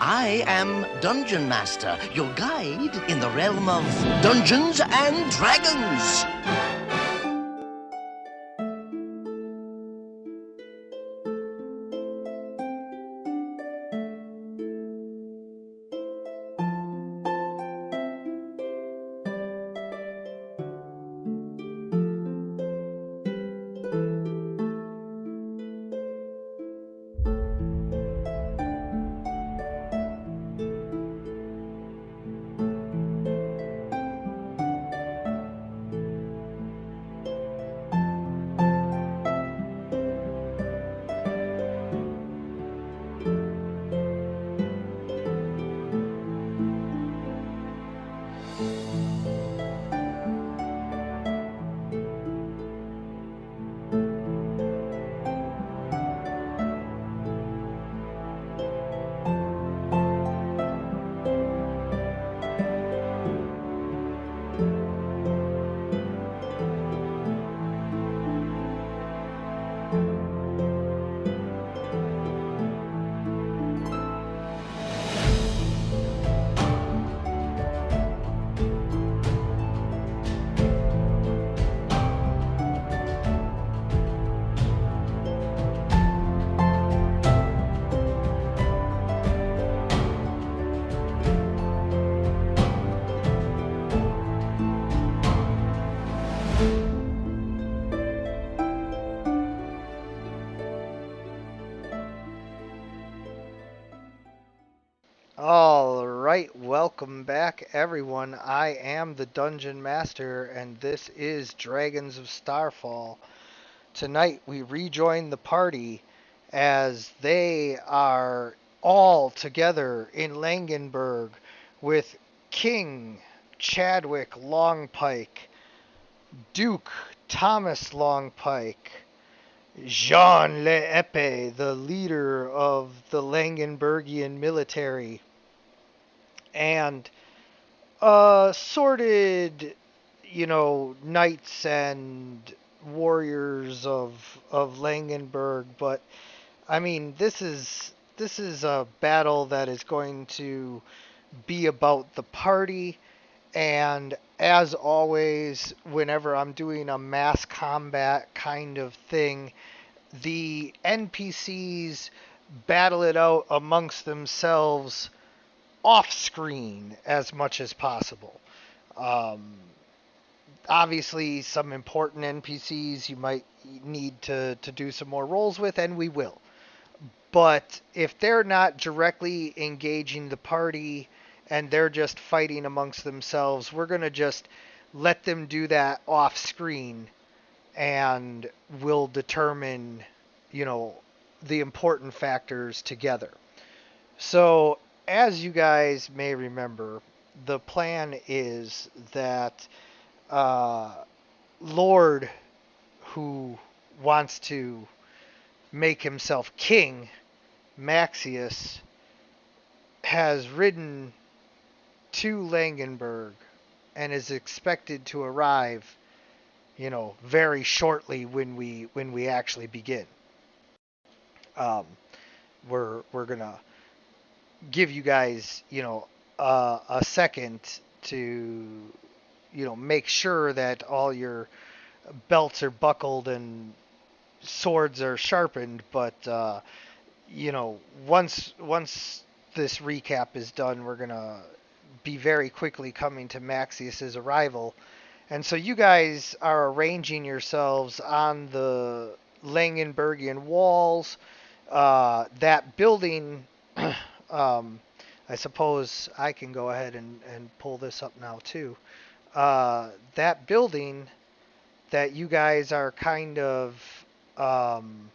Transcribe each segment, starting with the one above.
I am Dungeon Master, your guide in the realm of Dungeons and Dragons. All right, welcome back, everyone. I am the Dungeon Master, and this is Dragons of Starfall. Tonight, we rejoin the party as they are all together in Langenberg with King Chadwick Longpike, Duke Thomas Longpike, Jean L'Epée, the leader of the Langenbergian military, and assorted, knights and warriors of Langenberg. But I mean, this is a battle that is going to be about the party. And as always, whenever I'm doing a mass combat kind of thing, the NPCs battle it out amongst themselves off screen as much as possible. Um, Obviously, some important NPCs you might need to do some more rolls with, and we will. But if they're not directly engaging the party and they're just fighting amongst themselves, we're going to just let them do that off screen and we'll determine, you know, the important factors together. So, as you guys may remember, the plan is that uh, Lord, who wants to make himself king, Maxius, has ridden to Langenberg and is expected to arrive, very shortly when we actually begin. Um, we're gonna give you guys, a second to, make sure that all your belts are buckled and swords are sharpened. But once this recap is done, we're gonna be very quickly coming to Maxius's arrival, and so you guys are arranging yourselves on the Langenbergian walls. That building, um, I suppose I can go ahead and pull this up now too. That building that you guys are kind of um,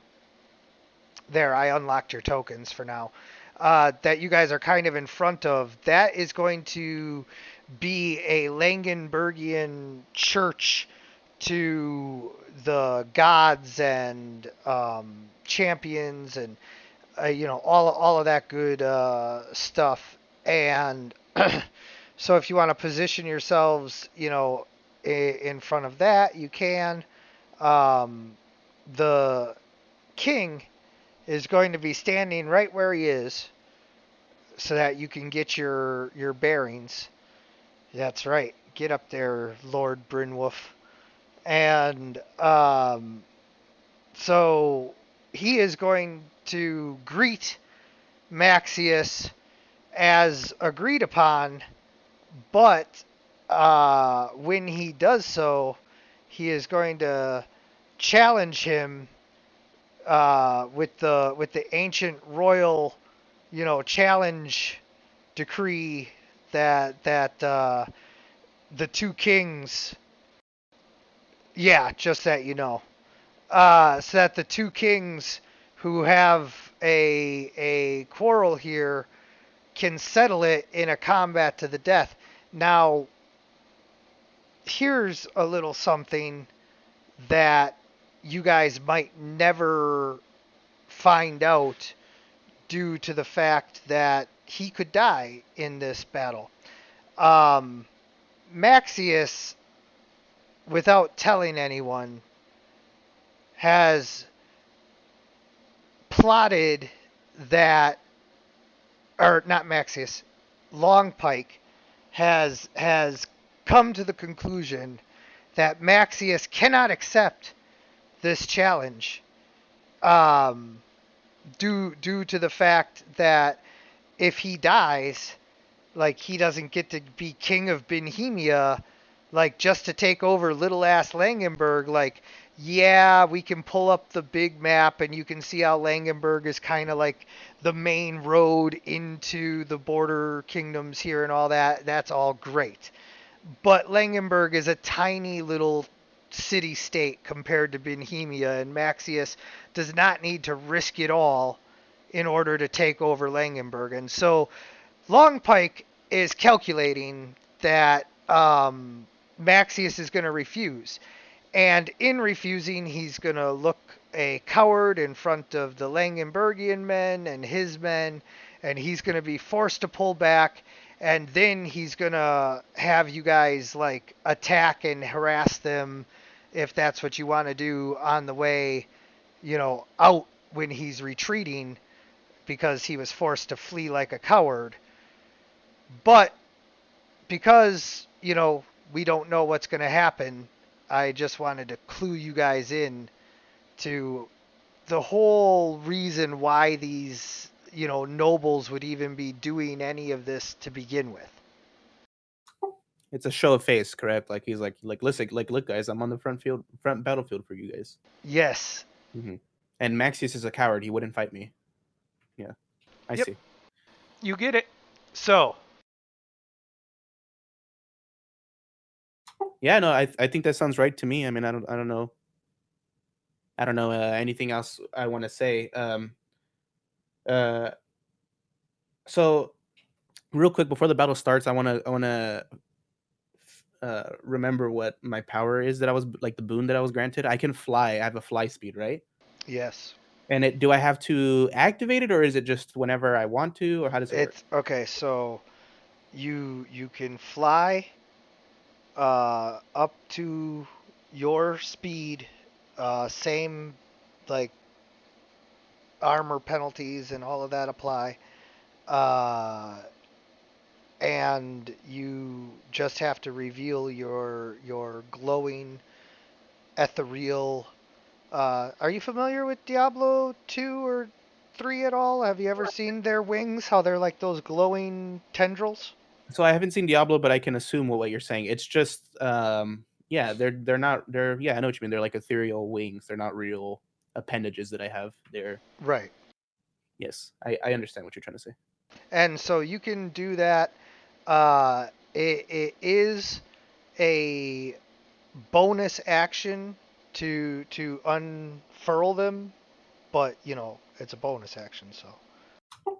there. I unlocked your tokens for now. That you guys are kind of in front of. That is going to be a Langenbergian church to the gods and champions and all of that good stuff. And so if you want to position yourselves, in front of that, you can. Um, the king is going to be standing right where he is, so that you can get your bearings. That's right. Get up there, Lord Brynwolf. And so he is going to greet Maxius as agreed upon, but when he does so, he is going to challenge him with the ancient royal, challenge decree that the two kings, yeah, just that so that the two kings who have a quarrel here can settle it in a combat to the death. Now, here's a little something that you guys might never find out due to the fact that he could die in this battle. Um, Maxius, without telling anyone, has plotted that, or not Maxius, Longpike has come to the conclusion that Maxius cannot accept this challenge, um, due to the fact that if he dies, like he doesn't get to be king of Bohemia, like just to take over little ass Langenberg. Like, yeah, we can pull up the big map and you can see how Langenberg is kind of like the main road into the border kingdoms here and all that. That's all great. But Langenberg is a tiny little city state compared to Bohemia, and Maxius does not need to risk it all in order to take over Langenberg. And so Longpike is calculating that Maxius is going to refuse. And in refusing, he's going to look a coward in front of the Langenbergian men and his men, and he's going to be forced to pull back. And then he's going to have you guys like attack and harass them if that's what you want to do on the way, out when he's retreating because he was forced to flee like a coward. But because, we don't know what's going to happen, I just wanted to clue you guys in to the whole reason why these, nobles would even be doing any of this to begin with. It's a show of face, correct? Like he's like listen, like look, guys, I'm on the front battlefield for you guys. Yes. Hmm. And Maxius is a coward. He wouldn't fight me. Yeah, I Yep. see. You get it. So, Yeah, no, I think that sounds right to me. I mean, I don't know anything else I want to say. Uh, so real quick before the battle starts, I wanna remember what my power is that I was like the boon that I was granted. I can fly. I have a fly speed, right? yes. And do I have to activate it, or is it just whenever I want to, or how does it work? It's okay, so you can fly up to your speed, same like armor penalties and all of that apply. Uh, and you just have to reveal your glowing ethereal. Are you familiar with Diablo 2 or 3 at all? Have you ever seen their wings? How they're like those glowing tendrils? So I haven't seen Diablo, but I can assume what you're saying. It's just yeah, they're not they're yeah, I know what you mean. They're like ethereal wings. They're not real appendages that I have. They're Right. yes, I understand what you're trying to say. And so you can do that. It is a bonus action to unfurl them, but it's a bonus action. So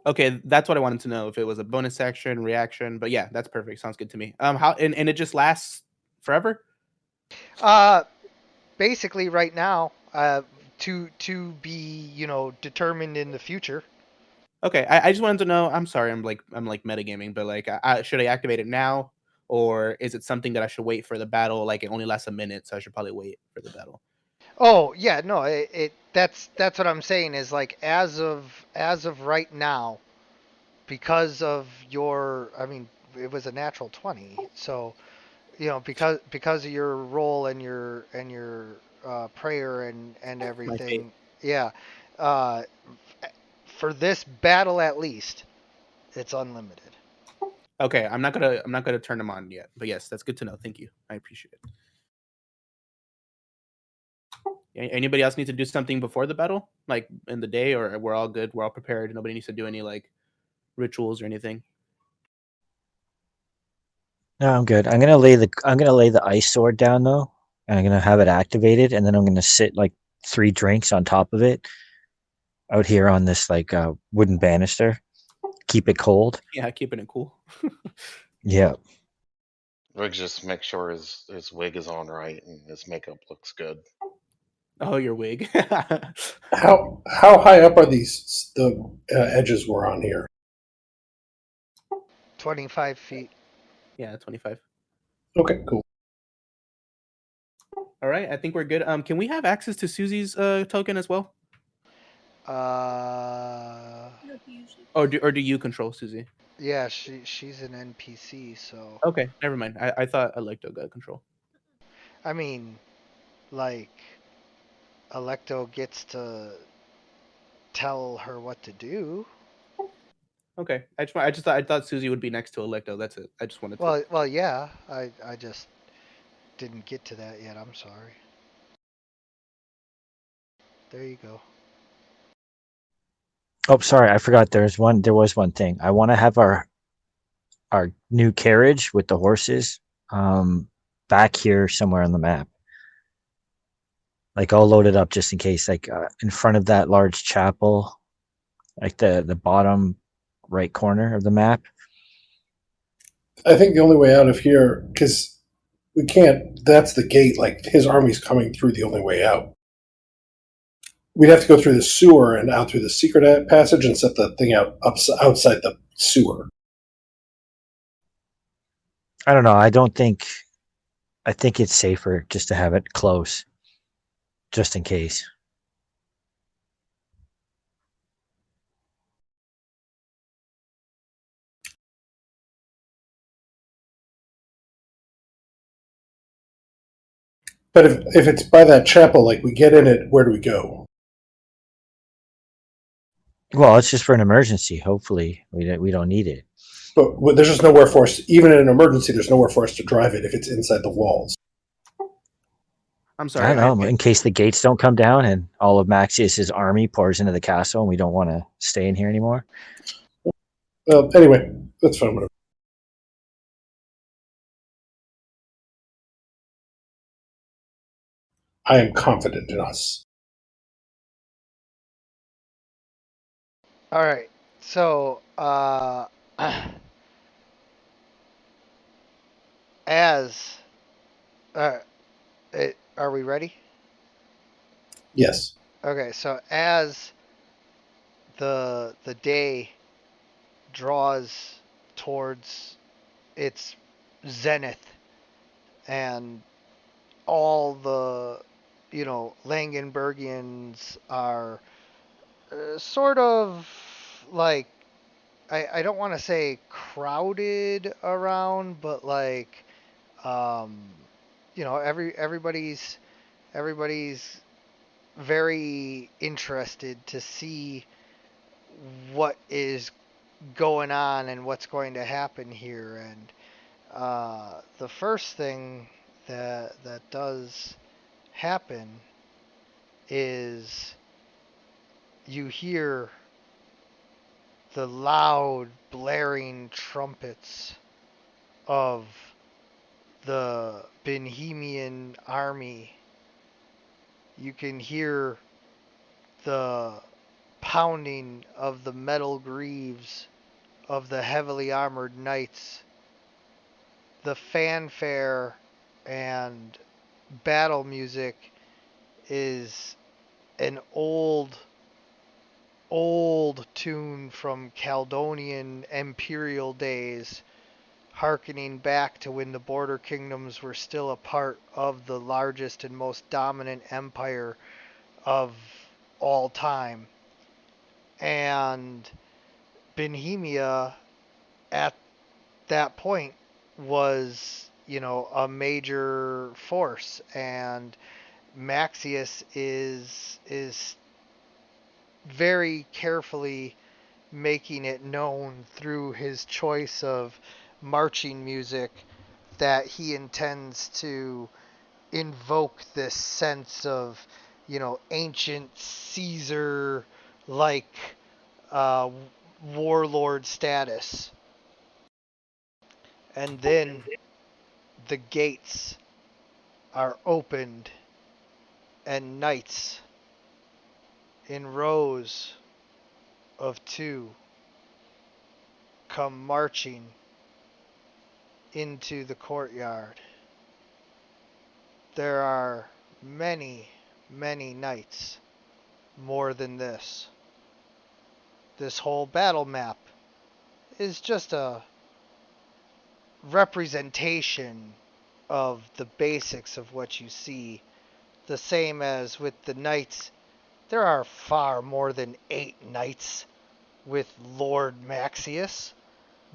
Okay, that's what I wanted to know if it was a bonus action, reaction, but yeah, that's perfect. Sounds good to me. How and it just lasts forever? uh, basically, right now, to be determined in the future. Okay, I just wanted to know. I'm sorry, I'm like metagaming, but like, should I activate it now, or is it something that I should wait for the battle? Like, it only lasts a minute, so I should probably wait for the battle. Oh yeah, no, it that's what I'm saying is like as of right now, because of your, I mean, it was a natural 20. So, because of your role and your prayer and My fate. everything. Yeah. Uh, for this battle at least, it's unlimited. Okay, I'm not gonna turn them on yet. But yes, that's good to know. Thank you. I appreciate it. Anybody else need to do something before the battle, like in the day, or we're all good? We're all prepared. Nobody needs to do any like rituals or anything. No, I'm good. I'm gonna lay the ice sword down though, and I'm gonna have it activated, and then I'm gonna sit like 3 drinks on top of it out here on this like wooden banister. Keep it cold. Yeah, keeping it cool. Yeah. We just make sure his wig is on right and his makeup looks good. Oh, your wig. How high up are these the edges we're on here? 25 feet. Yeah, 25. Okay, cool. All right, I think we're good. Can we have access to Susie's token as well, Uh, or do you control Susie? yeah, she's an NPC, so Okay, never mind. I thought Electo got control. I mean, like, Electo gets to tell her what to do. Okay, I thought Susie would be next to Electo. That's it. I just wanted to. Well, yeah. I just didn't get to that yet. I'm sorry. There you go. Oh, sorry, I forgot. There was one thing. I want to have our new carriage with the horses back here somewhere on the map. Like I'll load it up just in case, like in front of that large chapel, like the bottom right corner of the map. I think the only way out of here, because we can't, that's the gate, like his army's coming through the only way out. We'd have to go through the sewer and out through the secret passage and set the thing outside the sewer. I don't know. I think it's safer just to have it close, just in case. But if it's by that chapel, like we get in it, where do we go? Well, it's just for an emergency. Hopefully, we don't need it. But there's just nowhere for us, even in an emergency, there's nowhere for us to drive it if it's inside the walls. I'm I sorry. don't know. In case the gates don't come down and all of Maxius's army pours into the castle, and we don't want to stay in here anymore. Well, anyway, that's fine. Whatever. I am confident in us. All right. So, as uh, are we ready? Yes. Okay. So as the day draws towards its zenith, and all the Langenbergians are sort of like, I don't want to say crowded around, but like um, everybody's very interested to see what is going on and what's going to happen here. And the first thing that does happen is you hear the loud blaring trumpets of the Bohemian army. You can hear the pounding of the metal greaves of the heavily armored knights, the fanfare and battle music is an old tune from Caledonian imperial days, harkening back to when the border kingdoms were still a part of the largest and most dominant empire of all time. And Benhemia at that point was, a major force, and Maxius is very carefully making it known through his choice of marching music that he intends to invoke this sense of, ancient Caesar like uh, warlord status. And then the gates are opened, and knights in rows of two come marching into the courtyard. There are many, many knights, more than this. This whole battle map is just a representation of the basics of what you see. The same as with the knights, there are far more than 8 knights with Lord Maxius,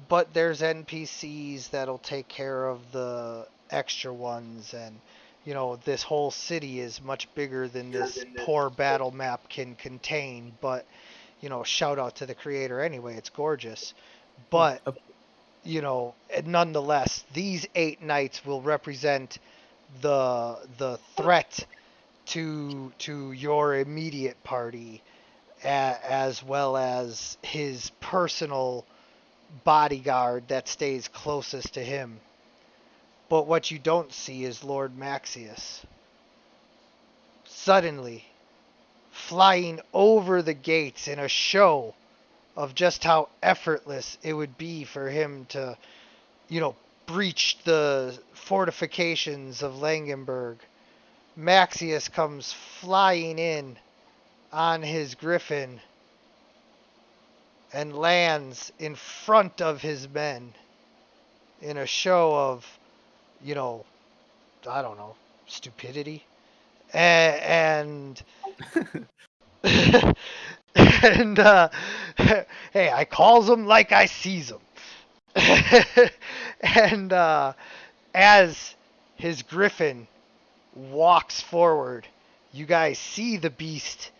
but there's NPCs that'll take care of the extra ones, and this whole city is much bigger than this poor battle map can contain, but shout out to the creator anyway, it's gorgeous. But nonetheless, these 8 knights will represent the threat to your immediate party, as well as his personal bodyguard that stays closest to him. But what you don't see is Lord Maxius suddenly flying over the gates in a show of just how effortless it would be for him to, breach the fortifications of Langenberg. Maxius comes flying in on his griffin and lands in front of his men in a show of, you know, I don't know, stupidity. And and hey, I calls them like I sees them. And as his griffin walks forward, you guys see the beast.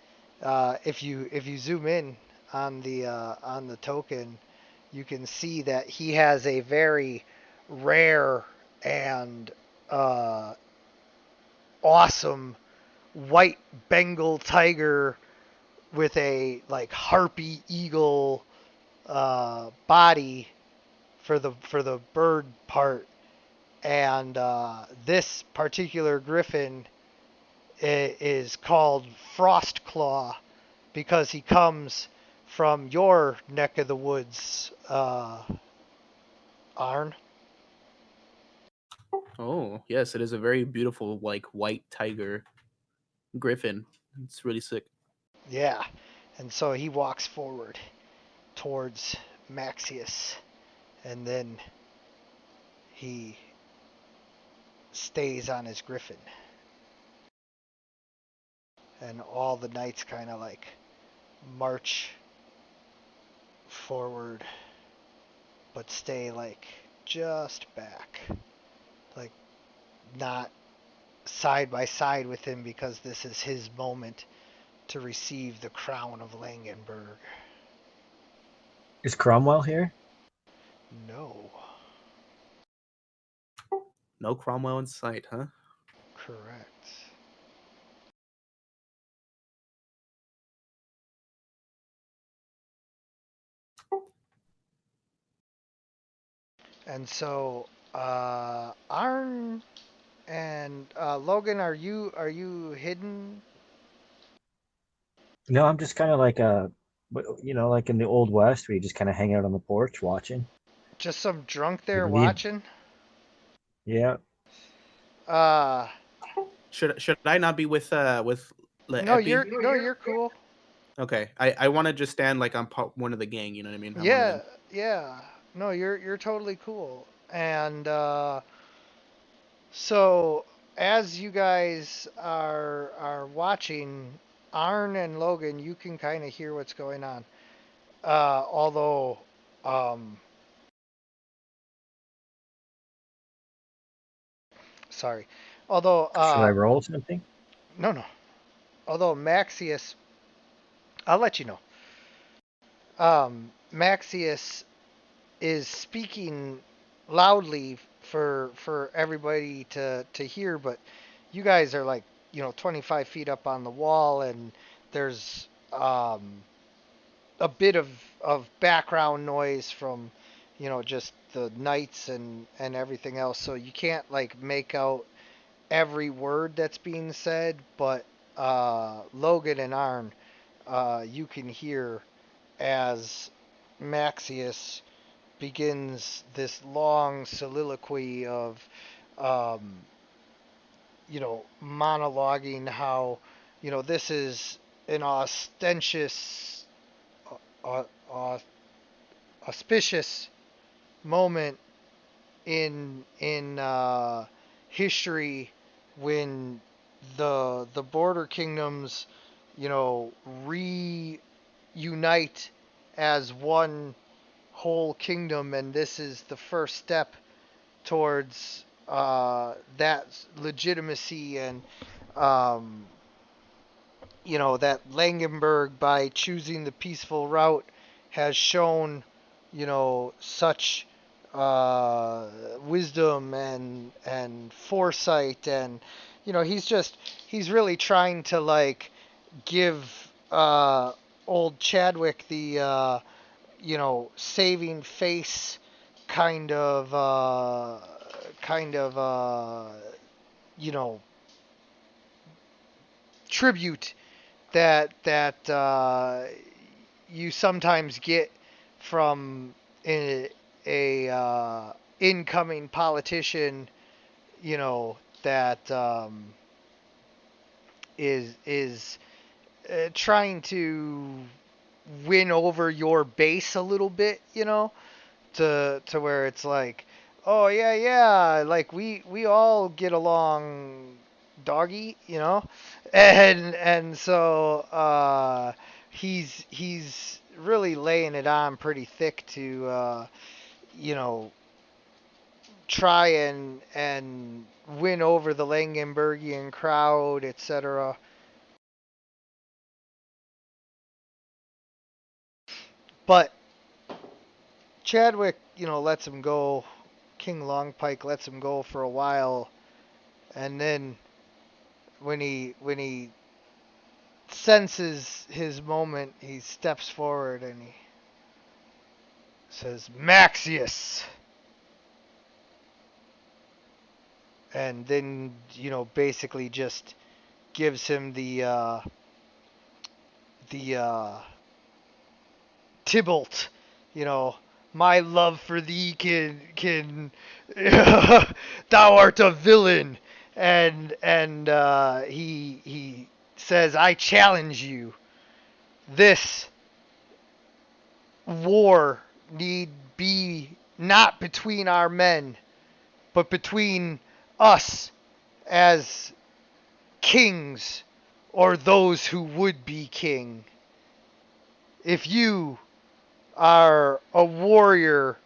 If you zoom in on the token, you can see that he has a very rare and uh, awesome white Bengal tiger with a like harpy eagle body for the bird part, and this particular griffin is called Frostclaw because he comes from your neck of the woods, Arn. Oh, yes, it is a very beautiful, like, white tiger griffin. It's really sick. Yeah, and so he walks forward towards Maxius, and then he stays on his griffin, and all the knights kind of like march forward, but stay like just back, like not side by side with him because this is his moment to receive the crown of Langenberg. Is Cromwell here? No, No Cromwell in sight, huh? correct. And so, Arn and Logan, are you hidden? No, I'm just kind of like like in the old west where you just kind of hang out on the porch watching. Just some drunk there Me, watching? yeah. Uh, Should I not be with the no, Epi? you're cool. Okay, I want to just stand like I'm one of the gang. You know what I mean? I'm one of Yeah, them. yeah. No, you're totally cool. And so as you guys are watching, Arn and Logan, you can kind of hear what's going on. Although, um, sorry. Although, Should I roll something? no, no. Although Maxius, I'll let you know. Maxius is speaking loudly for everybody to hear, but you guys are like 25 feet up on the wall, and there's a bit of background noise from just the knights and everything else, so you can't like make out every word that's being said, but Logan and Arn, you can hear as Maxius begins this long soliloquy of, um, monologuing how, this is an ostentatious, uh, uh, auspicious moment in history when the border kingdoms, reunite as one whole kingdom, and this is the first step towards that legitimacy, and um, that Langenberg, by choosing the peaceful route, has shown such wisdom and foresight, and he's really trying to like give old Chadwick the saving face kind of kind of you know tribute that you sometimes get from a incoming politician, that is trying to win over your base a little bit, to where it's like, oh yeah, yeah, like we all get along, doggy, and so he's really laying it on pretty thick to you know try and win over the Langenbergian crowd, etc. But Chadwick, lets him go. King Longpike lets him go for a while, and then when he senses his moment, he steps forward and he says, "Maxius," and then basically just gives him the Tybalt, you know, my love for thee can thou art a villain, and he says, I challenge you. This war need be not between our men, but between us as kings, or those who would be king. If you are a warrior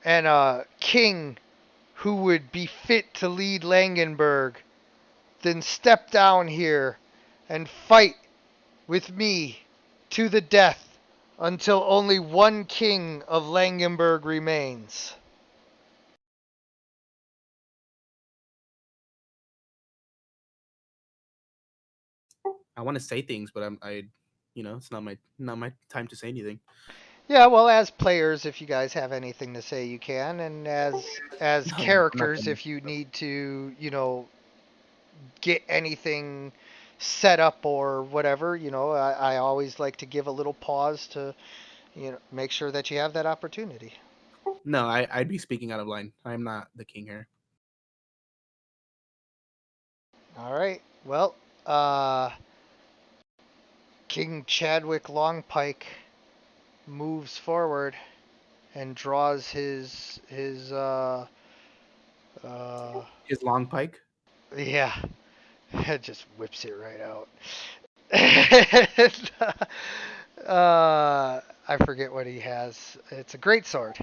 and a king who would be fit to lead Langenberg, then step down here and fight with me to the death until only one king of Langenberg remains. I want to say things, but it's not my time to say anything. Yeah, well, as players, if you guys have anything to say, you can, and as No, I'm not characters, gonna. if you need to, get anything set up or whatever, I always like to give a little pause to, make sure that you have that opportunity. No, I'd be speaking out of line. I'm not the king here. All right. Well, uh, King Chadwick Longpike moves forward and draws uh, His long pike. yeah, it just whips it right out. and, I forget what he has. It's a great sword.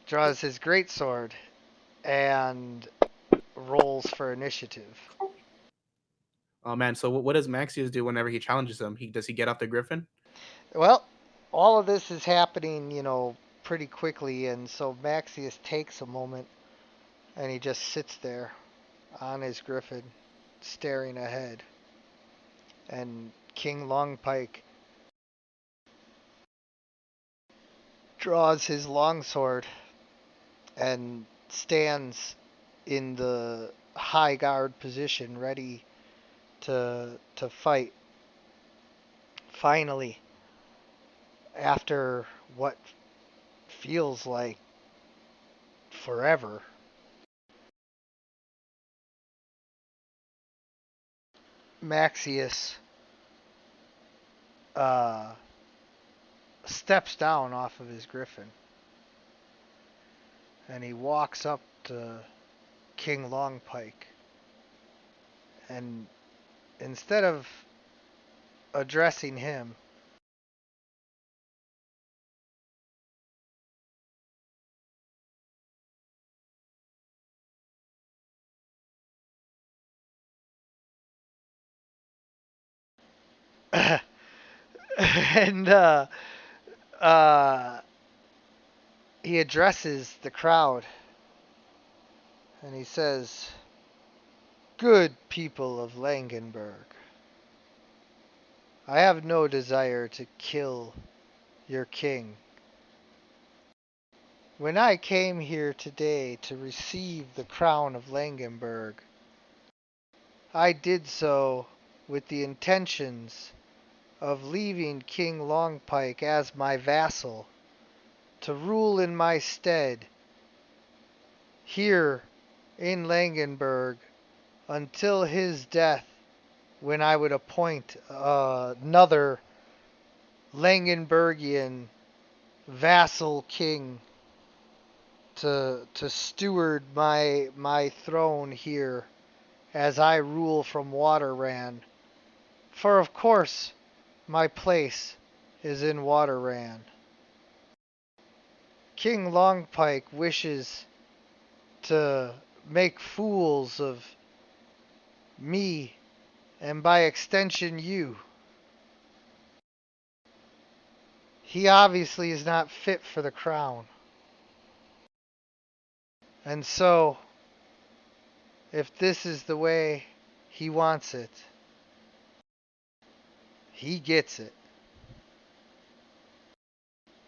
Draws his great sword and rolls for initiative. Oh man, so what does Maxius do whenever he challenges him? Does he get off the griffin? Well, all of this is happening, pretty quickly, and so Maxius takes a moment and he just sits there on his griffin, staring ahead. And King Longpike draws his longsword and stands in the high guard position, ready to fight. Finally, after what feels like forever, Maxius uh, steps down off of his griffin and he walks up to King Longpike, and instead of addressing him, and uh, he addresses the crowd and he says, "Good people of Langenberg, I have no desire to kill your king. When I came here today to receive the crown of Langenberg, I did so with the intentions of leaving King Longpike as my vassal to rule in my stead here in Langenberg until his death, when I would appoint another Langenbergian vassal king to steward my throne here as I rule from Waterran. For of course my place is in Waterran. King Longpike wishes to make fools of me and by extension you. He obviously is not fit for the crown. And so, if this is the way he wants it, he gets it."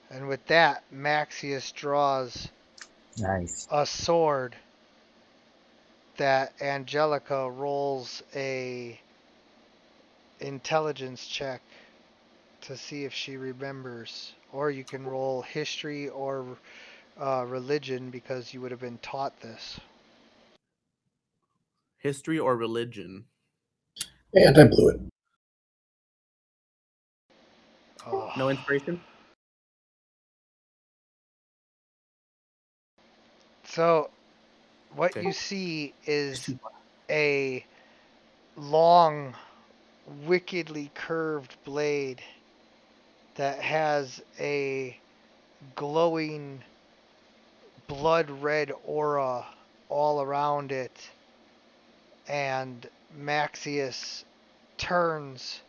And with that, Maxius draws Nice. a sword that Angelica rolls a intelligence check to see if she remembers. Or you can roll history or religion because you would have been taught this. History or religion? And I blew it. Oh. No inspiration? So, what Okay. you see is a long, wickedly curved blade that has a glowing blood red aura all around it, and Maxius turns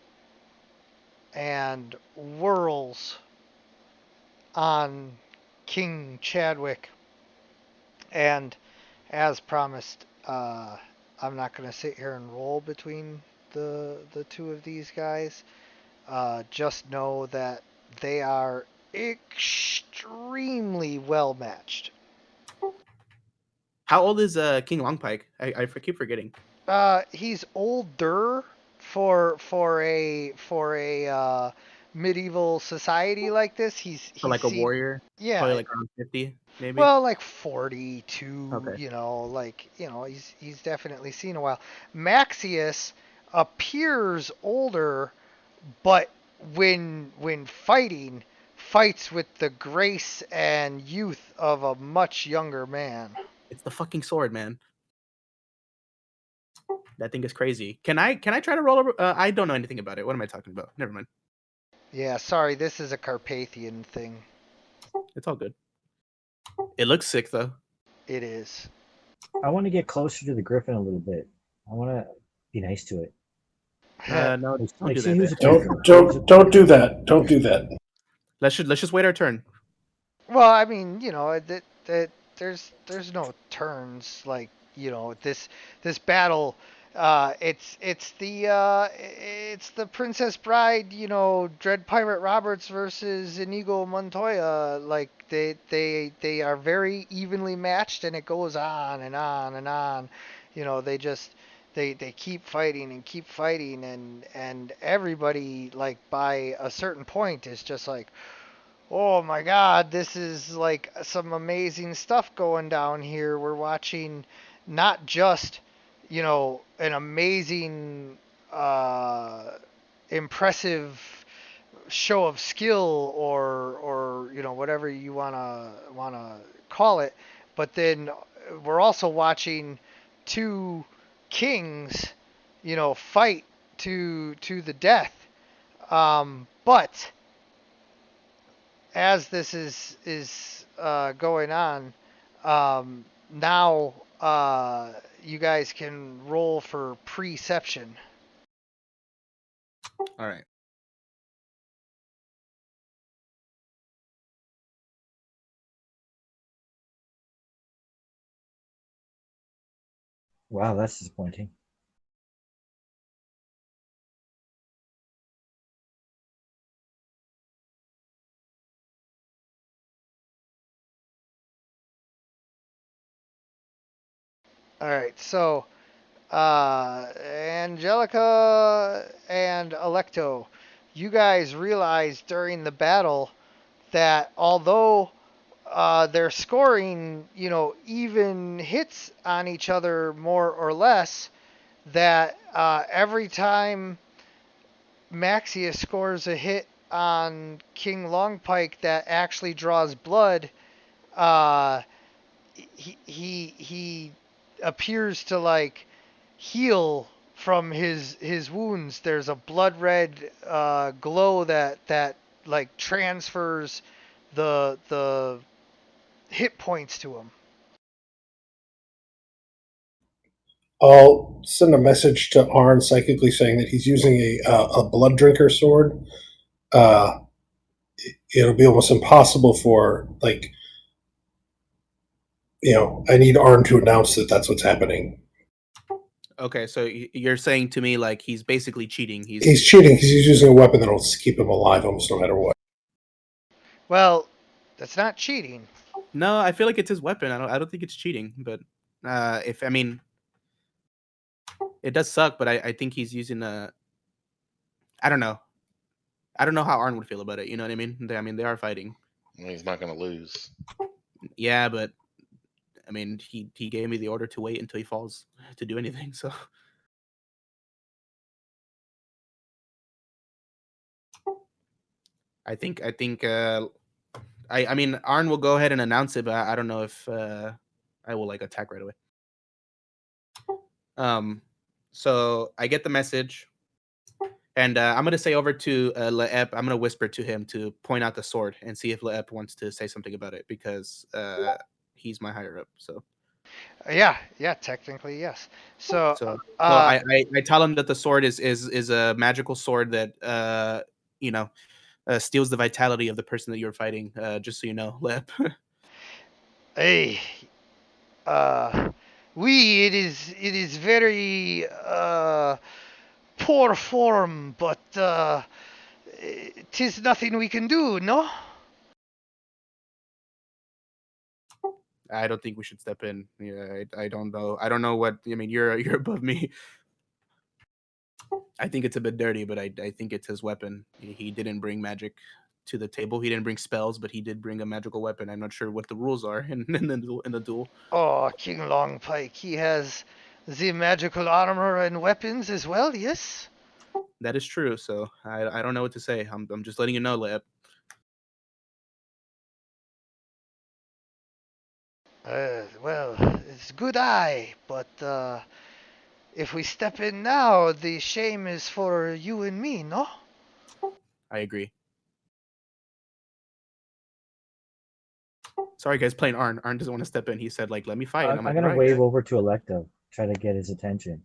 and whirls on King Chadwick. And as promised, I'm not going to sit here and roll between the two of these guys. Just know that they are extremely well matched. How old is King Longpike? I keep forgetting. He's older for a medieval society like this. So He's like a seen, warrior, probably yeah, like around 50, maybe. well, like 42. Okay. He's definitely seen a while. Maxius appears older, but when fighting, fights with the grace and youth of a much younger man. It's the fucking sword, man. That thing is crazy. Can I try to roll over? I don't know anything about it. What am I talking about? Never mind. Yeah, sorry, this is a Carpathian thing. It's all good. It looks sick though. It is. I want to get closer to the griffin a little bit. I want to be nice to it. No, Like, don't do see that. who's a Don't quicker. don't do that. Don't do that. Let's just wait our turn. Well, I mean, there's no turns like this battle. It's the Princess Bride, Dread Pirate Roberts versus Inigo Montoya. Like they are very evenly matched, and it goes on and on and on. They just they keep fighting and keep fighting, and everybody like by a certain point is just like, oh my god, this is like some amazing stuff going down here. We're watching not just, an amazing, impressive show of skill or whatever you wanna call it, but then we're also watching two kings, fight to the death. But as this is going on, now you guys can roll for perception. All right. Wow, that's disappointing. All right, so Angelica and Electo, you guys realize during the battle that although they're scoring, even hits on each other more or less, that every time Maxius scores a hit on King Longpike that actually draws blood, uh, he appears to like heal from his wounds. There's a blood red glow that like transfers the hit points to him. I'll send a message to Arn psychically saying that he's using a blood drinker sword. Uh, it'll be almost impossible for I need Arn to announce that that's what's happening. Okay, so you're saying to me like he's basically cheating. He's cheating because he's using a weapon that'll keep him alive almost no matter what. Well, that's not cheating. No, I feel like it's his weapon. I don't think it's cheating, but if I mean it does suck, but I think he's using a I don't know. I don't know how Arn would feel about it, you know what I mean? They are fighting. He's not going to lose. Yeah, but I mean he gave me the order to wait until he falls to do anything, so I think I mean Arn will go ahead and announce it, but I don't know if I will like attack right away. So I get the message, and I'm gonna say over to Leep. I'm gonna whisper to him to point out the sword and see if Leep wants to say something about it because he's my higher up. Yeah, technically yes. So, So I tell him that the sword is a magical sword that you know steals the vitality of the person that you're fighting. Just so you know, Leep. hey, uh, it is very poor form, but tis nothing we can do, no? I don't think we should step in. Yeah, I don't know. I don't know what I mean. You're above me. I think it's a bit dirty, but I think it's his weapon. He didn't bring magic to the table. He didn't bring spells, but he did bring a magical weapon. I'm not sure what the rules are in the duel. Oh, King Longpike, he has the magical armor and weapons as well, yes? That is true. So I don't know what to say. I'm just letting you know, Leb. Well, it's good eye, but if we step in now, the shame is for you and me, no? I agree. Sorry, guys, playing Arn. Arn doesn't want to step in. He said, like, let me fight. And I'm I'm like, gonna all right. wave over to Electo, try to get his attention.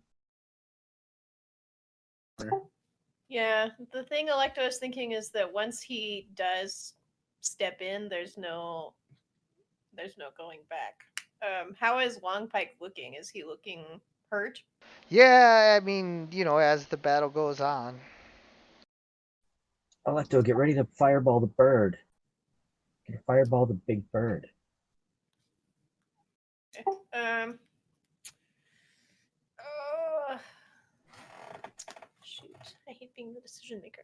Yeah, the thing Electo is thinking is that once he does step in, there's no going back. How is Longpike looking? Is he looking hurt? Yeah, I mean, as the battle goes on. Electo, get ready to fireball the bird. Get fireball the big bird. Um. Shoot, I hate being the decision maker.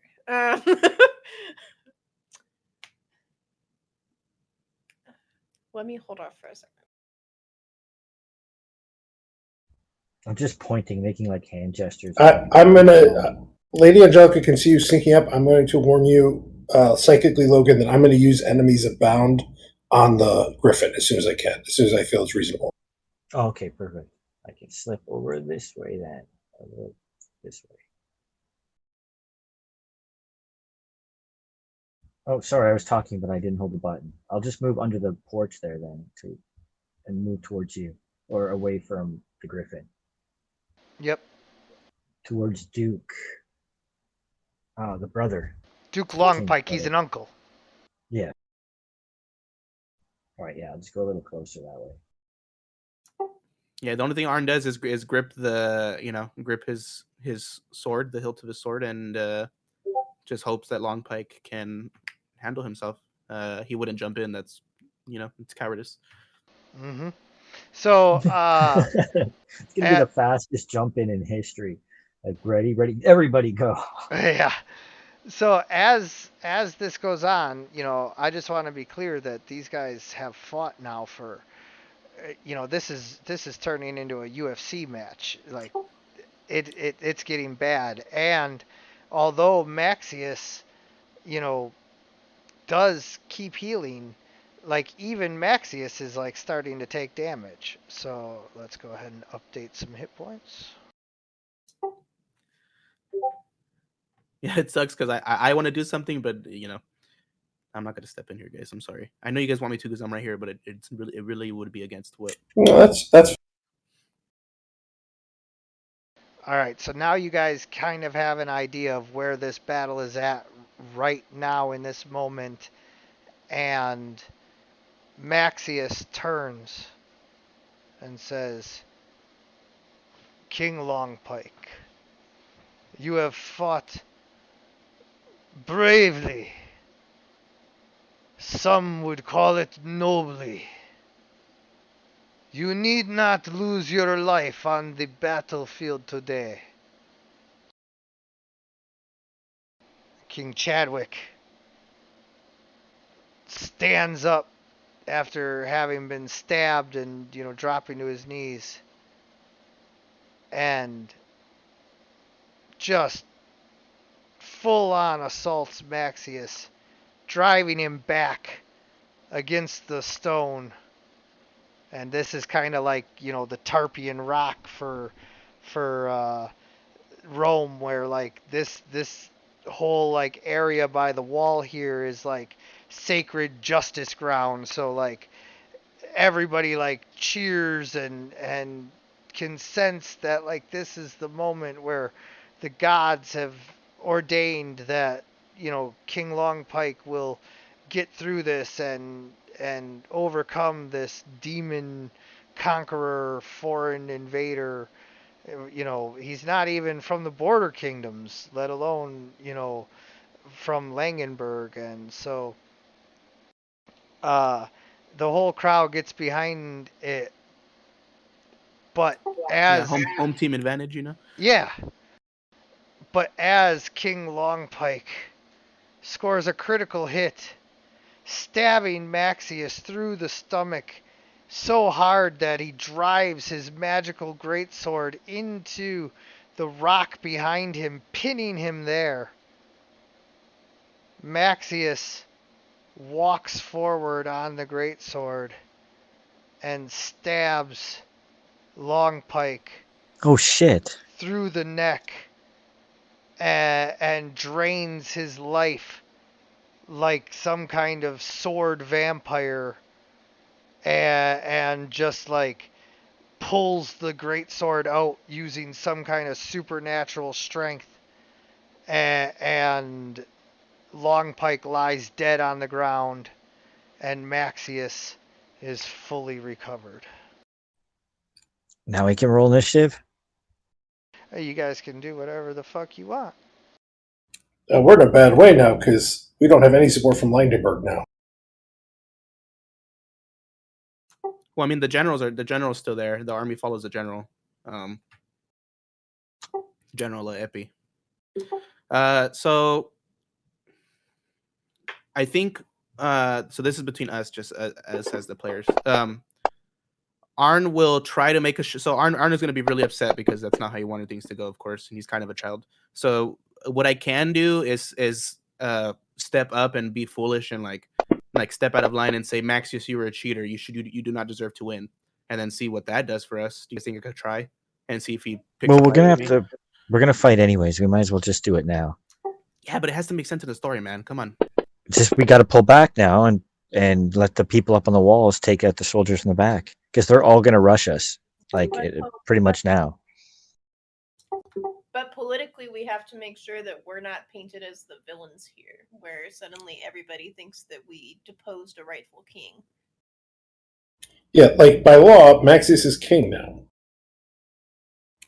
Let me hold off for a second. I'm just pointing, making like hand gestures. I'm gonna. Lady Angelica can see you syncing up. I'm going to warn you, psychically, Logan, that I'm going to use enemies abound on the Griffin as soon as I can, as soon as I feel it's reasonable. Oh, okay, perfect. I can slip over this way then. Over this way. Oh, sorry, I was talking, but I didn't hold the button. I'll just move under the porch there then and move towards you or away from the Griffin. Yep. Towards Duke. Oh, the brother. Duke Longpike, he's an uncle. Yeah. All right, yeah, I'll just go a little closer that way. Yeah, the only thing Arn does is grip his sword, the hilt of his sword, and just hopes that Longpike can handle himself. He wouldn't jump in. That's it's cowardice. Mm-hmm. So, it's gonna be the fastest jump in history. Like ready, everybody go. Yeah. So as this goes on, I just want to be clear that these guys have fought now for, this is turning into a UFC match. Like, it's getting bad. And although Maxius, does keep healing, like even Maxius is like starting to take damage. So let's go ahead and update some hit points. Yeah, it sucks because I want to do something, but I'm not gonna step in here, guys. I'm sorry. I know you guys want me to because I'm right here, but it really would be against what. No, that's. All right, so now you guys kind of have an idea of where this battle is at right now in this moment, and Maxius turns and says, King Longpike, you have fought bravely. Some would call it nobly. You need not lose your life on the battlefield today. King Chadwick stands up after having been stabbed and, dropping to his knees. And just full on assaults Maxius, driving him back against the stone. And this is kind of like, the Tarpeian rock for Rome, where like this whole like area by the wall here is like sacred justice ground. So like everybody like cheers and can sense that like this is the moment where the gods have ordained that King Longpike will get through this and overcome this demon conqueror, foreign invader. He's not even from the border kingdoms, let alone from Langenberg. And so the whole crowd gets behind it. But as home team advantage, yeah, but as King Longpike scores a critical hit, stabbing Maxius through the stomach so hard that he drives his magical greatsword into the rock behind him, pinning him there. Maxius walks forward on the greatsword and stabs Longpike. Oh shit! Through the neck and drains his life like some kind of sword vampire and just like pulls the great sword out using some kind of supernatural strength, and Longpike lies dead on the ground, and Maxius is fully recovered. Now we can roll initiative. Hey, you guys can do whatever the fuck you want. We're in a bad way now because we don't have any support from Landenberg now. Well, I mean, the general's still there. The army follows the general, General Epi. So I think so. This is between us, just as the players. Arn will try to make so Arn is going to be really upset because that's not how he wanted things to go, of course, and he's kind of a child. So what I can do is step up and be foolish and like step out of line and say, Maxius, you were a cheater. You do not deserve to win, and then see what that does for us. Do you think I could try and see if he picks Well, a we're fight gonna with have me? to. We're gonna fight anyways. We might as well just do it now. Yeah, but it has to make sense to the story, man. Come on. Just we got to pull back now and let the people up on the walls take out the soldiers in the back because they're all gonna rush us pretty much now. But politically, we have to make sure that we're not painted as the villains here, where suddenly everybody thinks that we deposed a rightful king. Yeah, like by law, Maxius is king now.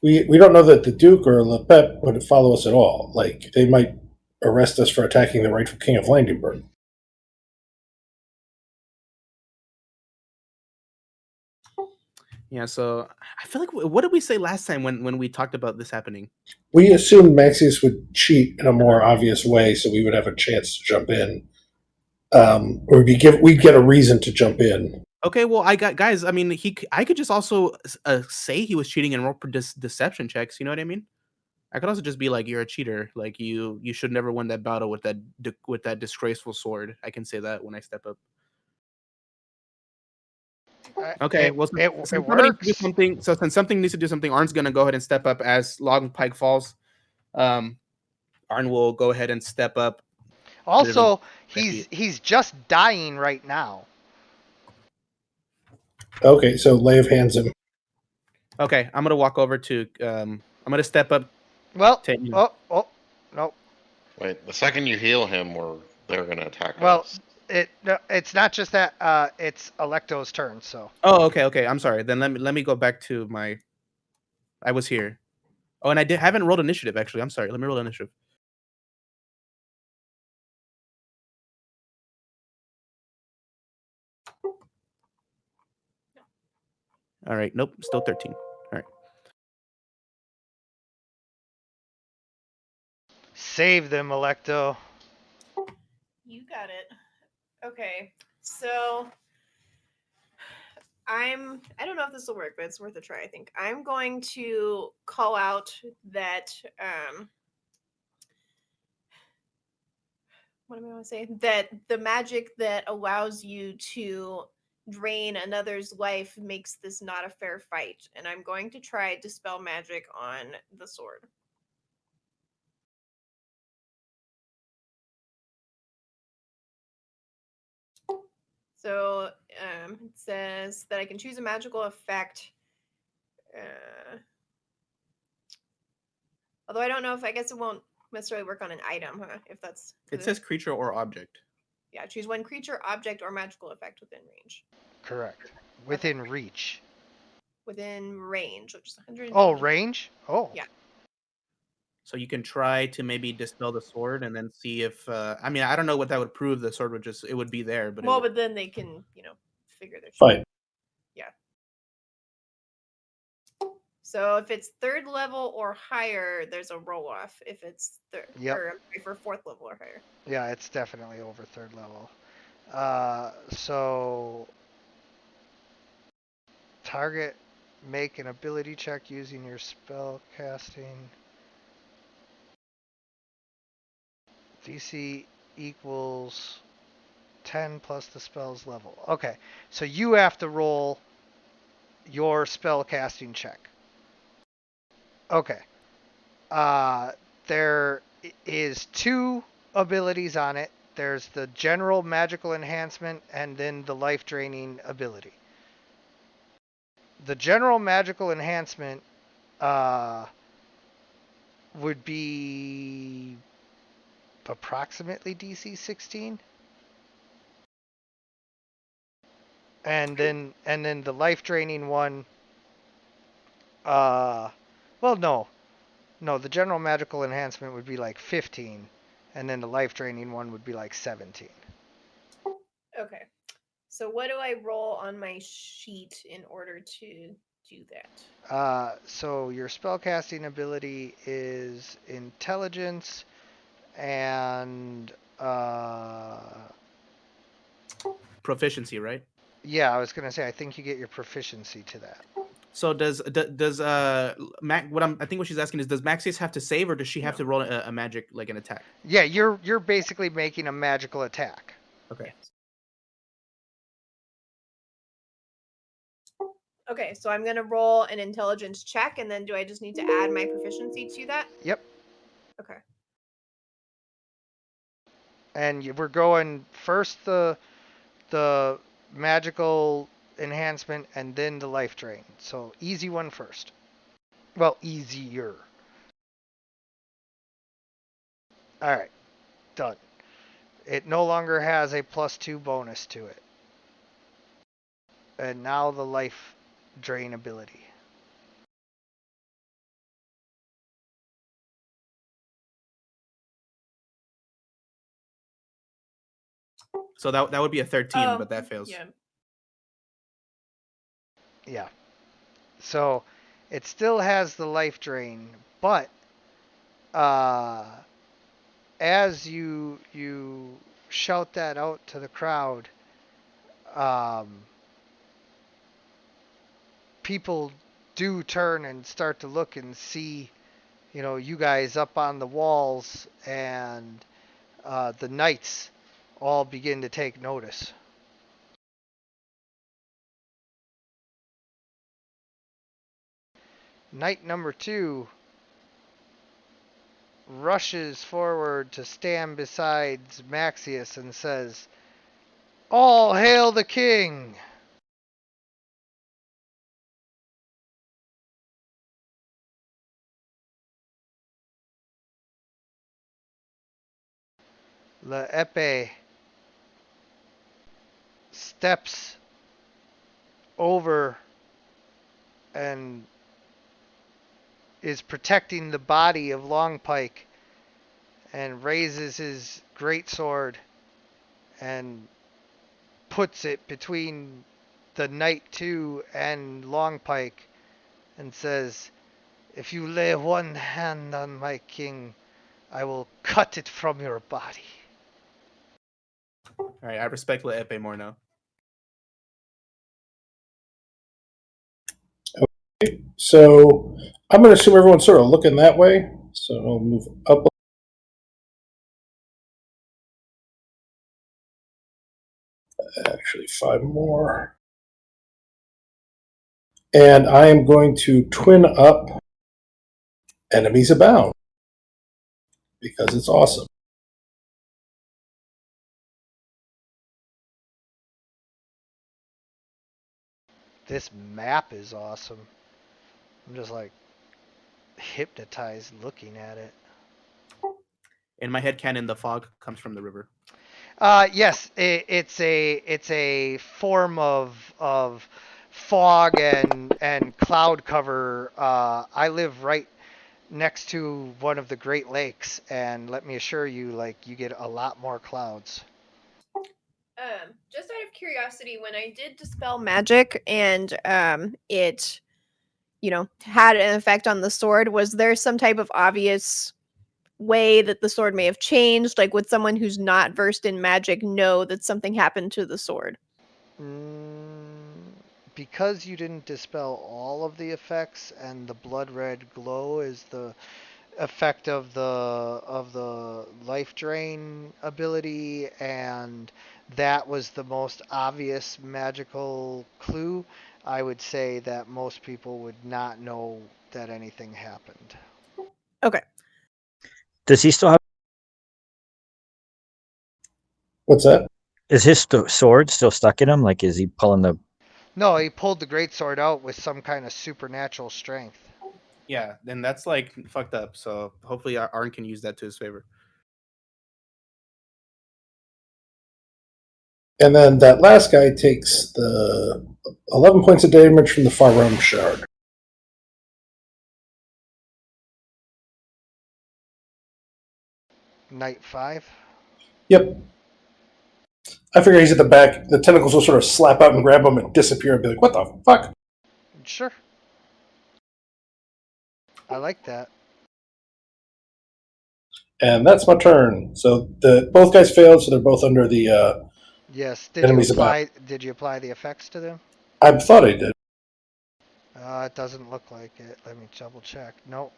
We don't know that the Duke or Lepep would follow us at all. Like they might arrest us for attacking the rightful king of Landenberg. Yeah, so I feel like what did we say last time when we talked about this happening? We assumed Maxius would cheat in a more obvious way, so we would have a chance to jump in, or we'd get a reason to jump in. Okay, well, I got guys. I mean, I could just also say he was cheating and roll for deception checks. You know what I mean? I could also just be like, you're a cheater. Like you should never win that battle with that disgraceful sword. I can say that when I step up. Okay, well, since It somebody needs to do works. something, so since something needs to do something, Arn's gonna go ahead and step up as Long Pike falls. Um, Arn will go ahead and step up. Also, Literally. he's just dying right now. Okay, so lay of hands him. Okay, I'm gonna walk over to. I'm gonna step up. Well, To, no. Wait, the second you heal him, they're gonna attack Well, us. it's not just that. It's Electo's turn. So. Oh, okay. I'm sorry. Then let me go back to my. I was here. Oh, and I haven't rolled initiative actually. I'm sorry. Let me roll initiative. All right. Nope. Still 13. All right. Save them, Electo. You got it. Okay, so I don't know if this will work, but it's worth a try. I think I'm going to call out that what am I going to say? That the magic that allows you to drain another's life makes this not a fair fight, and I'm going to try dispel magic on the sword. So it says that I can choose a magical effect. Although I don't know if I guess it won't necessarily work on an item, huh? If that's It says creature or object. yeah, choose one creature, object, or magical effect within range. Correct. Within reach. Within range, which is 120. Oh, range? Oh. Yeah. So you can try to maybe dispel the sword and then see if. I mean, I don't know what that would prove. The sword would be there, but Well, but then they can figure their shit. Fine. Yeah. So if it's third level or higher, there's a roll off. If it's for fourth level or higher. Yeah, it's definitely over third level. So target make an ability check using your spell casting. DC equals 10 plus the spell's level. Okay, so you have to roll your spell casting check. Okay. There is 2 abilities on it. There's the general magical enhancement and then the life draining ability. the general magical enhancement would be approximately DC 16. And then the life draining one well, no, the general magical enhancement would be like 15, and then the life draining one would be like 17. Okay. So what do I roll on my sheet in order to do that? So your spellcasting ability is intelligence and Proficiency, right? yeah, I was gonna say I think you get your proficiency to that. So does Mac? I think what she's asking is, does Maxius have to save, or does she have No. to roll a magic, like an attack? Yeah, you're basically making a magical attack. Okay. Okay, so I'm gonna roll an intelligence check, and then do I just need to add my proficiency to that? Yep. Okay. And we're going first the magical enhancement and then the life drain. So easy one first. Well, easier. All right, done. It no longer has a +2 bonus to it. And now the life drain ability. So that would be a 13, Oh, but that fails. yeah. Yeah. So it still has the life drain, but as you shout that out to the crowd, people do turn and start to look and see, you guys up on the walls, and the knights all begin to take notice. Knight number 2 rushes forward to stand beside Maxius and says, "All hail the king!" Le Epée steps over and is protecting the body of Longpike and raises his great sword and puts it between the Knight 2 and Longpike and says, "If you lay one hand on my king, I will cut it from your body." All right, I respect Le Epée more now. So I'm going to assume everyone's sort of looking that way. So I'll move up. Actually, 5 more. And I am going to twin up Enemies Abound because it's awesome. This map is awesome. I'm just like hypnotized looking at it. In my head canon, the fog comes from the river. Yes, it's a form of fog and cloud cover. I live right next to one of the Great Lakes, and let me assure you, like, you get a lot more clouds. Just out of curiosity, when I did dispel magic and it, had an effect on the sword, was there some type of obvious way that the sword may have changed? Like, would someone who's not versed in magic know that something happened to the sword? Because you didn't dispel all of the effects, and the blood red glow is the effect of the life drain ability, and that was the most obvious magical clue, I would say that most people would not know that anything happened. Okay. Does he still have? What's that? Is his sword still stuck in him? Like, is he pulling the? No, he pulled the greatsword out with some kind of supernatural strength. Yeah, then that's like fucked up. So hopefully Arn can use that to his favor. And then that last guy takes the 11 points of damage from the far realm shard. Knight 5. Yep. I figure he's at the back. The tentacles will sort of slap out and grab him and disappear and be like, what the fuck? Sure. I like that. And that's my turn. So both guys failed, so they're both under the Yes. enemies about. Did you apply the effects to them? I thought I did. It doesn't look like it. Let me double check. Nope.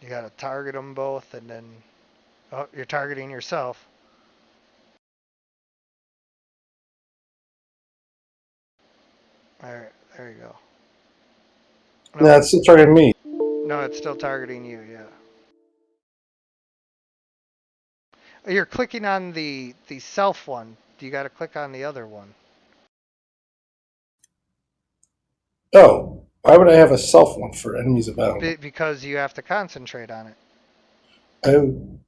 You got to target them both, and then you're targeting yourself. All right, there you go. No, it's still targeting me. No, it's still targeting you. Yeah. You're clicking on the self one. You got to click on the other one. Oh, why would I have a self one for enemies about? Because you have to concentrate on it. Oh.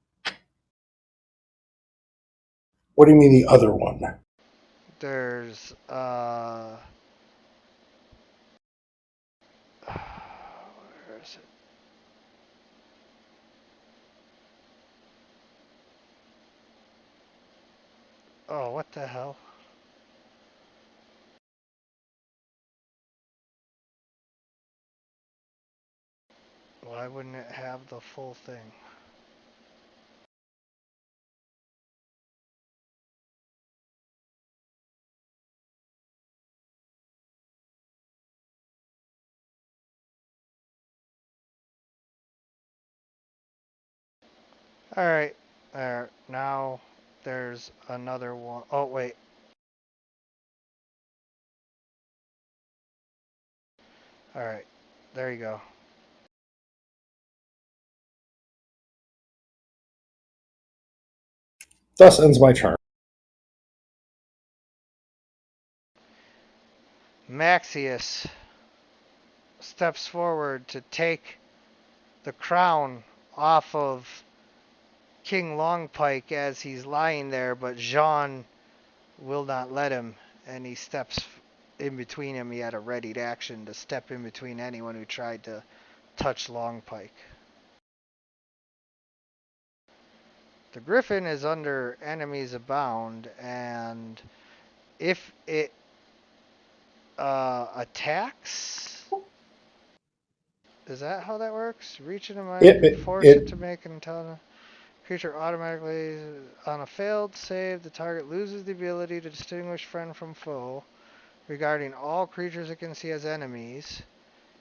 What do you mean the other one? There's where is it? Oh, what the hell? Why wouldn't it have the full thing? All right, there. Now there's another one. Oh wait. All right, there you go. Thus ends my turn. Maxius steps forward to take the crown off of King Longpike as he's lying there, but Jean will not let him, and he steps in between him. He had a readied action to step in between anyone who tried to touch Longpike. The Griffin is under enemies abound, and if it attacks, is that how that works? Reach into mind and force it to make an intelligent creature automatically. On a failed save, the target loses the ability to distinguish friend from foe regarding all creatures it can see as enemies.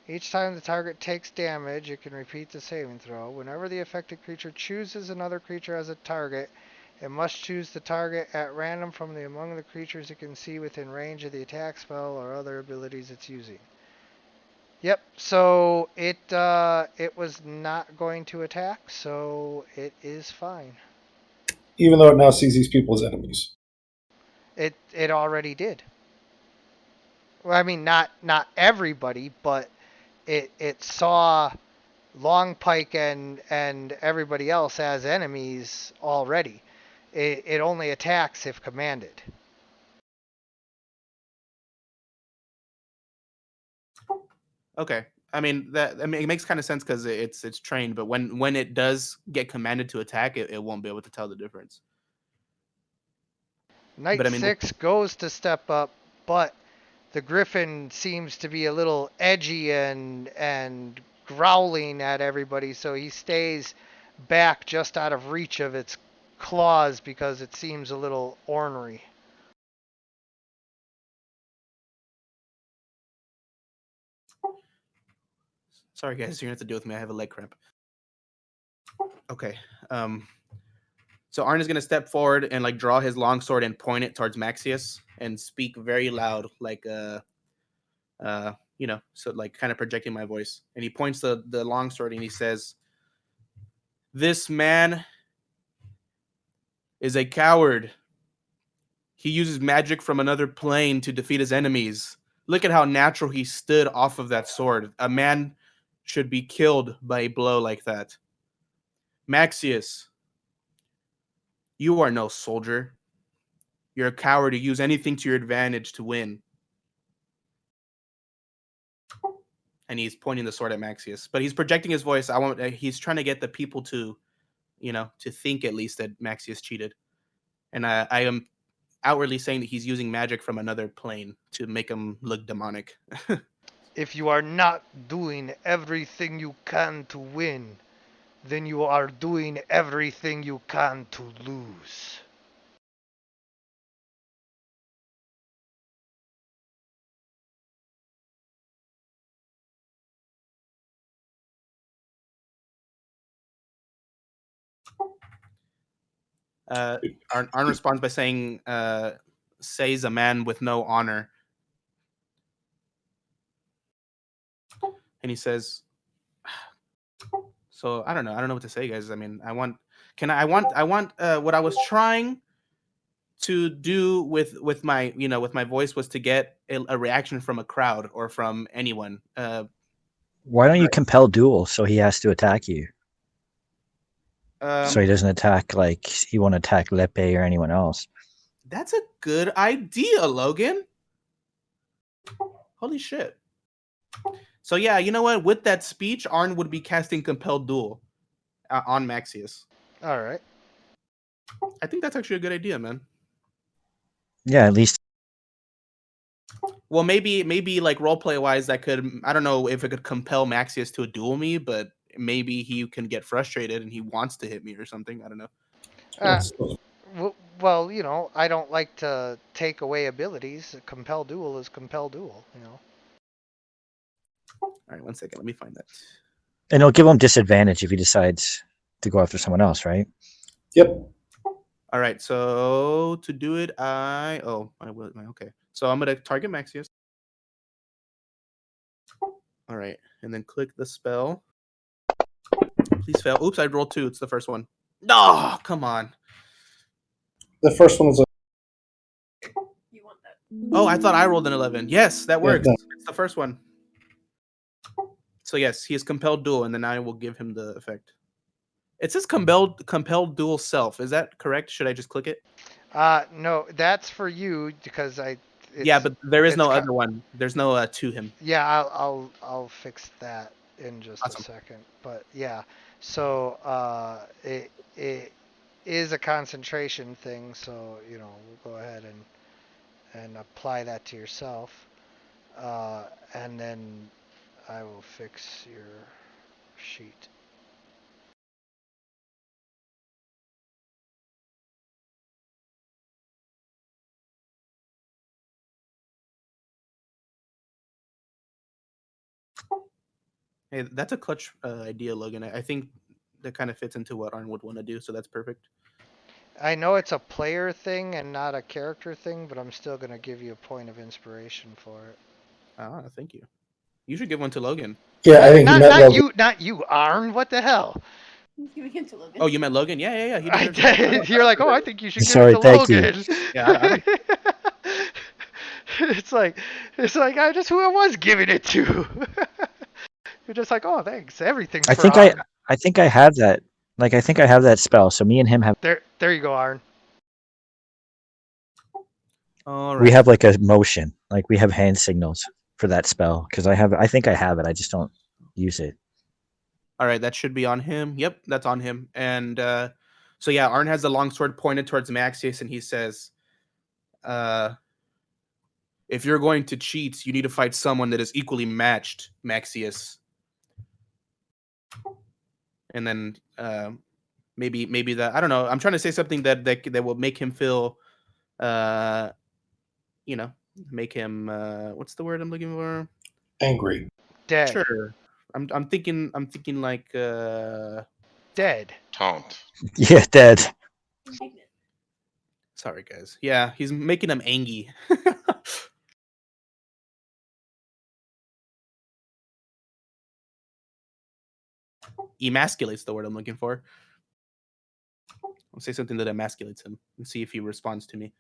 Each time the target takes damage, it can repeat the saving throw. Whenever the affected creature chooses another creature as a target, it must choose the target at random from among the creatures it can see within range of the attack spell or other abilities it's using. Yep, so it was not going to attack, so it is fine. Even though it now sees these people as enemies. It already did. Well, I mean, not everybody, but it saw Longpike and everybody else as enemies already. It only attacks if commanded. Okay. I mean it makes kind of sense because it's trained, but when it does get commanded to attack, it won't be able to tell the difference. Knight But I mean, 6 goes to step up, but the Griffin seems to be a little edgy and growling at everybody, so he stays back just out of reach of its claws because it seems a little ornery. sorry guys, you're gonna have to deal with me. I have a leg cramp. Okay. So Arn is gonna step forward and like draw his longsword and point it towards Maxius and speak very loud, like so like kind of projecting my voice. And he points the longsword and he says, "This man is a coward. He uses magic from another plane to defeat his enemies. Look at how natural he stood off of that sword. A man should be killed by a blow like that. Maxius, you are no soldier. You're a coward who use anything to your advantage to win." And he's pointing the sword at Maxius, but he's projecting his voice. He's trying to get the people to, to think at least that Maxius cheated. And I am outwardly saying that he's using magic from another plane to make him look demonic. If you are not doing everything you can to win, then you are doing everything you can to lose. Arn responds by saying, "Says a man with no honor." And he says, "So I don't know. I don't know what to say, guys. I mean, I want what I was trying to do with my with my voice was to get a reaction from a crowd or from anyone. Why don't you compel duel so he has to attack you? So he doesn't attack, like, he won't attack Lepe or anyone else. That's a good idea, Logan. Holy shit. So yeah, you know what? With that speech, Arn would be casting compelled duel on Maxius. All right. I think that's actually a good idea, man. Yeah, at least. Well, maybe like roleplay wise, that could, I don't know if it could compel Maxius to duel me, but maybe he can get frustrated and he wants to hit me or something. I don't know. Well, I don't like to take away abilities. Compel duel is compel duel. All right, 1 second. Let me find that. And it'll give him disadvantage if he decides to go after someone else, right? Yep. All right, so to do it, okay. So I'm gonna target Maxius. All right, and then click the spell. Please fail. Oops, I rolled 2. It's the first one. No, come on. The first one is a. You want that? Oh, I thought I rolled an 11. Yes, that works. no. It's the first one. So yes, he is compelled duel, and then I will give him the effect. It says compelled duel self. Is that correct? Should I just click it? No, that's for you because Yeah, but there is it's no other one. There's no to him. Yeah, I'll fix that in just Awesome. a second. But yeah, so it is a concentration thing. So we'll go ahead and apply that to yourself, and then I will fix your sheet. Hey, that's a clutch idea, Logan. I think that kind of fits into what Arn would want to do, so that's perfect. I know it's a player thing and not a character thing, but I'm still gonna give you a point of inspiration for it. Ah, thank you. You should give one to Logan. Yeah, I think not, he meant not Logan. you, not you, Arn. What the hell? Giving it to Logan. Oh, you meant Logan? Yeah. He deserves it. You're like, oh, I think you should give Sorry, it to thank you. Logan. Yeah, it's like I just who I was giving it to. You're just like, oh, thanks. Everything's I for think Arn. I think I have that. Like, I think I have that spell. So me and him have. There you go, Arn. All right. We have like a motion. Like, we have hand signals for that spell because I think I have it. I just don't use it. All right, that should be on him. Yep, that's on him. And so yeah, Arn has the longsword pointed towards Maxius, and he says, "If you're going to cheat, you need to fight someone that is equally matched, Maxius." And then maybe that, I don't know. I'm trying to say something that will make him feel, make him what's the word I'm looking for? Angry. Dead. Sure. I'm thinking like Dead. Taunt. Yeah, dead. sorry guys. Yeah, he's making him angry. emasculates the word I'm looking for. I'll say something that emasculates him and see if he responds to me.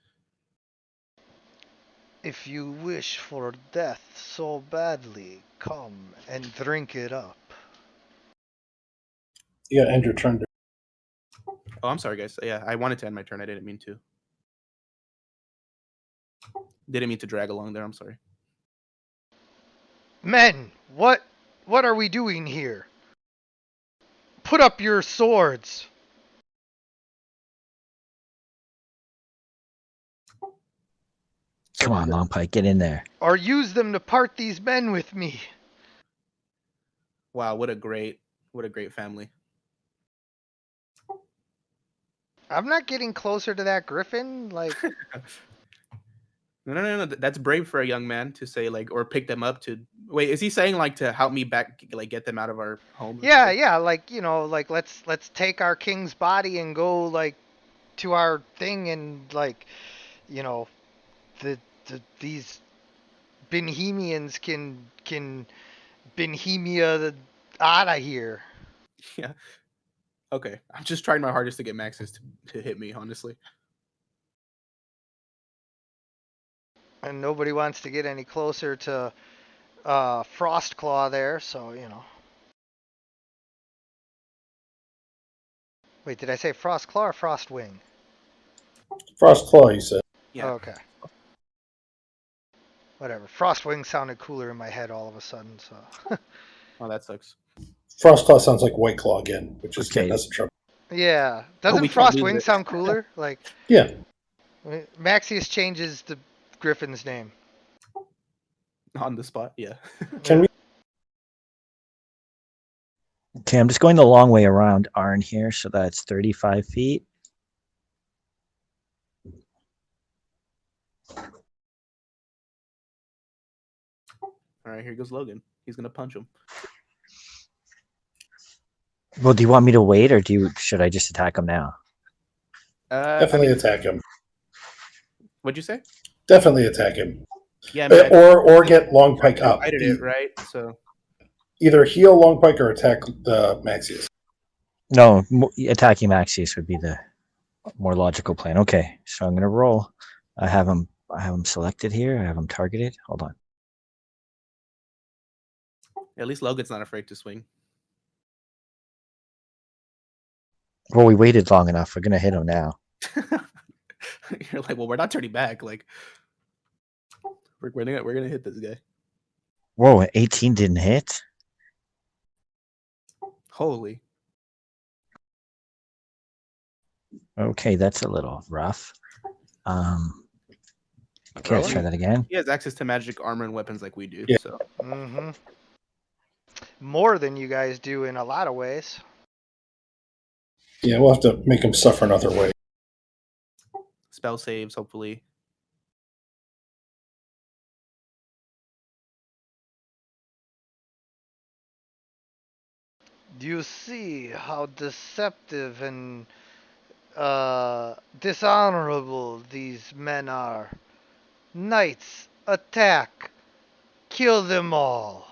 If you wish for death so badly, come and drink it up. You gotta end your turn. Oh, I'm sorry, guys. Yeah, I wanted to end my turn. I didn't mean to. Didn't mean to drag along there. I'm sorry. Men, what are we doing here? Put up your swords. Come on, Long Pike, get in there. Or use them to part these men with me. Wow, what a great family. I'm not getting closer to that griffin. Like, No. That's brave for a young man to say, like, or pick them up to. Wait, is he saying like to help me back, like get them out of our home? yeah, like, you know, like let's take our king's body and go like to our thing and like, you know, these Benhemians can Benhemia out of here. Yeah. Okay, I'm just trying my hardest to get Maxis to hit me. Honestly. And nobody wants to get any closer to Frostclaw there, so you know. Wait, did I say Frostclaw or Frostwing? Frost Claw, you said. Yeah. Oh, okay. Whatever. Frostwing sounded cooler in my head all of a sudden, so. Oh, that sucks. Frost Claw sounds like White Claw again, which is Okay. getting us in trouble. Yeah. Doesn't we can't lose Frostwing it. sound cooler? Like, Yeah. Maxius changes the Griffin's name. On the spot. Yeah. Can we? Okay, I'm just going the long way around Arn here, so that's 35 feet. All right, here goes Logan. He's gonna punch him. Well, do you want me to wait, or should I just attack him now? Definitely attack him. What'd you say? Definitely attack him. Yeah, I mean, Or get Long Pike up. I did it right, so Either heal Long Pike or attack the Maxius. No, attacking Maxius would be the more logical plan. Okay, so I'm gonna roll. I have him selected here. I have him targeted. Hold on. at least Logan's not afraid to swing. Well, we waited long enough. We're gonna hit him now. You're like, well, we're not turning back. Like, we're gonna hit this guy. Whoa, 18 didn't hit. Holy. Okay, that's a little rough. Okay, let's try that again. He has access to magic armor and weapons like we do. Yeah. So More than you guys do in a lot of ways. Yeah, we'll have to make him suffer another way. spell saves, hopefully. You see how deceptive and dishonorable these men are. Knights, attack! Kill them all!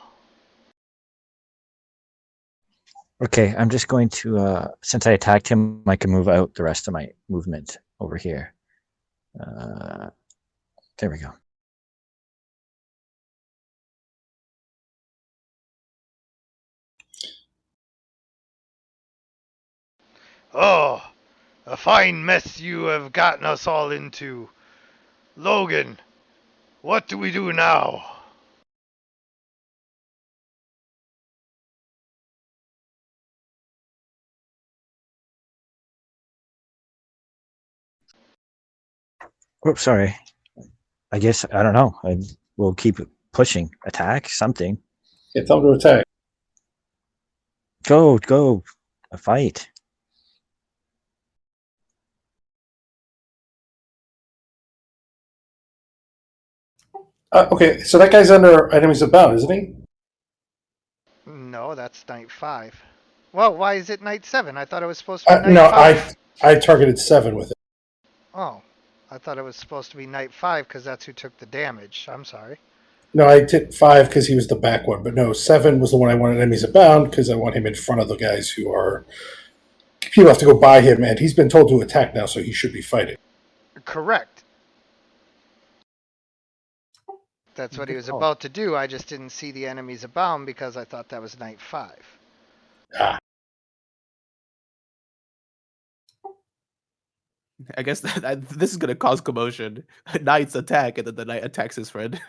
Okay, I'm just going to, since I attacked him, I can move out the rest of my movement over here. There we go. Oh, a fine mess you have gotten us all into. Logan, what do we do now? Oops, sorry. I guess, I don't know. We'll keep pushing. Attack, something. Yeah, tell him to attack. Go. A fight. Okay, so that guy's under enemies abound, isn't he? No, that's night 5. Well, why is it night 7? I thought it was supposed to be night No, 5. I targeted 7 with it. Oh, I thought it was supposed to be night 5 because that's who took the damage. I'm sorry. No, I took 5 because he was the back one, but no, 7 was the one I wanted enemies abound because I want him in front of the guys who are. People have to go by him, and he's been told to attack now, so he should be fighting. Correct. That's what he Good was call. about to do. I just didn't see the enemies abound because I thought that was night 5. Ah, I guess this is gonna cause commotion. Knight's attack, and then the knight attacks his friend.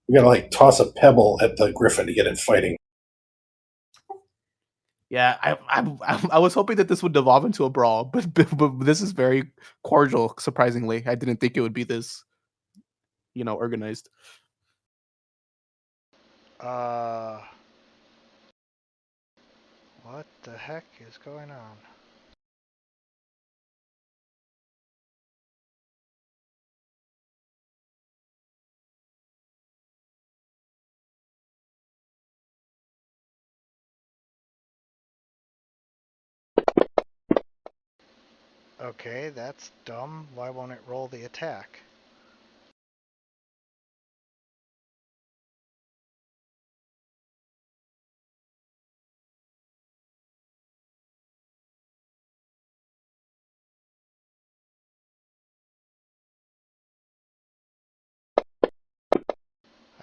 we gotta like toss a pebble at the griffin to get it fighting. Yeah, I was hoping that this would devolve into a brawl, but this is very cordial. Surprisingly, I didn't think it would be this, organized. What the heck is going on? Okay, that's dumb. Why won't it roll the attack?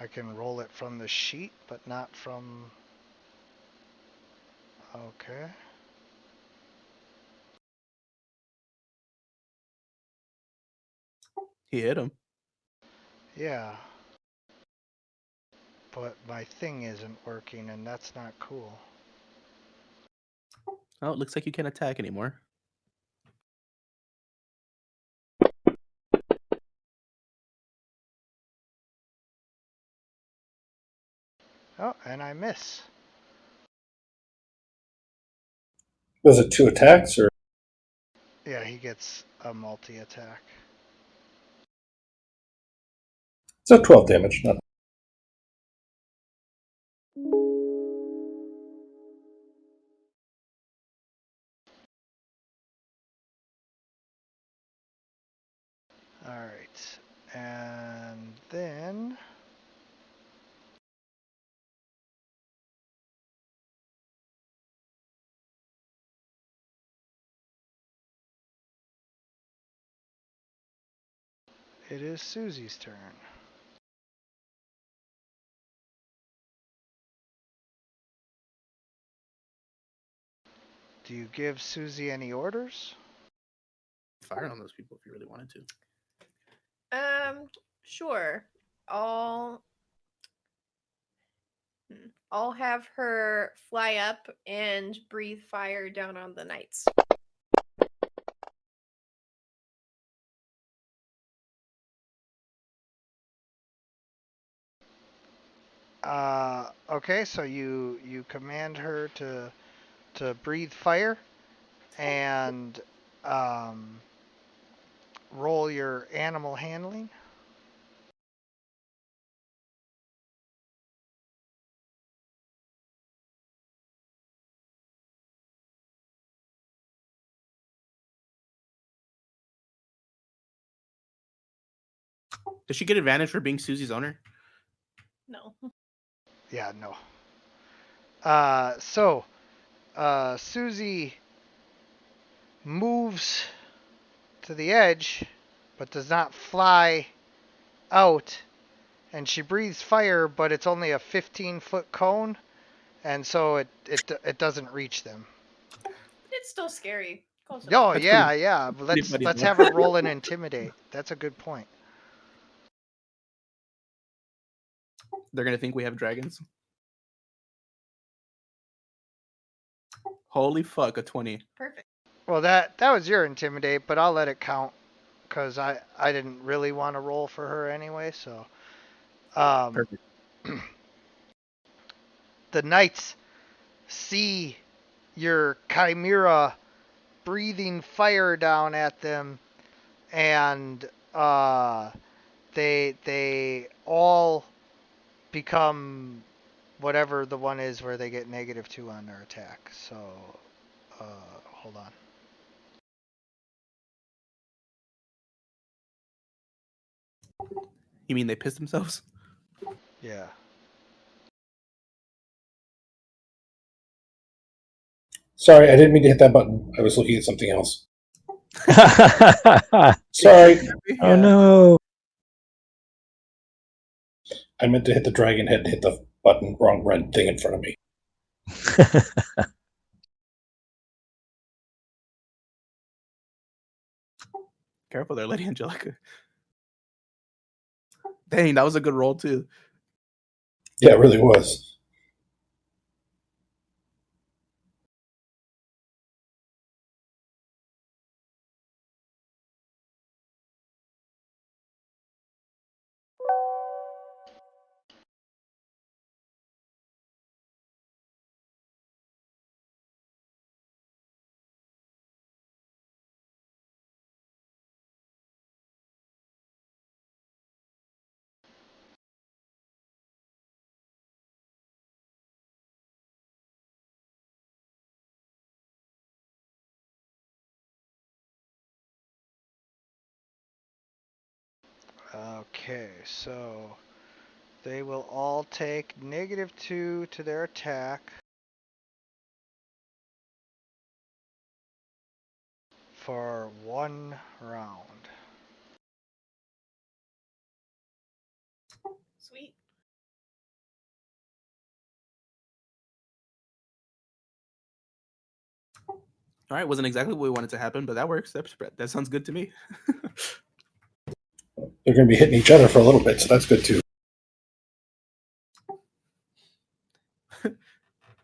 I can roll it from the sheet, but not from... Okay. He hit him. Yeah. But my thing isn't working, and that's not cool. Oh, it looks like you can't attack anymore. Oh, and I miss. Was it 2 attacks or? Yeah, he gets a multi-attack. So 12 damage. Not. Alright. And then... it is Susie's turn. Do you give Susie any orders? Fire on those people if you really wanted to. Sure. I'll I'll have her fly up and breathe fire down on the knights. Okay, so you command her to breathe fire and um, roll your animal handling. Does she get advantage for being Susie's owner? No. Yeah, no. Susie moves to the edge, but does not fly out. And she breathes fire, but it's only a 15-foot cone, and so it doesn't reach them. It's still scary. Close enough. Oh That's yeah, pretty, yeah. pretty Let's funny let's though. have her roll and intimidate. That's a good point. They're gonna think we have dragons. Holy fuck, a 20. Perfect. Well, that was your intimidate, but I'll let it count because I didn't really want to roll for her anyway. So, Perfect. the knights see your chimera breathing fire down at them, and they all become whatever the one is where they get -2 on their attack. So, hold on. You mean they pissed themselves? Yeah. Sorry, I didn't mean to hit that button. I was looking at something else. Oh Sorry, Yeah. no. I meant to hit the dragon head and hit the button, wrong red thing in front of me. Careful there, Lady Angelica. Dang, that was a good roll too. Yeah, it really was. Okay, so they will all take -2 to their attack for 1 round. Sweet. All right, wasn't exactly what we wanted to happen, but that works. That sounds good to me. They're going to be hitting each other for a little bit, so that's good too.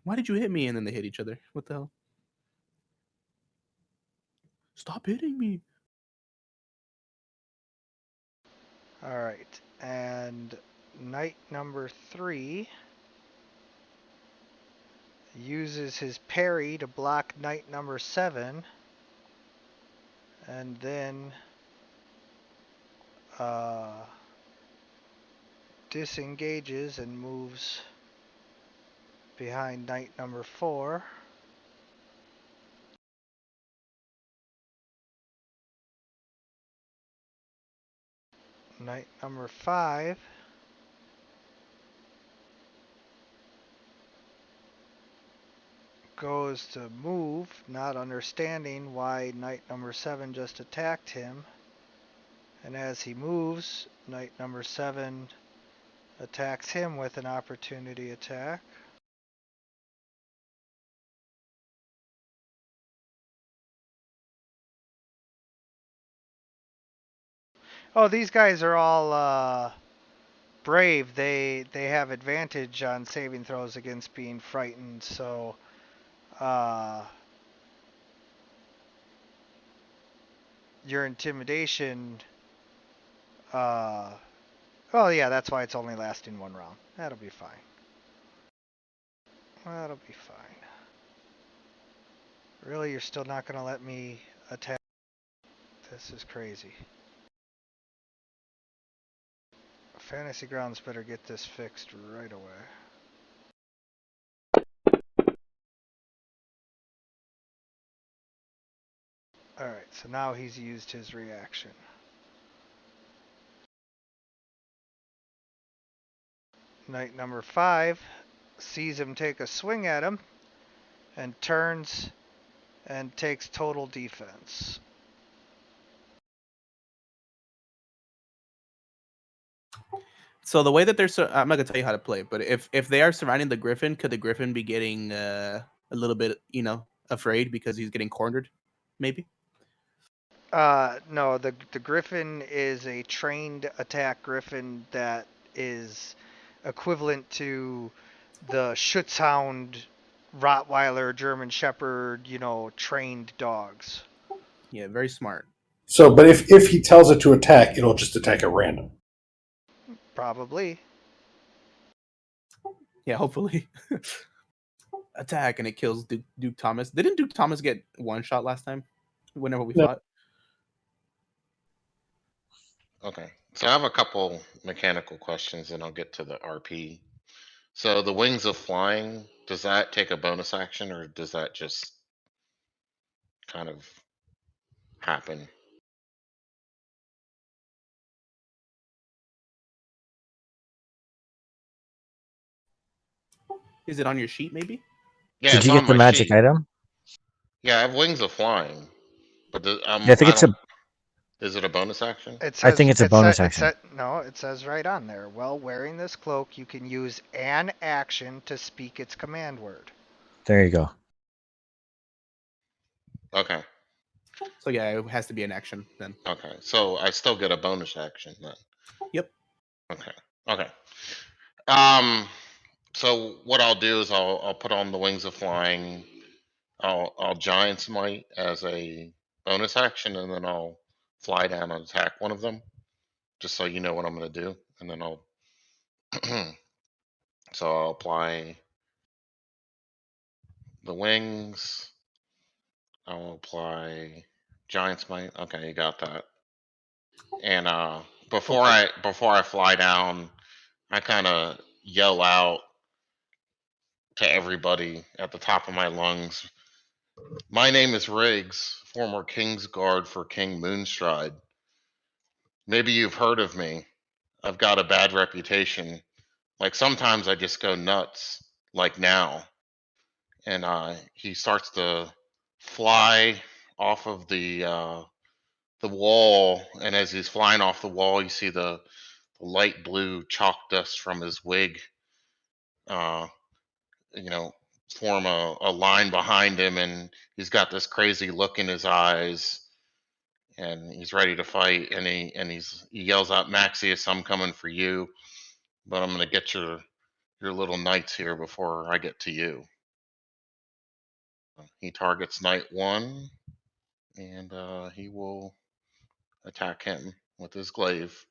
Why did you hit me? And then they hit each other. What the hell? Stop hitting me. All right, and knight number 3 uses his parry to block knight number 7, and then disengages and moves behind knight number 4. Knight number 5 goes to move, not understanding why knight number 7 just attacked him. And as he moves, knight number 7 attacks him with an opportunity attack. Oh, these guys are all brave. They have advantage on saving throws against being frightened, so your intimidation oh yeah, that's why it's only lasting 1 round. That'll be fine. That'll be fine. Really, you're still not gonna let me attack? This is crazy. Fantasy Grounds better get this fixed right away. Alright, so now he's used his reaction. Knight number 5 sees him take a swing at him and turns and takes total defense. So the way that I'm not gonna tell you how to play, but if they are surrounding the Griffin, could the Griffin be getting a little bit, afraid because he's getting cornered, maybe? No, the Griffin is a trained attack Griffin that is equivalent to the Schutzhound, Rottweiler, German Shepherd, trained dogs. Yeah, very smart. So, but if he tells it to attack, it'll just attack at random. Probably. Yeah, hopefully. Attack and it kills Duke Thomas. Didn't Duke Thomas get one shot last time? Whenever we No. fought? Okay. So I have a couple mechanical questions and I'll get to the RP. So the wings of flying, does that take a bonus action or does that just kind of happen? Is it on your sheet, maybe? Yeah, Did it's you on get the my magic sheet. item? Yeah, I have wings of flying, but Yeah, I think I it's a. don't. Is it a bonus action? It I says think it's a bonus action. no, it says right on there. While wearing this cloak, you can use an action to speak its command word. There you go. Okay. So yeah, it has to be an action then. Okay. So I still get a bonus action then. Yep. Okay. Okay. Um. So what I'll do is I'll put on the wings of flying. I'll giant smite as a bonus action, and then I'll fly down and attack one of them, just so you know what I'm going to do. And then I'll so I'll apply the wings. I'll apply giant smite. Okay, you got that. And before I fly down, I kind of yell out to everybody at the top of my lungs. My name is Riggs, former King's Guard for King Moonstride. Maybe you've heard of me. I've got a bad reputation. Like sometimes I just go nuts, like now. And he starts to fly off of the wall, and as he's flying off the wall, you see the light blue chalk dust from his wig, uh, you know, form a line behind him, and he's got this crazy look in his eyes, and he's ready to fight, and he yells out, Maxius, I'm coming for you, but I'm gonna get your little knights here before I get to you. He targets knight one, and he will attack him with his glaive.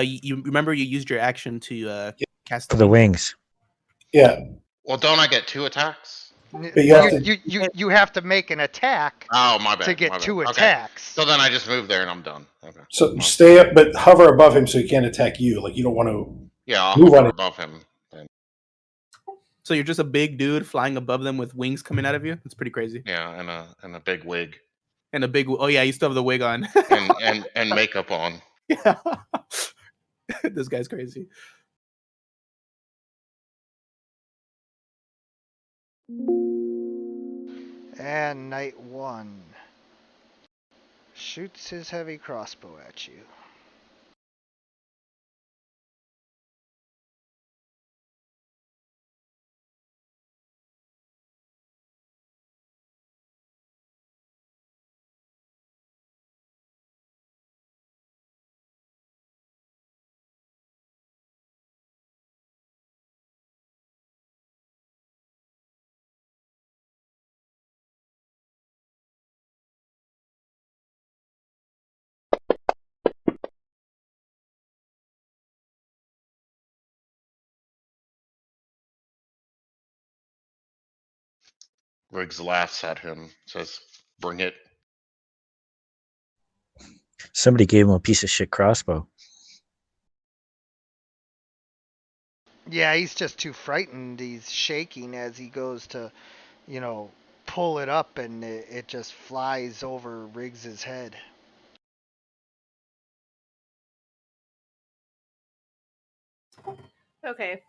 You remember you used your action to cast For the wings? wings. Yeah, Well, don't I get 2 attacks? but you have to. You have to make an attack Oh, my bad. to get my bad. 2 Okay. attacks. So then I just move there and I'm done. Okay. So stay up, but hover above him so he can't attack you. Like you don't want to Yeah, I'll move hover on it. above him. Then. So you're just a big dude flying above them with wings coming out of you? That's pretty crazy. Yeah, and a big wig And a big. Oh yeah, you still have the wig on. and makeup on. Yeah. This guy's crazy. And knight 1 shoots his heavy crossbow at you. Riggs laughs at him, says, "Bring it." Somebody gave him a piece of shit crossbow. Yeah, he's just too frightened. He's shaking as he goes to, pull it up, and it just flies over Riggs's head. Okay.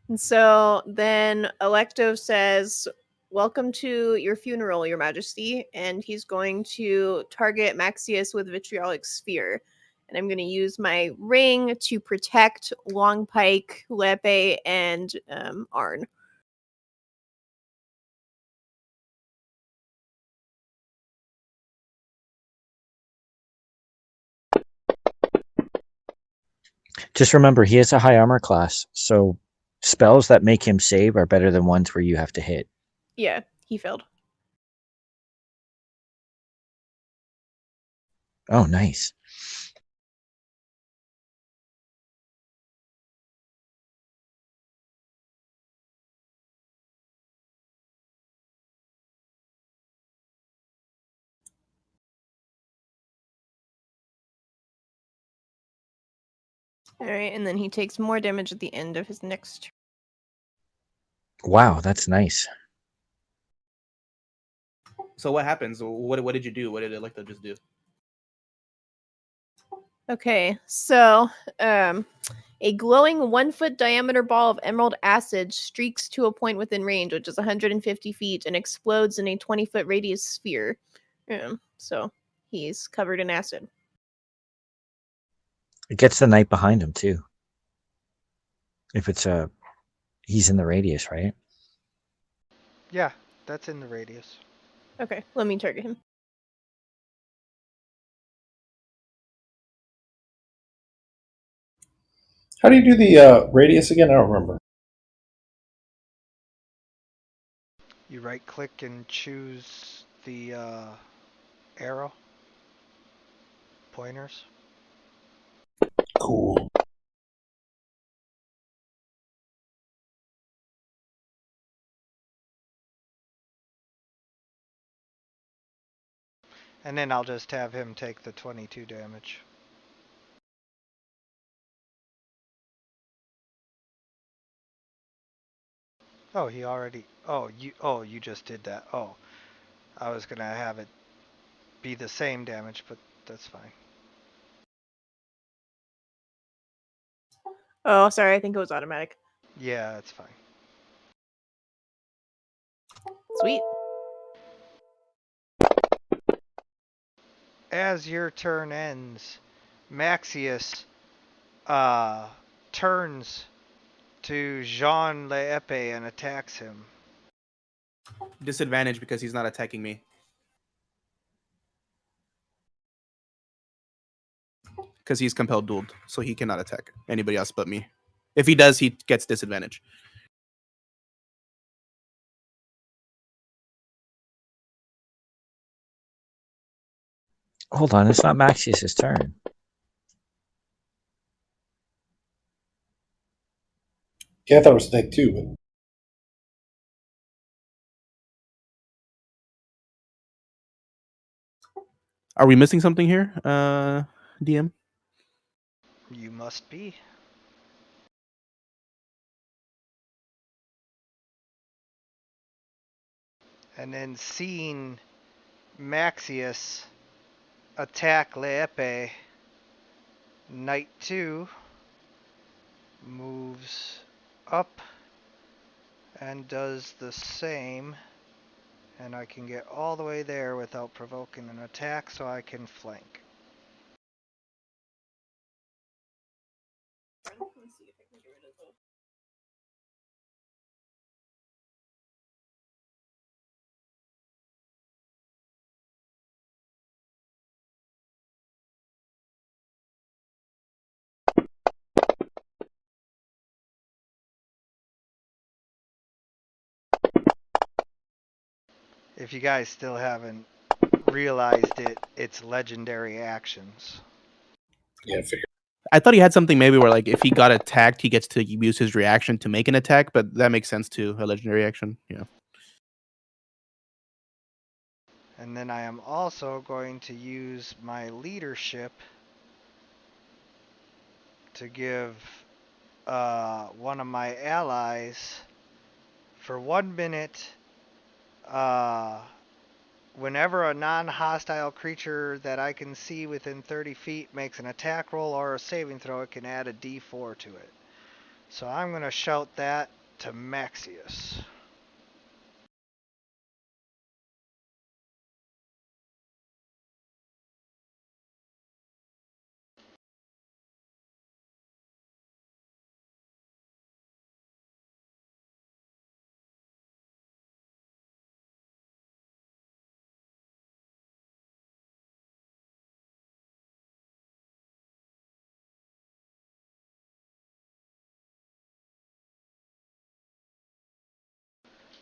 And so then Electo says, Welcome to your funeral, Your Majesty. And he's going to target Maxius with Vitriolic Sphere. And I'm going to use my ring to protect Longpike, Lepe, and Arn. Just remember, he has a high armor class, so spells that make him save are better than ones where you have to hit. Yeah, he failed. Oh, nice. All right, and then he takes more damage at the end of his next turn. Wow, that's nice. So what happens? What did you do? What did Electo just do? Okay, so a glowing 1-foot diameter ball of emerald acid streaks to a point within range, which is 150 feet, and explodes in a 20-foot radius sphere. So he's covered in acid. It gets the knight behind him too. If it's he's in the radius, right? Yeah, that's in the radius. Okay, let me target him. How do you do the radius again? I don't remember. You right click and choose the arrow pointers. Cool. And then I'll just have him take the 22 damage. Oh, he already. Oh, you just did that. Oh, I was gonna have it be the same damage, but that's fine. Oh, sorry, I think it was automatic. Yeah, it's fine. Sweet. As your turn ends, Maxius turns to Jean L'Epée and attacks him. Disadvantage because he's not attacking me. Because he's compelled dueled, so he cannot attack anybody else but me. If he does, he gets disadvantage. Hold on, it's not Maxius's turn. Yeah, I thought it was Snake too, but Are we missing something here, DM? You must be. And then seeing Maxius attack L'Epée, Knight 2 moves up and does the same. And I can get all the way there without provoking an attack, so I can flank. If you guys still haven't realized it, it's legendary actions. yeah, figure. I thought he had something maybe where like if he got attacked, he gets to use his reaction to make an attack, but that makes sense too. A legendary action, yeah. And then I am also going to use my leadership to give one of my allies for 1 minute. Whenever a non-hostile creature that I can see within 30 feet makes an attack roll or a saving throw, it can add a d4 to it. So I'm going to shout that to Maxius.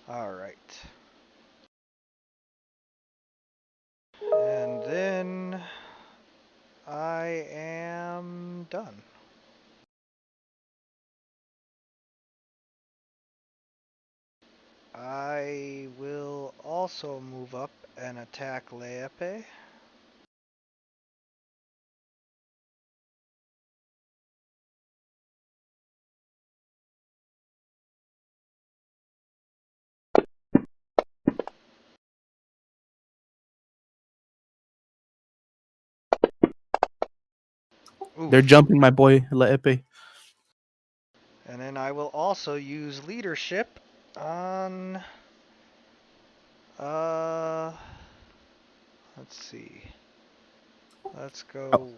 Alright. And then I am done. I will also move up and attack L'Epée. They're Oof. jumping my boy La Epe. And then I will also use leadership on. Let's see. Let's Oh, go.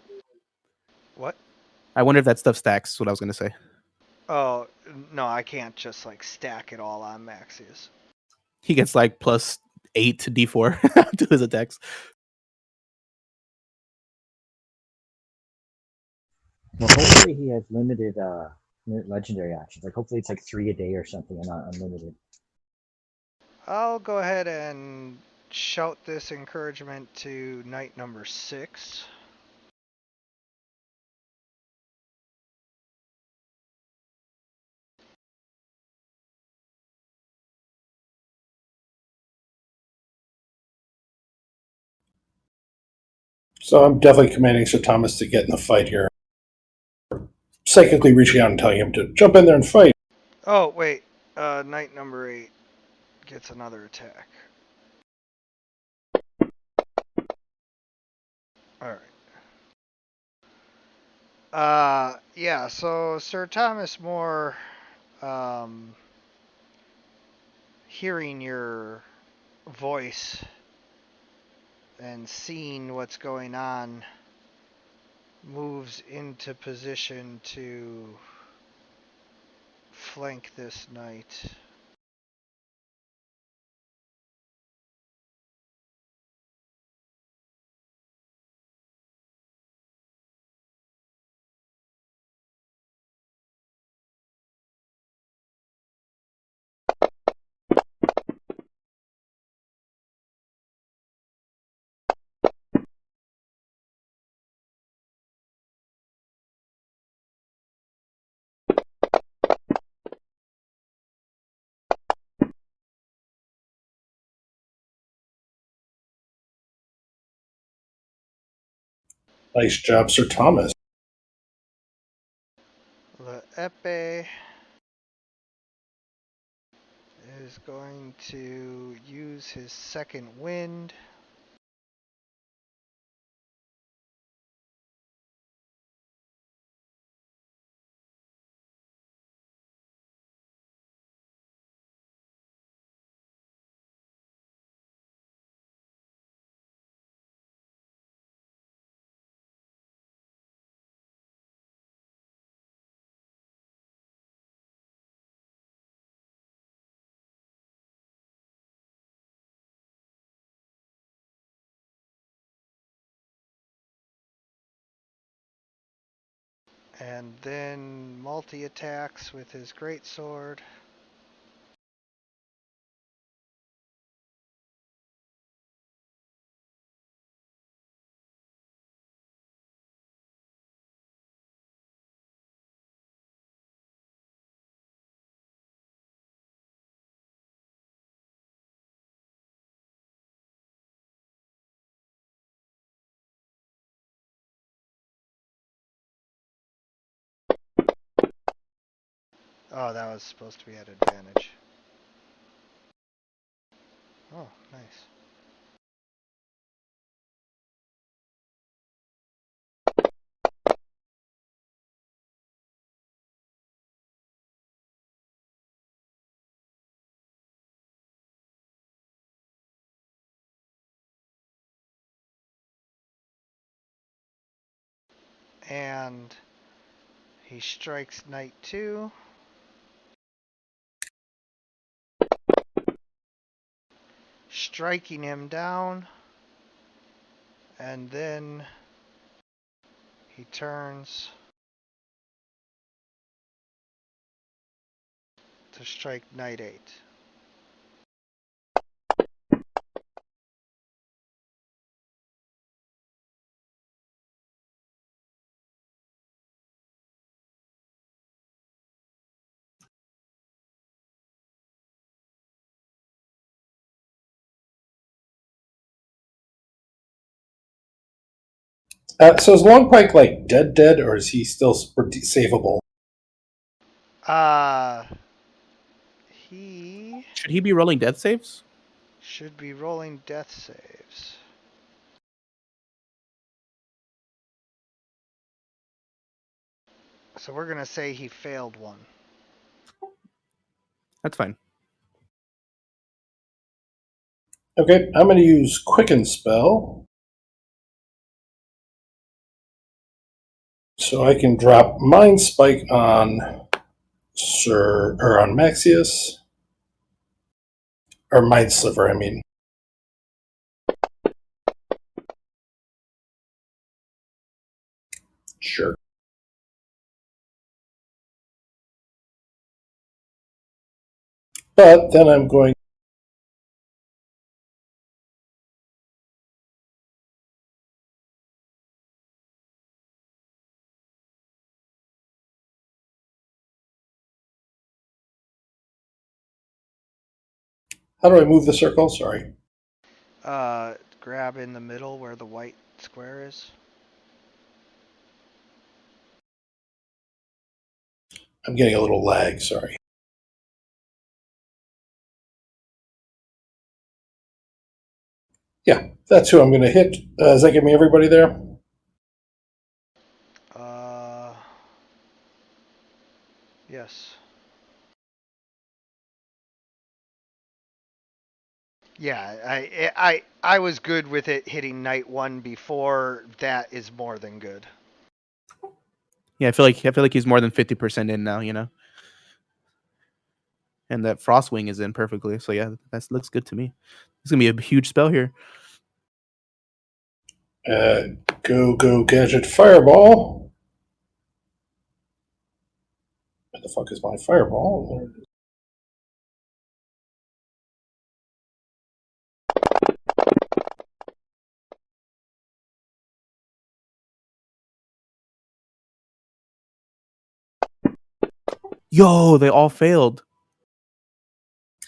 What? I wonder if that stuff stacks. What I was gonna say. Oh no, I can't just like stack it all on Maxius. He gets like +8 to D4 to his attacks. Well, hopefully he has limited legendary actions. Like hopefully it's like 3 a day or something and not unlimited. I'll go ahead and shout this encouragement to knight number 6. So I'm definitely commanding Sir Thomas to get in the fight here. Psychically reaching out and telling him to jump in there and fight. Oh wait, knight number 8 gets another attack. All right. Yeah. So Sir Thomas More, hearing your voice and seeing what's going on, moves into position to flank this knight. Nice job, Sir Thomas. The épée is going to use his second wind. And then multi-attacks with his greatsword. Oh, that was supposed to be at advantage. Oh, nice. And he strikes knight 2. Striking him down. And then he turns to strike knight 8. So is Long Pike like dead, or is he still savable? He Should he be rolling death saves? should be rolling death saves. So we're gonna say he failed one. That's fine. Okay, I'm going to use Quicken Spell. So I can drop Mind Spike on on Maxius. Or Mind Sliver, I mean. Sure. But then I'm going. How do I move the circle? Sorry. Grab in the middle where the white square is. I'm getting a little lag, sorry. Yeah, that's who I'm going to hit. Does that give me everybody there? Yes. Yeah, I was good with it hitting night one before. That is more than good. Yeah, I feel like he's more than 50% in now. And that Frostwing is in perfectly. So yeah, that looks good to me. It's gonna be a huge spell here. Go Gadget Fireball. Where the fuck is my fireball? There it is. Yo, they all failed.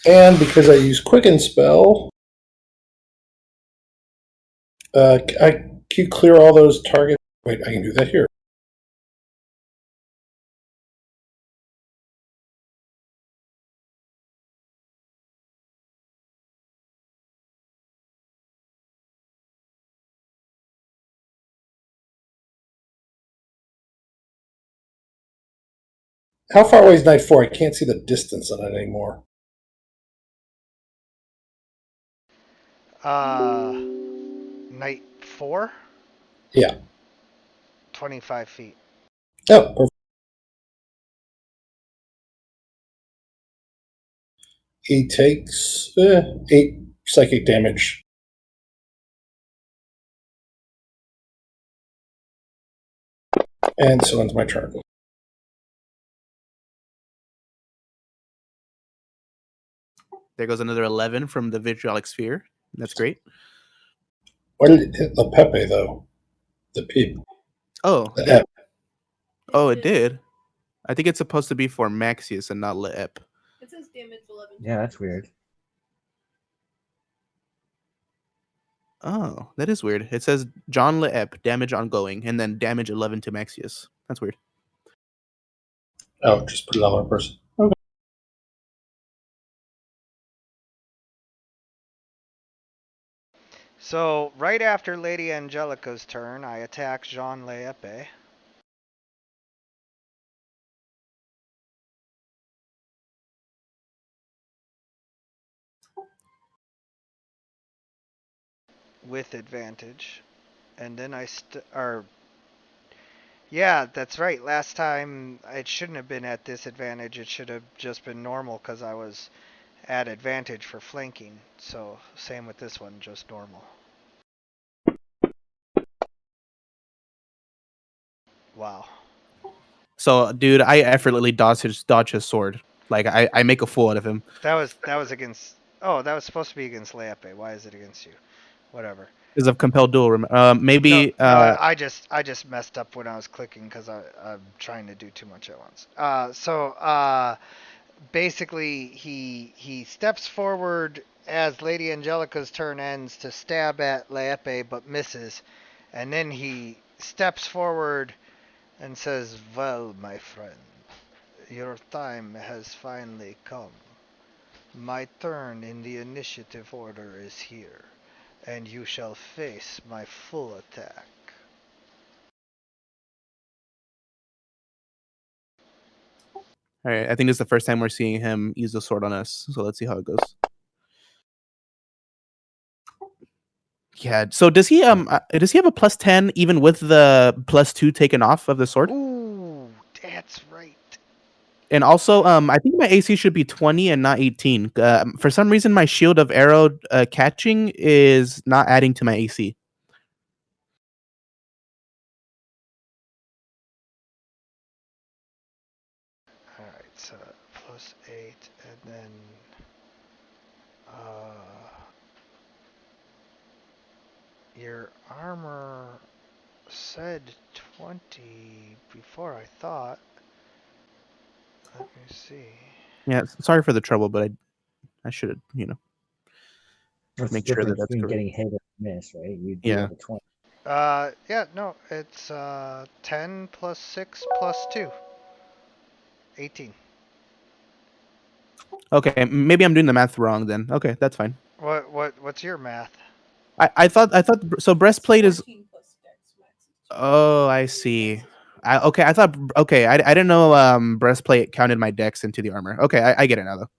And because I use Quicken Spell, I can clear all those targets. Wait, I can do that here. How far away is Night 4? I can't see the distance on it anymore. Night 4? Yeah. 25 feet. Oh, perfect. 8 takes 8 psychic damage. And so ends my turn. There goes another 11 from the vitriolic sphere. That's great. Why did it hit the Pepe, though? The P. Oh, The it did. F. Oh, it did. I think it's supposed to be for Maxius and not Leep. It says damage 11. Yeah, that's weird. Oh, that is weird. It says John Leep, damage ongoing, and then damage 11 to Maxius. That's weird. Oh, just put it on one person. Okay. So, right after Lady Angelica's turn, I attack Jean Leepe. With advantage. And then yeah, that's right. Last time it shouldn't have been at disadvantage. It should have just been normal because I was at advantage for flanking. So, same with this one, just normal. Wow. So, dude, I effortlessly dodge his sword. Like I make a fool out of him. That was against. Oh, that was supposed to be against Leepe. Why is it against you? Whatever. Because of compelled duel. No, Maybe. no, I just messed up when I was clicking because I'm trying to do too much at once. Basically, he steps forward as Lady Angelica's turn ends to stab at Leepe, but misses, and then he steps forward and says, "Well, my friend, your time has finally come. My turn in the initiative order is here, and you shall face my full attack." All right, I think this is the first time we're seeing him use the sword on us. So let's see how it goes. Yeah. So does he have a +10 even with the +2 taken off of the sword? Ooh, that's right. And also, I think my AC should be 20 and not 18. For some reason, my shield of arrow catching is not adding to my AC. All right, so +8, and then your armor said 20 before, I thought. Let me see. Yeah. Sorry for the trouble, but I should, What's make the sure that difference that's between correct. getting hit or miss, right? You do Yeah. have a 20. Yeah, no, it's 10 plus 6 plus 2. 18. Okay, maybe I'm doing the math wrong then. Okay, that's fine. What's your math? I thought so. Breastplate is. 14 plus dex max is 2. Oh, I see. I thought. Okay, I didn't know. Breastplate counted my dex into the armor. Okay, I get it now though.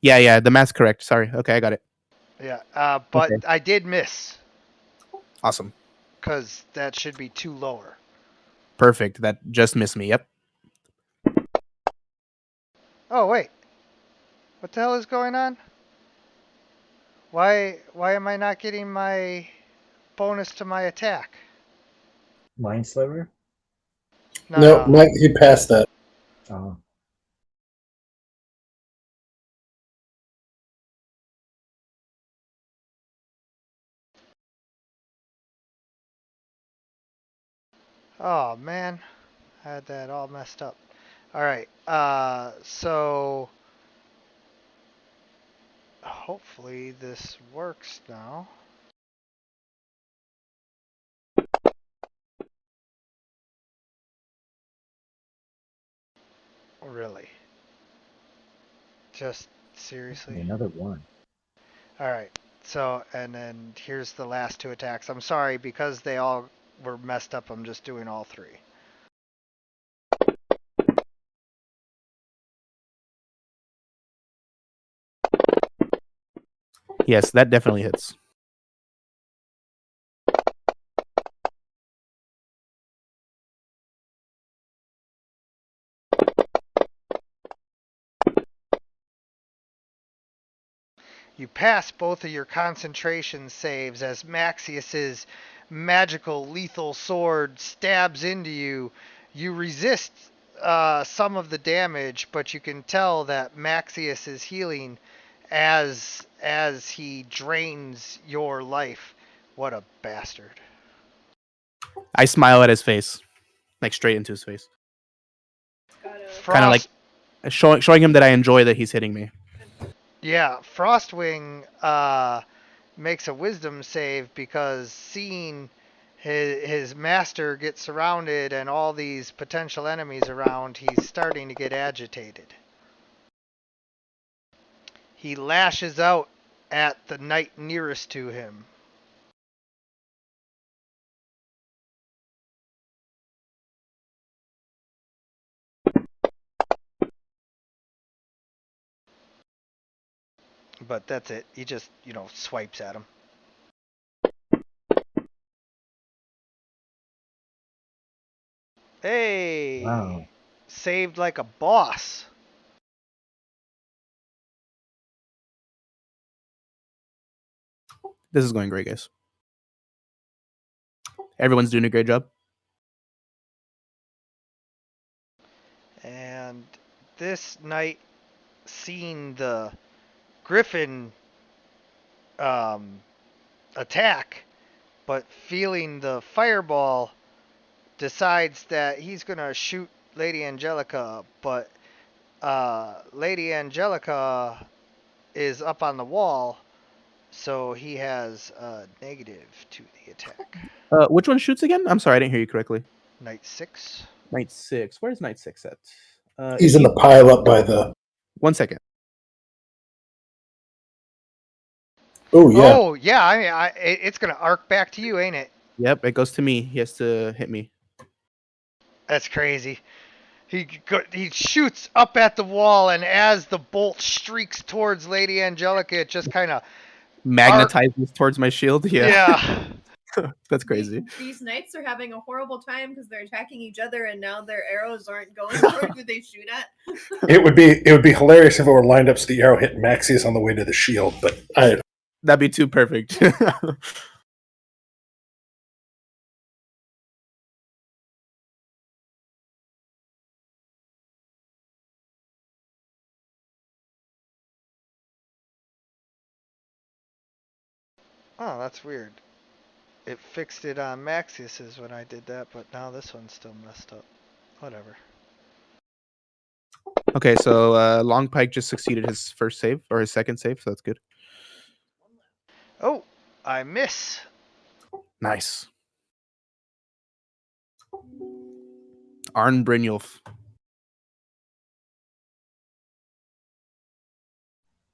Yeah, the math's correct. Sorry. Okay, I got it. Yeah, but Okay. I did miss Awesome. because that should be 2 lower. Perfect. That just missed me. Yep. Oh wait, what the hell is going on? Why am I not getting my bonus to my attack? Mind Sliver? No, No. Mike, he passed that. Oh. Oh man, I had that all messed up. All right. So hopefully this works now. Really? Just seriously? Another one. All right. So, and then here's the last 2 attacks. I'm sorry because they all were messed up. I'm just doing all 3. Yes, that definitely hits. You pass both of your concentration saves as Maxius's magical lethal sword stabs into you. You resist some of the damage, but you can tell that Maxius is healing as he drains your life. What a bastard. I smile at his face, like straight into his face, Gotta kind of like Frost showing him that I enjoy that he's hitting me. Yeah, Frostwing makes a wisdom save because seeing his master get surrounded and all these potential enemies around, he's starting to get agitated. He lashes out at the knight nearest to him. But that's it. He just, swipes at him. Hey! Wow. Saved like a boss. This is going great, guys. Everyone's doing a great job. And this knight, seeing the griffin attack, but feeling the fireball, decides that he's gonna shoot Lady Angelica, but Lady Angelica is up on the wall, so he has a negative to the attack. Which one shoots again? I'm sorry, I didn't hear you correctly. Knight 6. Knight 6. Where's Knight 6 at? He's in the pile up by the. 1 second. Oh yeah. Oh yeah, it's gonna arc back to you, ain't it? Yep, it goes to me. He has to hit me. That's crazy. He shoots up at the wall, and as the bolt streaks towards Lady Angelica, it just kind of Magnetizes towards my shield. Yeah, yeah. that's crazy. These knights are having a horrible time because they're attacking each other, and now their arrows aren't going toward who they shoot at. It would be hilarious if it were lined up so the arrow hit Maxius on the way to the shield, but That'd be too perfect. Oh, that's weird. It fixed it on Maxius's when I did that, but now this one's still messed up. Whatever. Okay, so Long Pike just succeeded his first save or his second save, so that's good. Oh, I miss. Nice. Arn Brynjolf.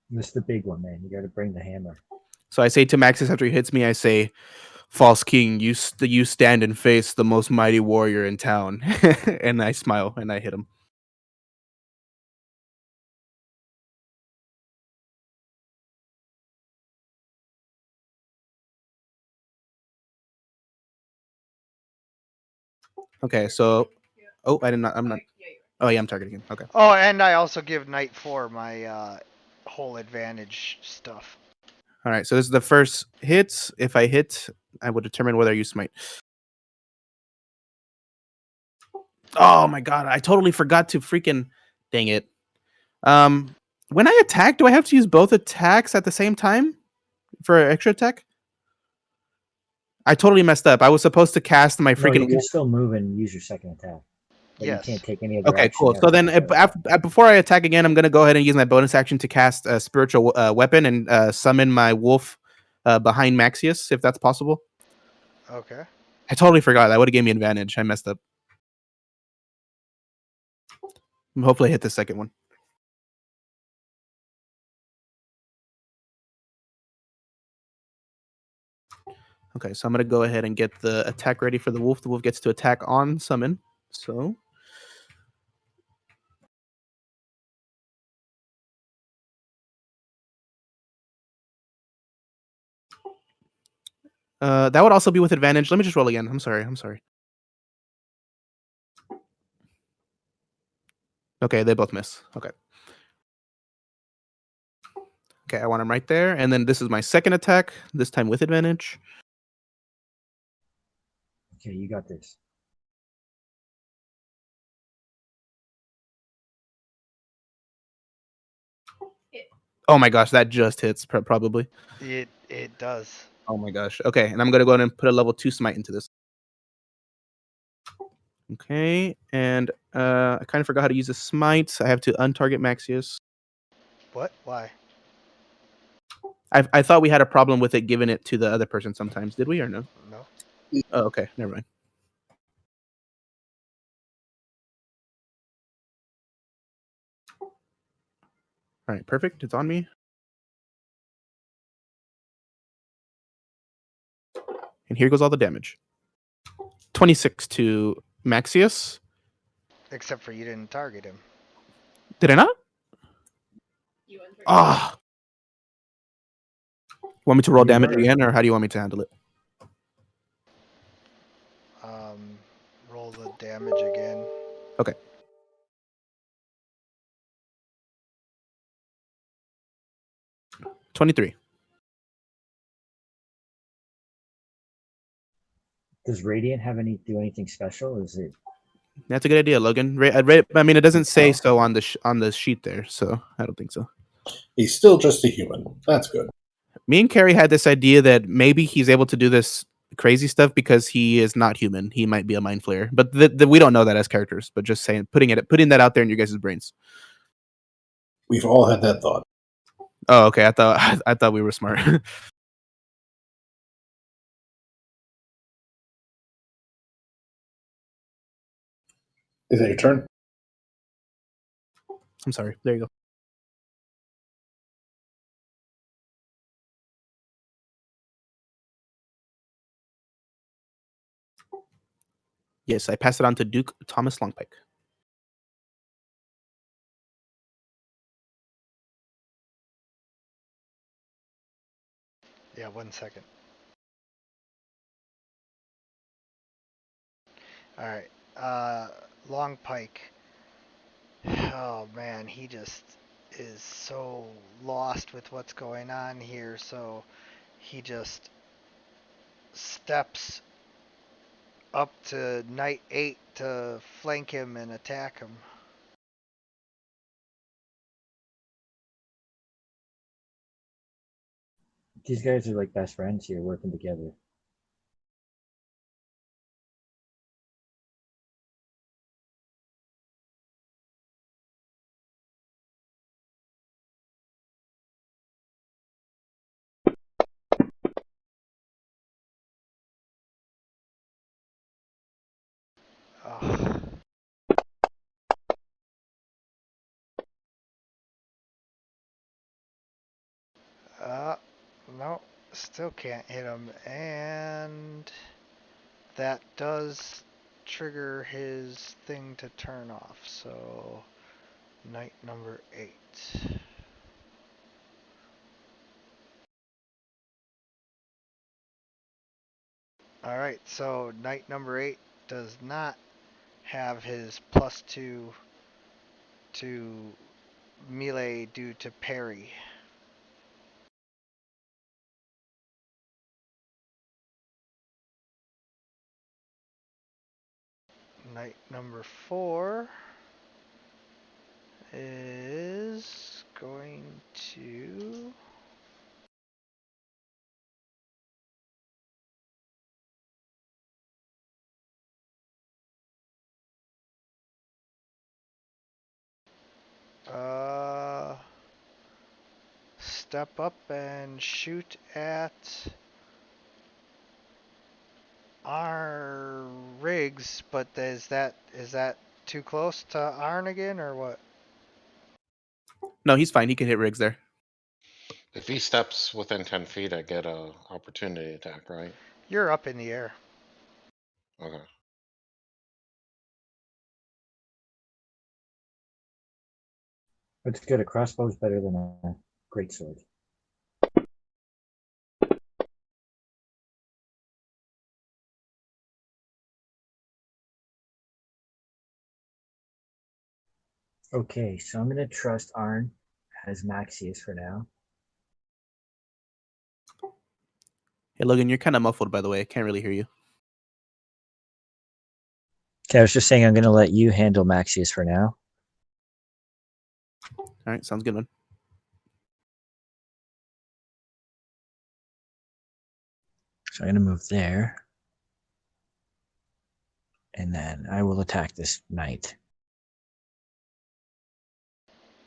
This is the big one, man. You got to bring the hammer. So I say to Maxis after he hits me, I say, "False King, you stand and face the most mighty warrior in town," and I smile and I hit him. Okay, so I did not. I'm not. Oh yeah, I'm targeting him. Okay. Oh, and I also give Knight 4 my whole advantage stuff. All right. So this is the first hit. If I hit, I will determine whether I use smite. Oh my god! I totally forgot to freaking. Dang it. When I attack, do I have to use both attacks at the same time for an extra attack? I totally messed up. I was supposed to cast my No, you freaking. can still move and use your second attack. But Yes. you can't take any other Okay, action. cool. So then, before I attack again, I'm gonna go ahead and use my bonus action to cast a spiritual weapon and summon my wolf behind Maxius, if that's possible. Okay. I totally forgot. That would have gave me advantage. I messed up. Hopefully, I hit the second one. Okay, so I'm gonna go ahead and get the attack ready for the wolf. The wolf gets to attack on summon. So. That would also be with advantage. Let me just roll again. I'm sorry. Okay, they both miss. Okay. Okay, I want him right there. And then this is my second attack, this time with advantage. Okay, you got this. Oh my gosh, that just hits probably. It does. Oh my gosh. Okay, and I'm gonna go ahead and put a level 2 smite into this. Okay, and I kind of forgot how to use the smite. I have to untarget Maxius. What? Why? I thought we had a problem with it giving it to the other person sometimes. Did we or no? No. Oh, okay, never mind. All right, perfect. It's on me. And here goes all the damage. 26 to Maxius. Except for you didn't target him. Did I not? Ah. Want me to roll damage again, or how do you want me to handle it? Roll the damage again. Okay. $23. Does Radiant do anything special? Is it? That's a good idea, Logan. I mean, it doesn't say so on the sheet there, so I don't think so. he's still just a human. That's good. Me and Carrie had this idea that maybe he's able to do this crazy stuff because he is not human. He might be a mind flayer, but we don't know that as characters. But just saying, putting that out there in your guys' brains. We've all had that thought. Oh, okay. I thought we were smart. Is it your turn? I'm sorry. There you go. Yes, I pass it on to Duke Thomas Longpike. Yeah, 1 second. All right. Long Pike. Oh man, he just is so lost with what's going on here. So he just steps up to Knight 8 to flank him and attack him. These guys are like best friends here working together. Oh. No, still can't hit him. And that does trigger his thing to turn off. So, Knight number 8. Alright, so Knight number 8 does not have his +2 to melee due to parry. Knight number 4 is going to step up and shoot at our rigs, but is that too close to Arn again or what? No, he's fine. He can hit Riggs there. If he steps within 10 feet, I get a opportunity attack, right? You're up in the air. Okay. It's good. A crossbow is better than a greatsword. Okay, so I'm gonna trust Arn as Maxius for now. Hey, Logan, you're kind of muffled, by the way. I can't really hear you. Okay, I was just saying I'm gonna let you handle Maxius for now. All right, sounds good, man. So I'm gonna move there. And then I will attack this knight.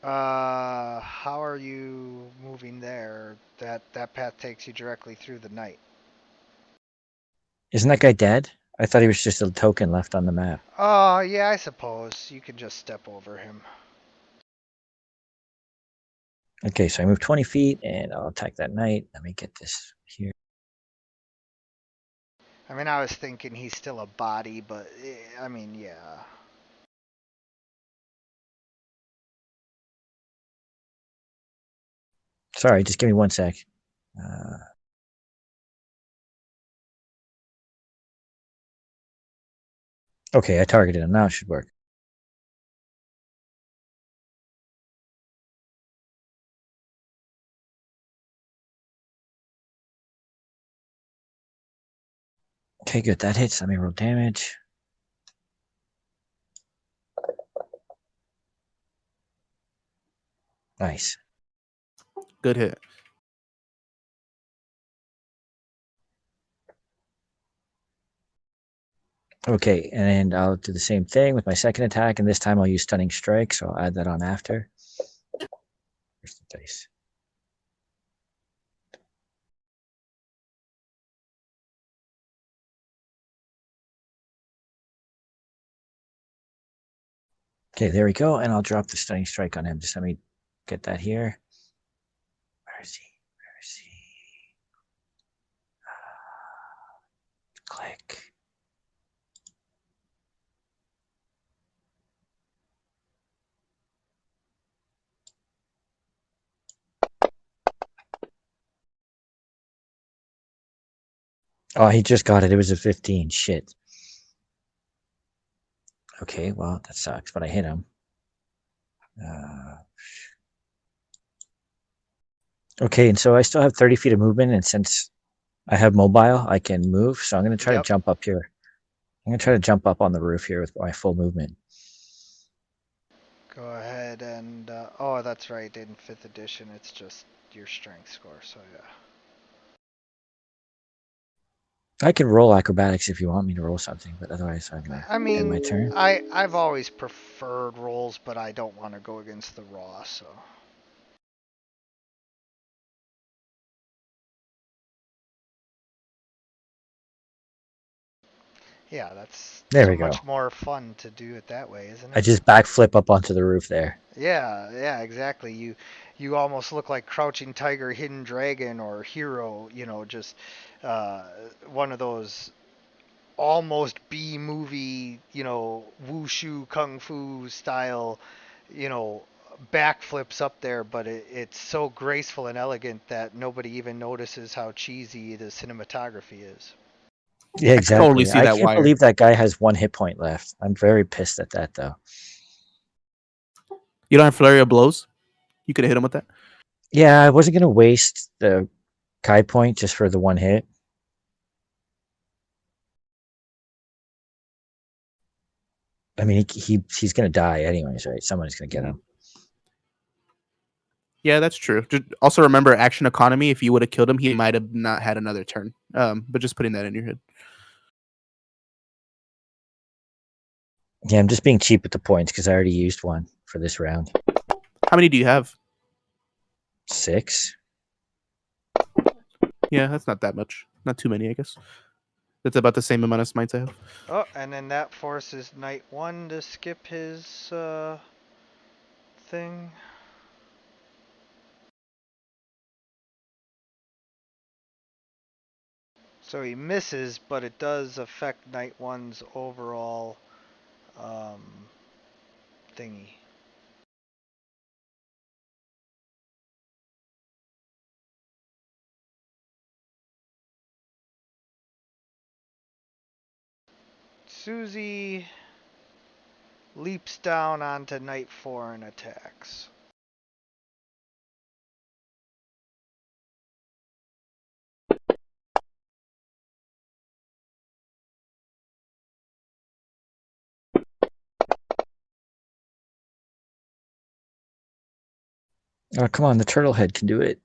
How are you moving there? That path takes you directly through the night. Isn't that guy dead? I thought he was just a token left on the map. Oh, yeah, I suppose you can just step over him. Okay, so I move 20 feet and I'll attack that knight. Let me get this here. I mean, I was thinking he's still a body, but I mean, yeah. Sorry, just give me 1 sec. Okay, I targeted him. Now it should work. Okay, good. That hits. Let me roll damage. Nice. Good hit. Okay, and I'll do the same thing with my second attack, and this time I'll use Stunning Strike, so I'll add that on after. Here's the dice. Okay, there we go, and I'll drop the Stunning Strike on him. Just let me get that here. Where is he? Where is he? Click. Oh, he just got it. It was a 15. Shit. Okay, well, that sucks, but I hit him. Okay, and so I still have 30 feet of movement, and since I have mobile, I can move. So I'm going to try to Yep. jump up here. I'm going to try to jump up on the roof here with my full movement. Go ahead and oh, that's right. In 5th edition, it's just your strength score. So yeah. I can roll acrobatics if you want me to roll something, but otherwise I'm going I to end my mean, turn. I've always preferred rolls, but I don't want to go against the raw. So yeah, that's There so we go. much more fun to do it that way, isn't I it? just backflip up onto the roof there. Yeah, yeah, exactly. You almost look like Crouching Tiger, Hidden Dragon, or Hero. Just uh, one of those almost B movie, wushu kung fu style, you know, backflips up there, but it's so graceful and elegant that nobody even notices how cheesy the cinematography is. Yeah, I could totally exactly. see I that can't wire. believe that guy has 1 hit point left. I'm very pissed at that, though. You don't have flurry of blows. You could have hit him with that. Yeah, I wasn't going to waste the Kai point just for the 1 hit. I mean, he's going to die anyways, right? Someone's going to get him. Yeah, that's true. Just also remember action economy. If you would have killed him, he might have not had another turn. But just putting that in your head. Yeah, I'm just being cheap with the points because I already used one for this round. How many do you have? 6. Yeah, that's not that much. Not too many, I guess. That's about the same amount of smites I have. Oh, and then that forces Knight 1 to skip his thing. So he misses, but it does affect Knight 1's overall um, thingy. Susie leaps down onto Knight 4 and attacks. Oh, come on. The turtle head can do it.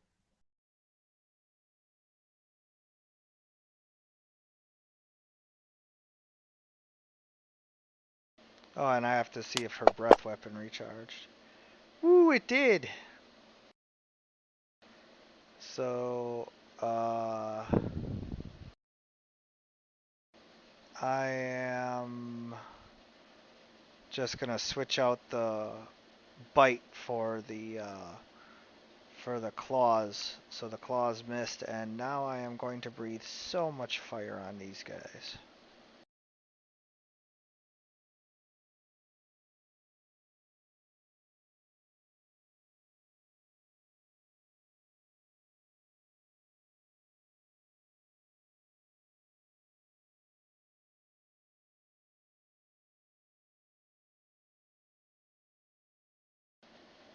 Oh, and I have to see if her breath weapon recharged. Woo, it did! So, I am just gonna switch out the bite for the claws. So the claws missed, and now I am going to breathe so much fire on these guys.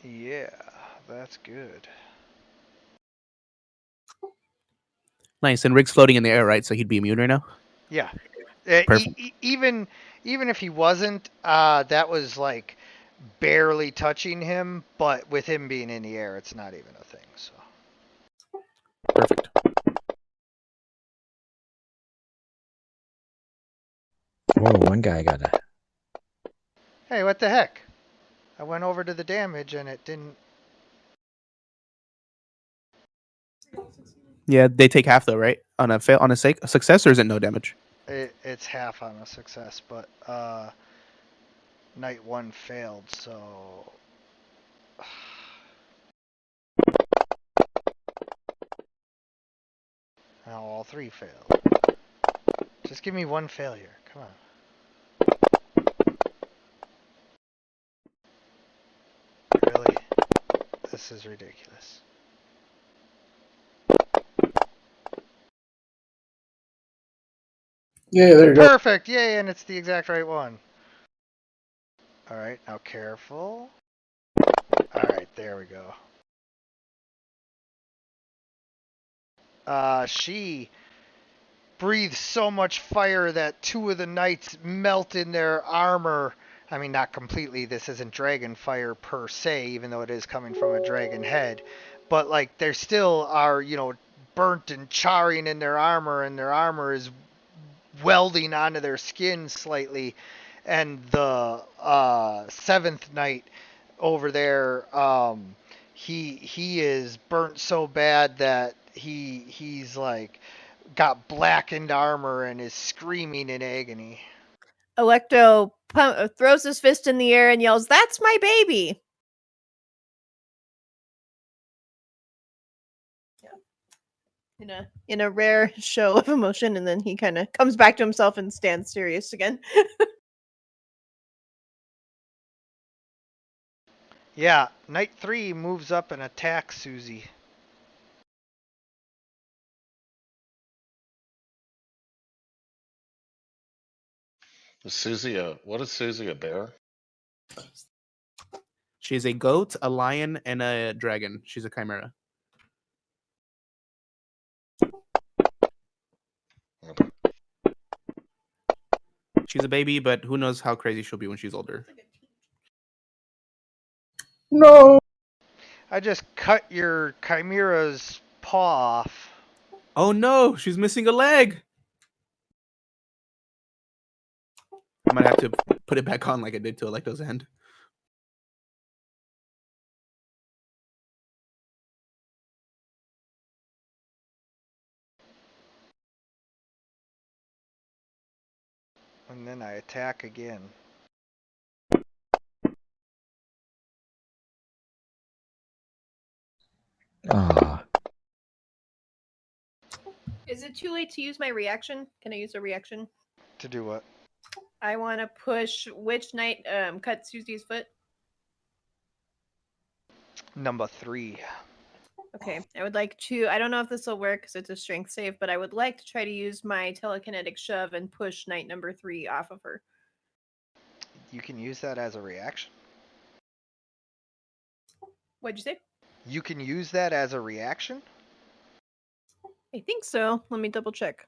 Yeah, that's good. Nice. And Rick's floating in the air, right? So he'd be immune right now. Yeah. Perfect. Even if he wasn't, that was like barely touching him, but with him being in the air, it's not even a thing. So. Perfect. Whoa, one guy got a. Hey, what the heck? I went over to the damage and it didn't. Yeah, they take half though, right? On a fail, on a success, or is it no damage? It's half on a success, but Knight 1 failed, so. Now all 3 failed. Just give me 1 failure. Come on. Really? This is ridiculous. Yeah, there you go. Perfect. Yay, and it's the exact right one. All right, now careful. All right, there we go. She breathes so much fire that two of the knights melt in their armor. I mean, not completely. This isn't dragon fire per se, even though it is coming from a dragon head. But, like, they still are, burnt and charring in their armor, and their armor is welding onto their skin slightly. And the seventh knight over there, he is burnt so bad that he's like got blackened armor and is screaming in agony. Electo throws his fist in the air and yells, "That's my baby!" Yeah. In a rare show of emotion, and then he kind of comes back to himself and stands serious again. Yeah, Knight 3 moves up and attacks Susie. What is Susie, a bear? She's a goat, a lion, and a dragon. She's a chimera. Okay. She's a baby, but who knows how crazy she'll be when she's older. No. I just cut your chimera's paw off. Oh no, she's missing a leg. I might have to put it back on like I did to Electo's hand. And then I attack again. Ah, Is it too late to use my reaction? Can I use a reaction? To do what? I want to push which knight cut Susie's foot? Number 3. Okay, I would like to. I don't know if this will work because it's a strength save, but I would like to try to use my telekinetic shove and push knight number 3 off of her. You can use that as a reaction? What'd you say? You can use that as a reaction? I think so. Let me double check.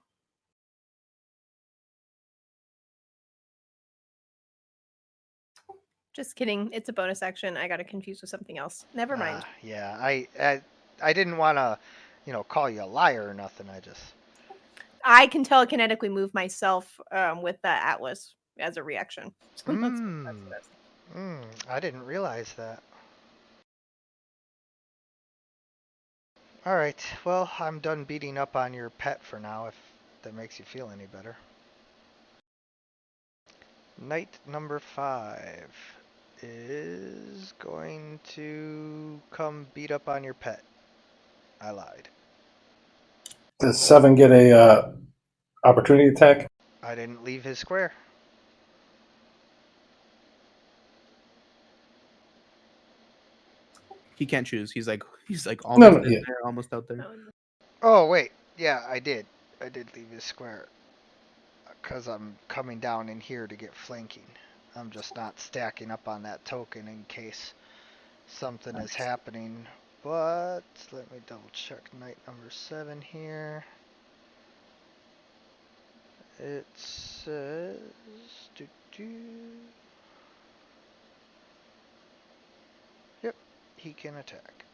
Just kidding. It's a bonus action. I got it confused with something else. Never mind. Yeah, I didn't want to, call you a liar or nothing. I just. I can telekinetically move myself with the Atlas as a reaction. So that's what I didn't realize that. All right. Well, I'm done beating up on your pet for now. If that makes you feel any better. Knight number 5 is going to come beat up on your pet. I lied. Does 7 get a opportunity attack? I didn't leave his square. He can't choose. He's like No, almost no, in yeah. there, almost out there. Oh, wait. Yeah, I did. I did leave his square. Because I'm coming down in here to get flanking. I'm just not stacking up on that token in case something is happening. But let me double check knight number 7 here. It says. Yep, he can attack.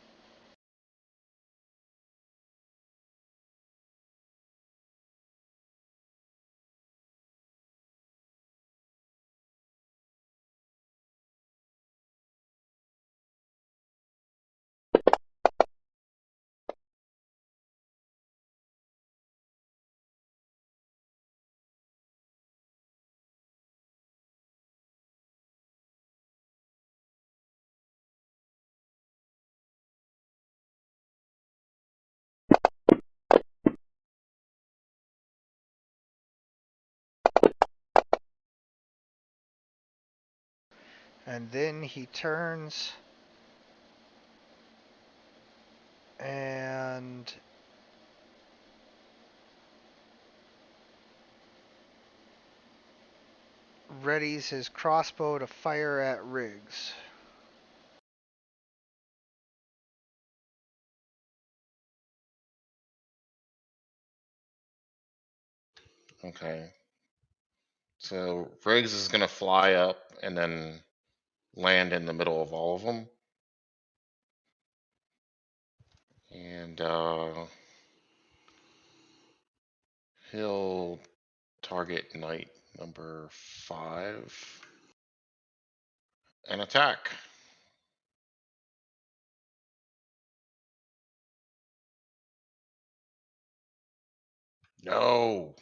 And then he turns and readies his crossbow to fire at Riggs. Okay. So Riggs is gonna fly up and then land in the middle of all of them. And he'll target knight number 5 and attack. No.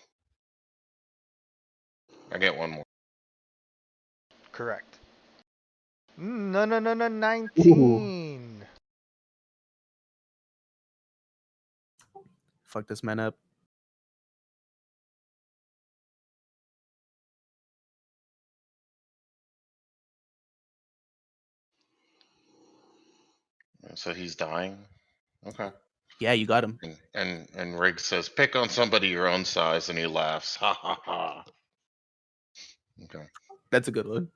I get one more. Correct. No, 19. Ooh. Fuck this man up. So he's dying. Okay. Yeah, you got him. And Riggs says, "Pick on somebody your own size," and he laughs. Ha ha ha. Okay. That's a good one.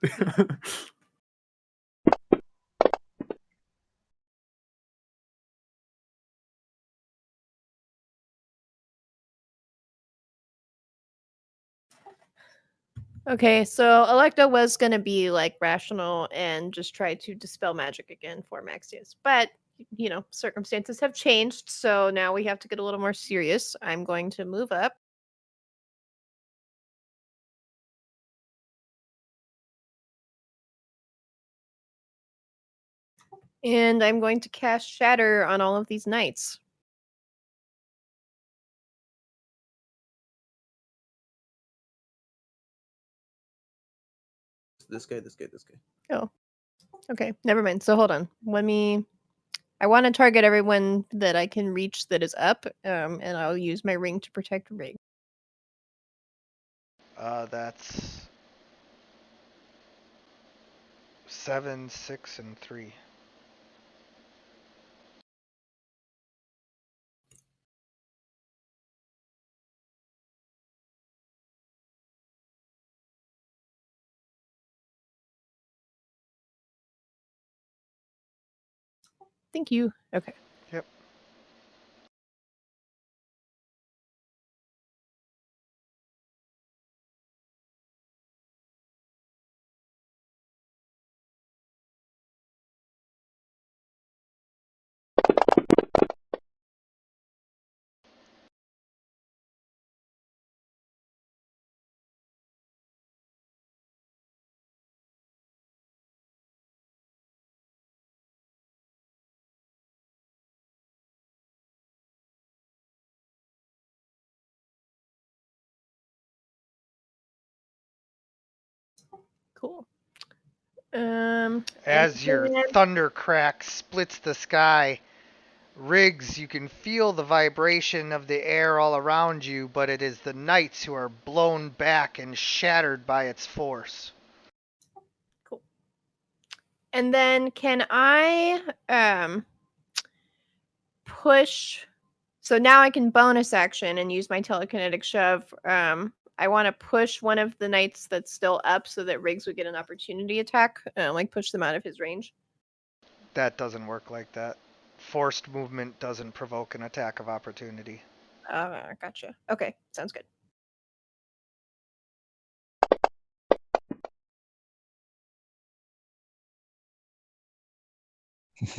Okay, so Electa was gonna be like rational and just try to dispel magic again for Maxius, but circumstances have changed, so now we have to get a little more serious. I'm going to move up. And I'm going to cast Shatter on all of these knights. This guy. Oh, okay. Never mind. So hold on. I want to target everyone that I can reach that is up, and I'll use my ring to protect Rig. That's 7, 6, and 3. Thank you. Okay. Yep. Cool. As your thunder crack splits the sky, Riggs, you can feel the vibration of the air all around you, but it is the knights who are blown back and shattered by its force. Cool. And then can I push? So now I can bonus action and use my telekinetic shove. I want to push one of the knights that's still up so that Riggs would get an opportunity attack, like push them out of his range. That doesn't work like that. Forced movement doesn't provoke an attack of opportunity. Gotcha. Okay, sounds good.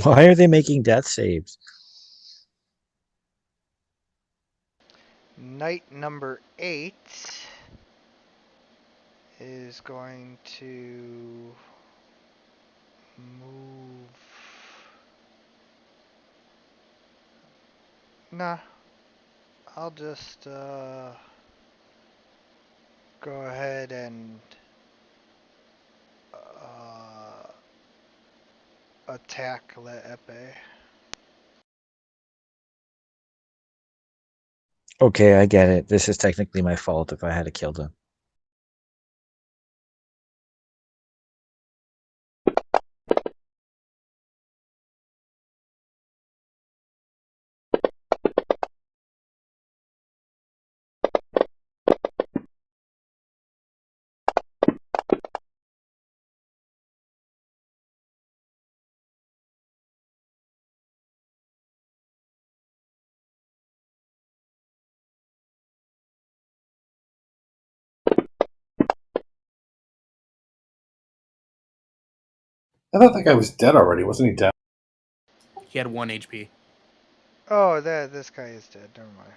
Why are they making death saves? Knight number 8 is going to move. Nah, I'll just go ahead and attack Le Epée. Okay, I get it. This is technically my fault if I had killed him. I thought that guy was dead already. Wasn't he dead? He had 1 HP. Oh, this guy is dead. Never mind.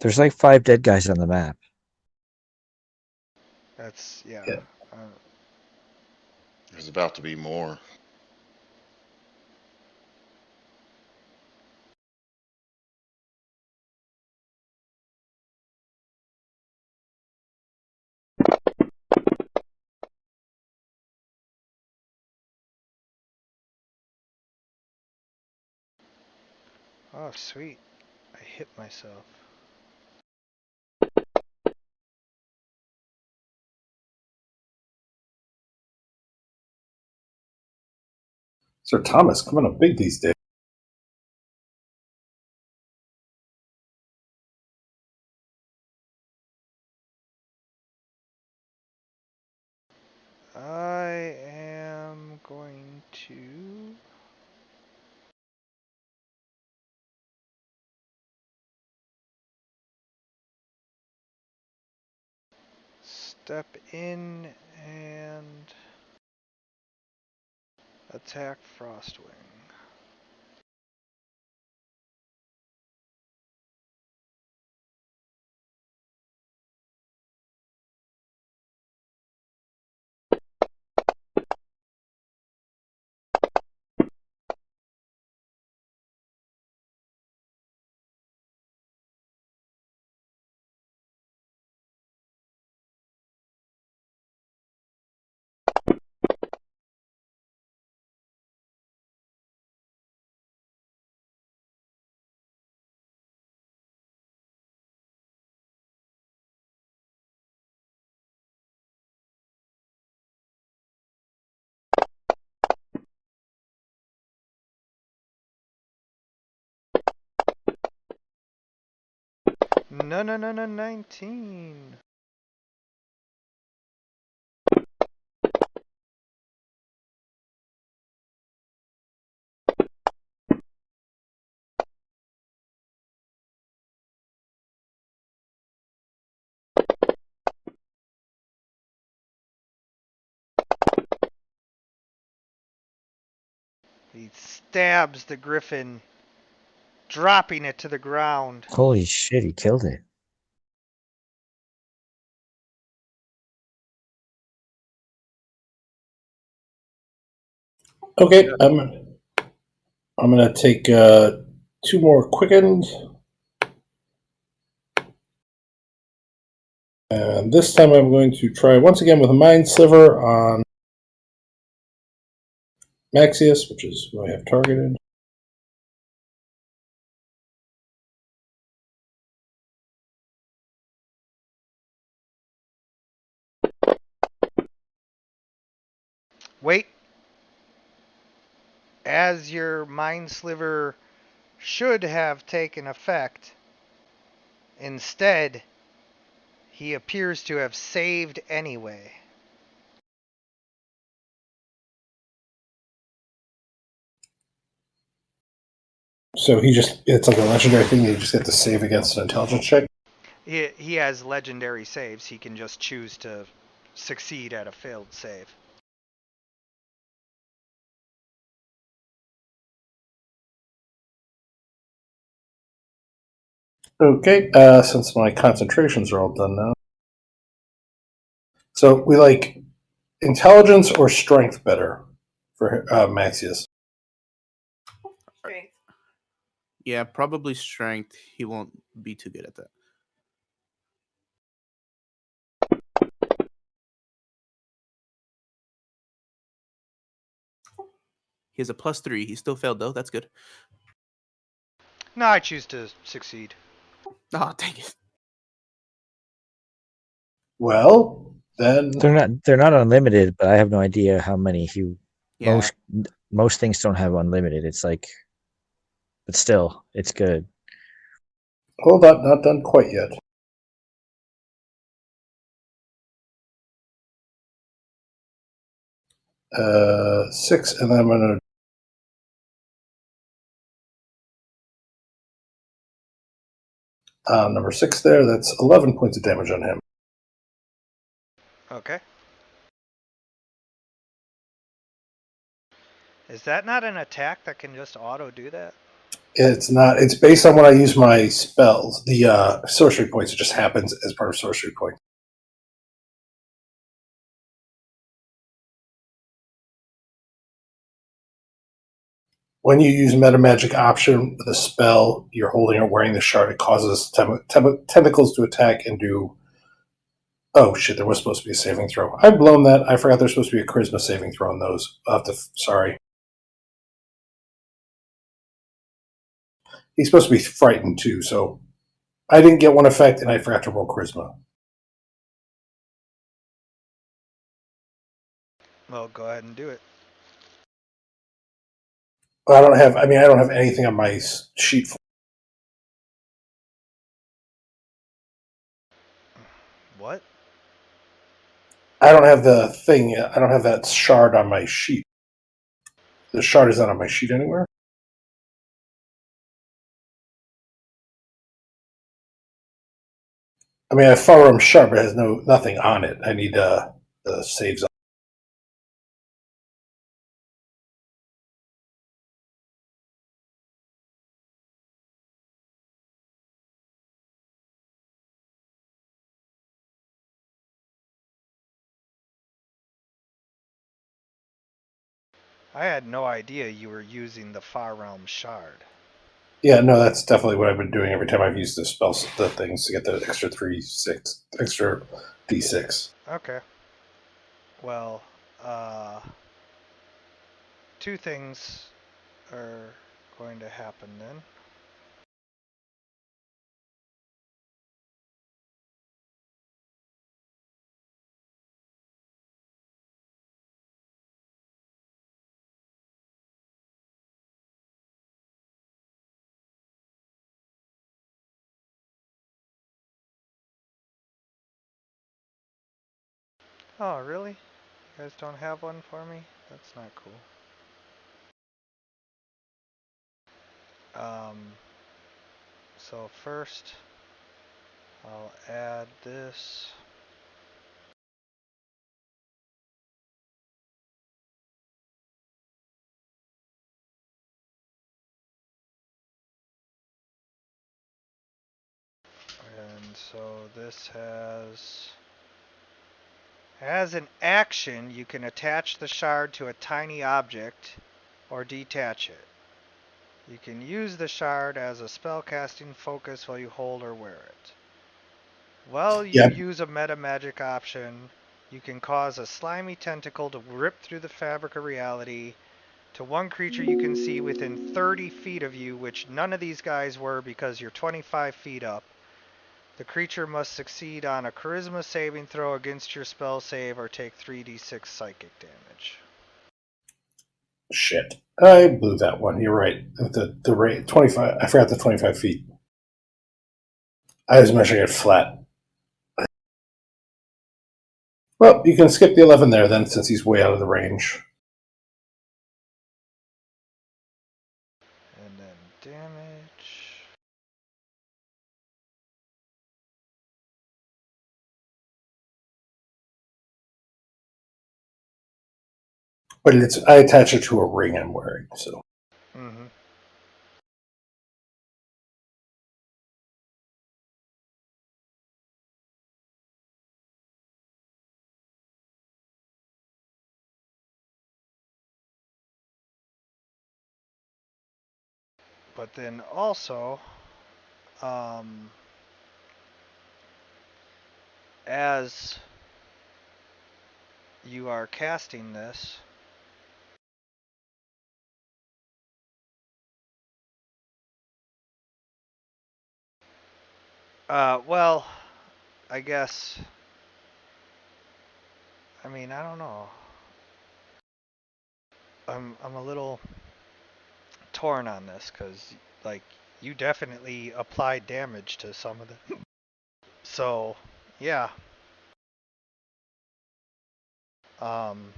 There's like 5 dead guys on the map. That's yeah. Yeah. There's about to be more. Oh, sweet. I hit myself. Sir Thomas coming up big these days. I am going to step in and attack Frostwing. No, 19. He stabs the griffin, dropping it to the ground. Holy shit, he killed it. Okay, I'm gonna take 2 more quickens. And this time I'm going to try once again with a Mind Sliver on Maxius, which is who I have targeted. Wait. As your Mind Sliver should have taken effect, instead, he appears to have saved anyway. So it's like a legendary thing, you just have to save against an intelligence check. He has legendary saves. He can just choose to succeed at a failed save. Okay, since my concentrations are all done now. So we like intelligence or strength better for Maxius. Strength. Yeah, probably strength. He won't be too good at that. He has a +3. He still failed though. That's good. No, I choose to succeed. Oh, dang it. Well, then They're not unlimited, but I have no idea how many he Yeah. most things don't have unlimited. It's like, but still, it's good. hold on, not done quite yet. 6, and then I'm gonna number 6 there. That's 11 points of damage on him. Okay. Is that not an attack that can just auto do that? It's not. It's based on when I use my spells. The sorcery points. It just happens as part of sorcery point. When you use meta magic option with a spell, you're holding or wearing the shard. It causes tentacles to attack and do. Oh shit! There was supposed to be a saving throw. I've blown that. I forgot there's supposed to be a charisma saving throw on those. I'll have to. Sorry. He's supposed to be frightened too, so I didn't get one effect, and I forgot to roll charisma. Well, go ahead and do it. I don't have. I mean, I don't have anything on my sheet. What? I don't have the thing. I don't have that shard on my sheet. The shard is not on my sheet anywhere. I mean, I have Firearm Sharp, but it has nothing on it. I need the saves. I had no idea you were using the Far Realm Shard. Yeah, no, that's definitely what I've been doing every time I've used the spells, the things to get the extra extra d6. Okay. Well, two things are going to happen then. Oh, really? You guys don't have one for me? That's not cool. So first, I'll add this. And so this as an action, you can attach the shard to a tiny object or detach it. You can use the shard as a spellcasting focus while you hold or wear it. While you Yeah, use a meta magic option, you can cause a slimy tentacle to rip through the fabric of reality to one creature you can see within 30 feet of you, which none of these guys were because you're 25 feet up. The creature must succeed on a charisma saving throw against your spell save or take 3d6 psychic damage. shit. I blew that one. You're right. The rate 25. I forgot the 25 feet. I was measuring it flat. Well, you can skip the 11 there then, since he's way out of the range. And then damage. But I attach it to a ring I'm wearing, so. Mm-hmm. But then also, as you are casting this, well, I guess, I mean, I don't know. I'm a little torn on this because, like, you definitely applied damage to some of the. So, yeah. Um,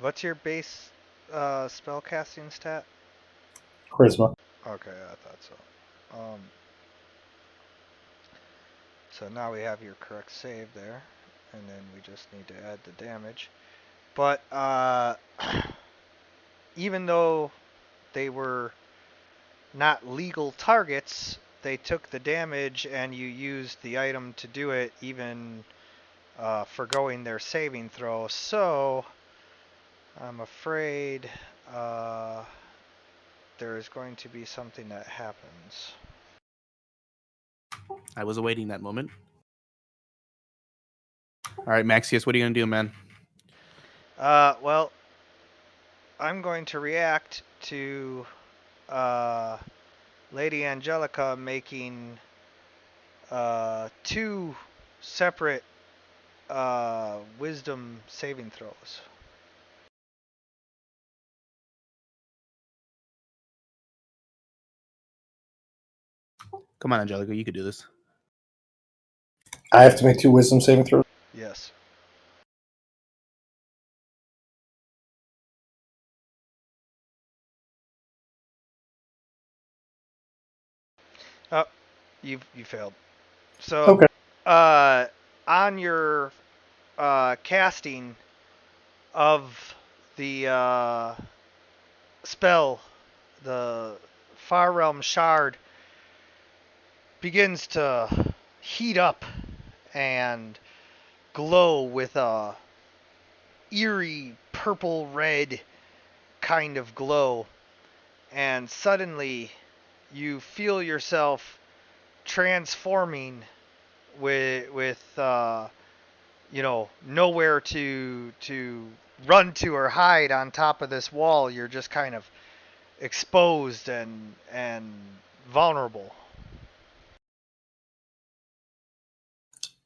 what's your base spellcasting stat? Charisma. Okay, I thought so. So now we have your correct save there, and then we just need to add the damage. But even though they were not legal targets, they took the damage, and you used the item to do it, even forgoing their saving throw. So I'm afraid there is going to be something that happens. I was awaiting that moment. All right, Maxius, what are you gonna do, man? Well, I'm going to react to Lady Angelica making 2 separate wisdom saving throws. Come on, Angelica, you could do this. I have to make 2 wisdom saving throws. Yes. Oh, you failed. So, Okay. On your casting of the spell, the Far Realm Shard begins to heat up and glow with a eerie purple red kind of glow, and suddenly you feel yourself transforming with nowhere to run to or hide on top of this wall. You're just kind of exposed and vulnerable.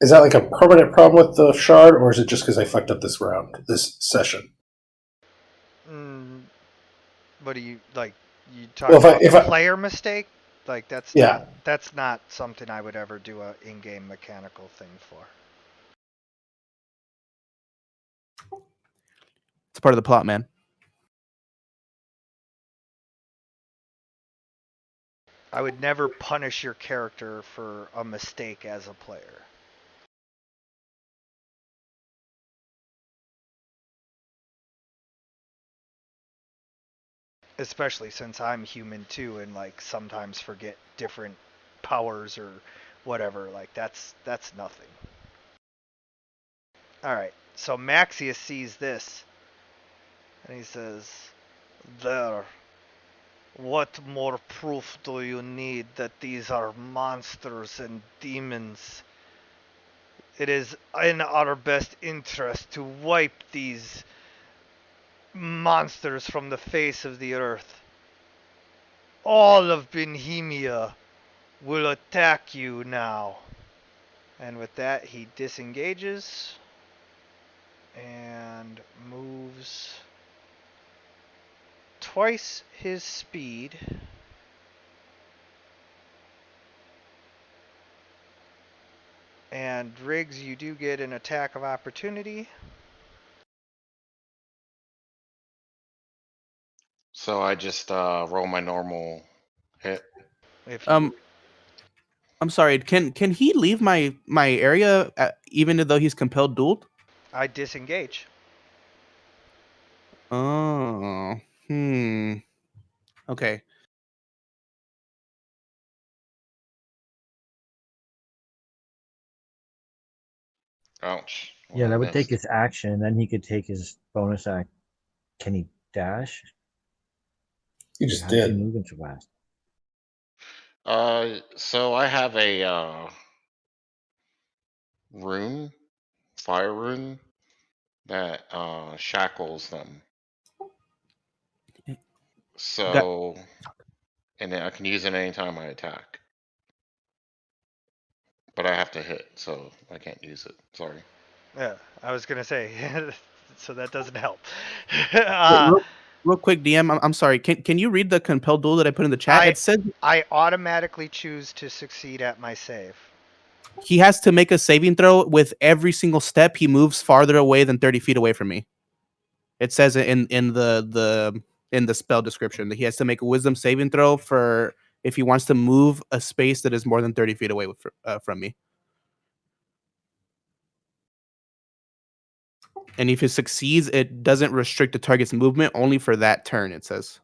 Is that like a permanent problem with the shard, or is it just because I fucked up this session? What do you like? You talk Well, about if I player mistake? Like that's yeah, not something I would ever do a in-game mechanical thing for. It's part of the plot, man. I would never punish your character for a mistake as a player. Especially since I'm human too, and like sometimes forget different powers or whatever. Like that's nothing. All right. So Maxius sees this, and he says, "There. What more proof do you need that these are monsters and demons? It is in our best interest to wipe these monsters from the face of the earth. All of Benhemia will attack you now." And with that, he disengages and moves twice his speed. And Riggs, you do get an attack of opportunity. So I just roll my normal hit. If you I'm sorry. Can he leave my area even though he's compelled dueled? I disengage. Oh, okay. Ouch. Well, Yeah, I that would take missed. his action. Then he could take his bonus act. Can he dash? you Like, just how does he did. move into fast? So I have a rune, fire rune, that shackles them. Got So, and then I can use it anytime I attack. But I have to hit, so I can't use it. Sorry. Yeah, I was gonna say, so that doesn't help. Wait, real quick, DM. I'm sorry. Can you read the compelled duel that I put in the chat? I It says I automatically choose to succeed at my save. he has to make a saving throw with every single step he moves farther away than 30 feet away from me. It says it in the spell description that he has to make a wisdom saving throw for if he wants to move a space that is more than 30 feet away from me. And if it succeeds, it doesn't restrict the target's movement, only for that turn, it says.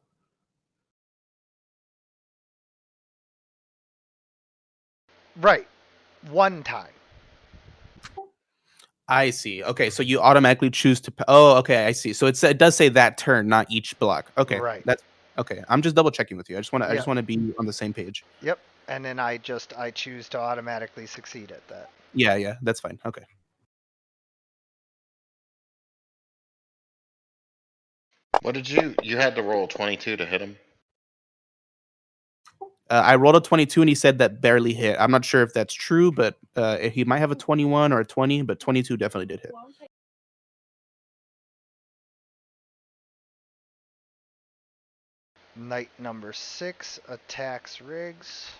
Right. One time. I see. Okay, so you automatically choose to. Oh, okay, I see. So it does say that turn, not each block. Okay, Right. that's okay. I'm just double checking with you. I just Yep. want to be on the same page. Yep. And then I choose to automatically succeed at that. Yeah, that's fine. Okay. What did you had to roll 22 to hit him? I rolled a 22 and he said that barely hit. I'm not sure if that's true, but he might have a 21 or a 20, but 22 definitely did hit. Knight number 6 attacks Riggs.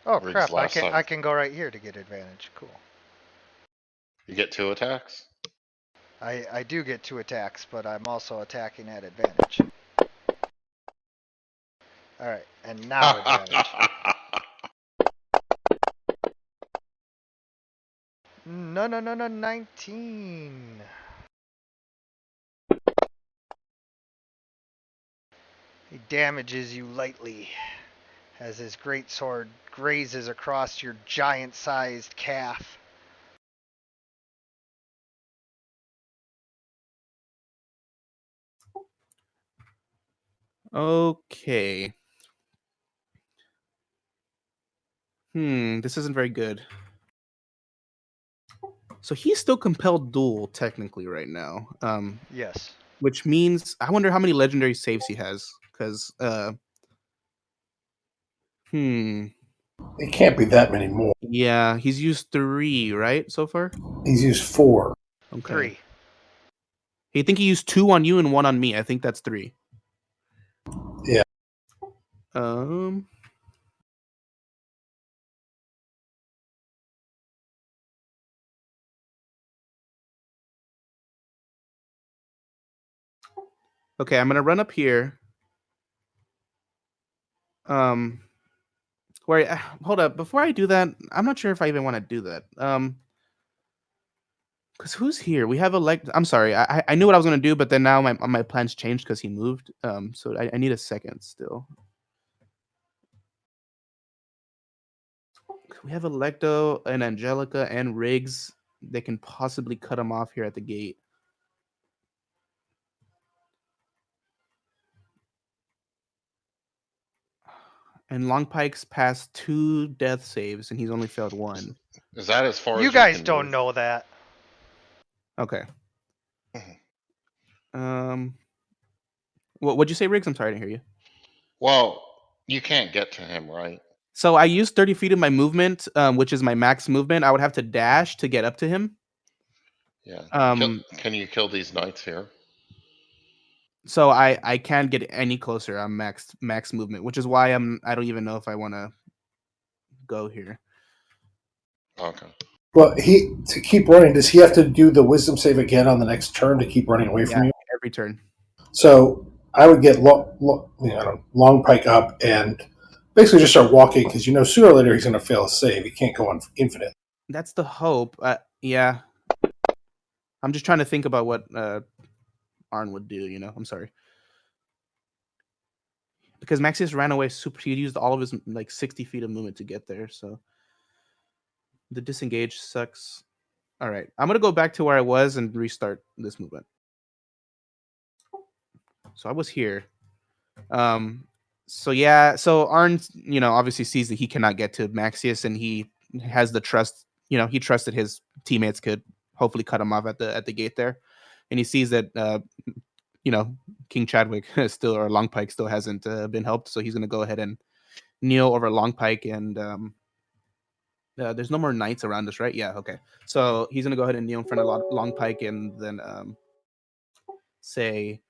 Oh Riggs crap! last I time. can go right here to get advantage. Cool. You get 2 attacks? I do get 2 attacks, but I'm also attacking at advantage. All right, and now advantage. No, 19. He damages you lightly as his greatsword grazes across your giant-sized calf. Okay. This isn't very good. So he's still compelled duel technically right now. Yes. Which means I wonder how many legendary saves he has. Because It can't be that many more. yeah, he's used 3, right, so far? He's used 4. Okay. 3. I think he used 2 on you and 1 on me. I think that's 3. Yeah. Okay, I'm gonna run up here. Hold up. Before I do that, I'm not sure if I even want to do that. Because who's here? We have I'm sorry. I knew what I was gonna do, but then now my plans changed because he moved. So I need a second still. We have Electo and Angelica and Riggs. They can possibly cut him off here at the gate. And Long Pike's passed 2 death saves, and he's only failed 1. Is that as far You as guys can don't move? know that. Okay. What'd you say, Riggs? I'm sorry to hear you. Well, you can't get to him, right? So I used 30 feet of my movement, which is my max movement. I would have to dash to get up to him. Yeah. Um, Can you kill these knights here? So I can't get any closer. I'm max movement, which is why I don't even know if I want to go here. Okay. Well, to keep running, does he have to do the wisdom save again on the next turn to keep running away from you? Every turn. So I would get long pike up and basically just start walking because sooner or later he's going to fail a save. He can't go on infinite. That's the hope. Yeah. I'm just trying to think about what Arn would do. I'm sorry. Because Maxius ran away he used all of his 60 feet of movement to get there. So the disengage sucks. All right, I'm gonna go back to where I was and restart this movement. So I was here. So Arn, obviously sees that he cannot get to Maxius, and he has the trust. He trusted his teammates could hopefully cut him off at the gate there, and he sees that King Chadwick still or Long Pike still hasn't been helped, so he's gonna go ahead and kneel over Long Pike, and there's no more knights around us, right? Yeah, okay. So he's gonna go ahead and kneel in front of Long Pike, and then say,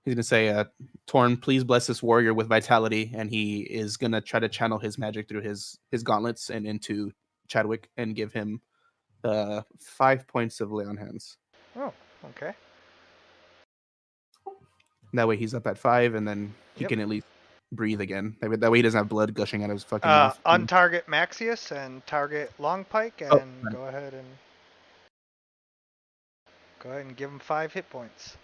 He's gonna say, "Torn, please bless this warrior with vitality," and he is gonna try to channel his magic through his gauntlets and into Chadwick and give him 5 points of lay on hands. Oh, okay. That way he's up at 5, and then he Yep. can at least breathe again. That way he doesn't have blood gushing out of his fucking mouth. Untarget Maxius and target Longpike, Oh, and got it. go ahead and give him 5 hit points.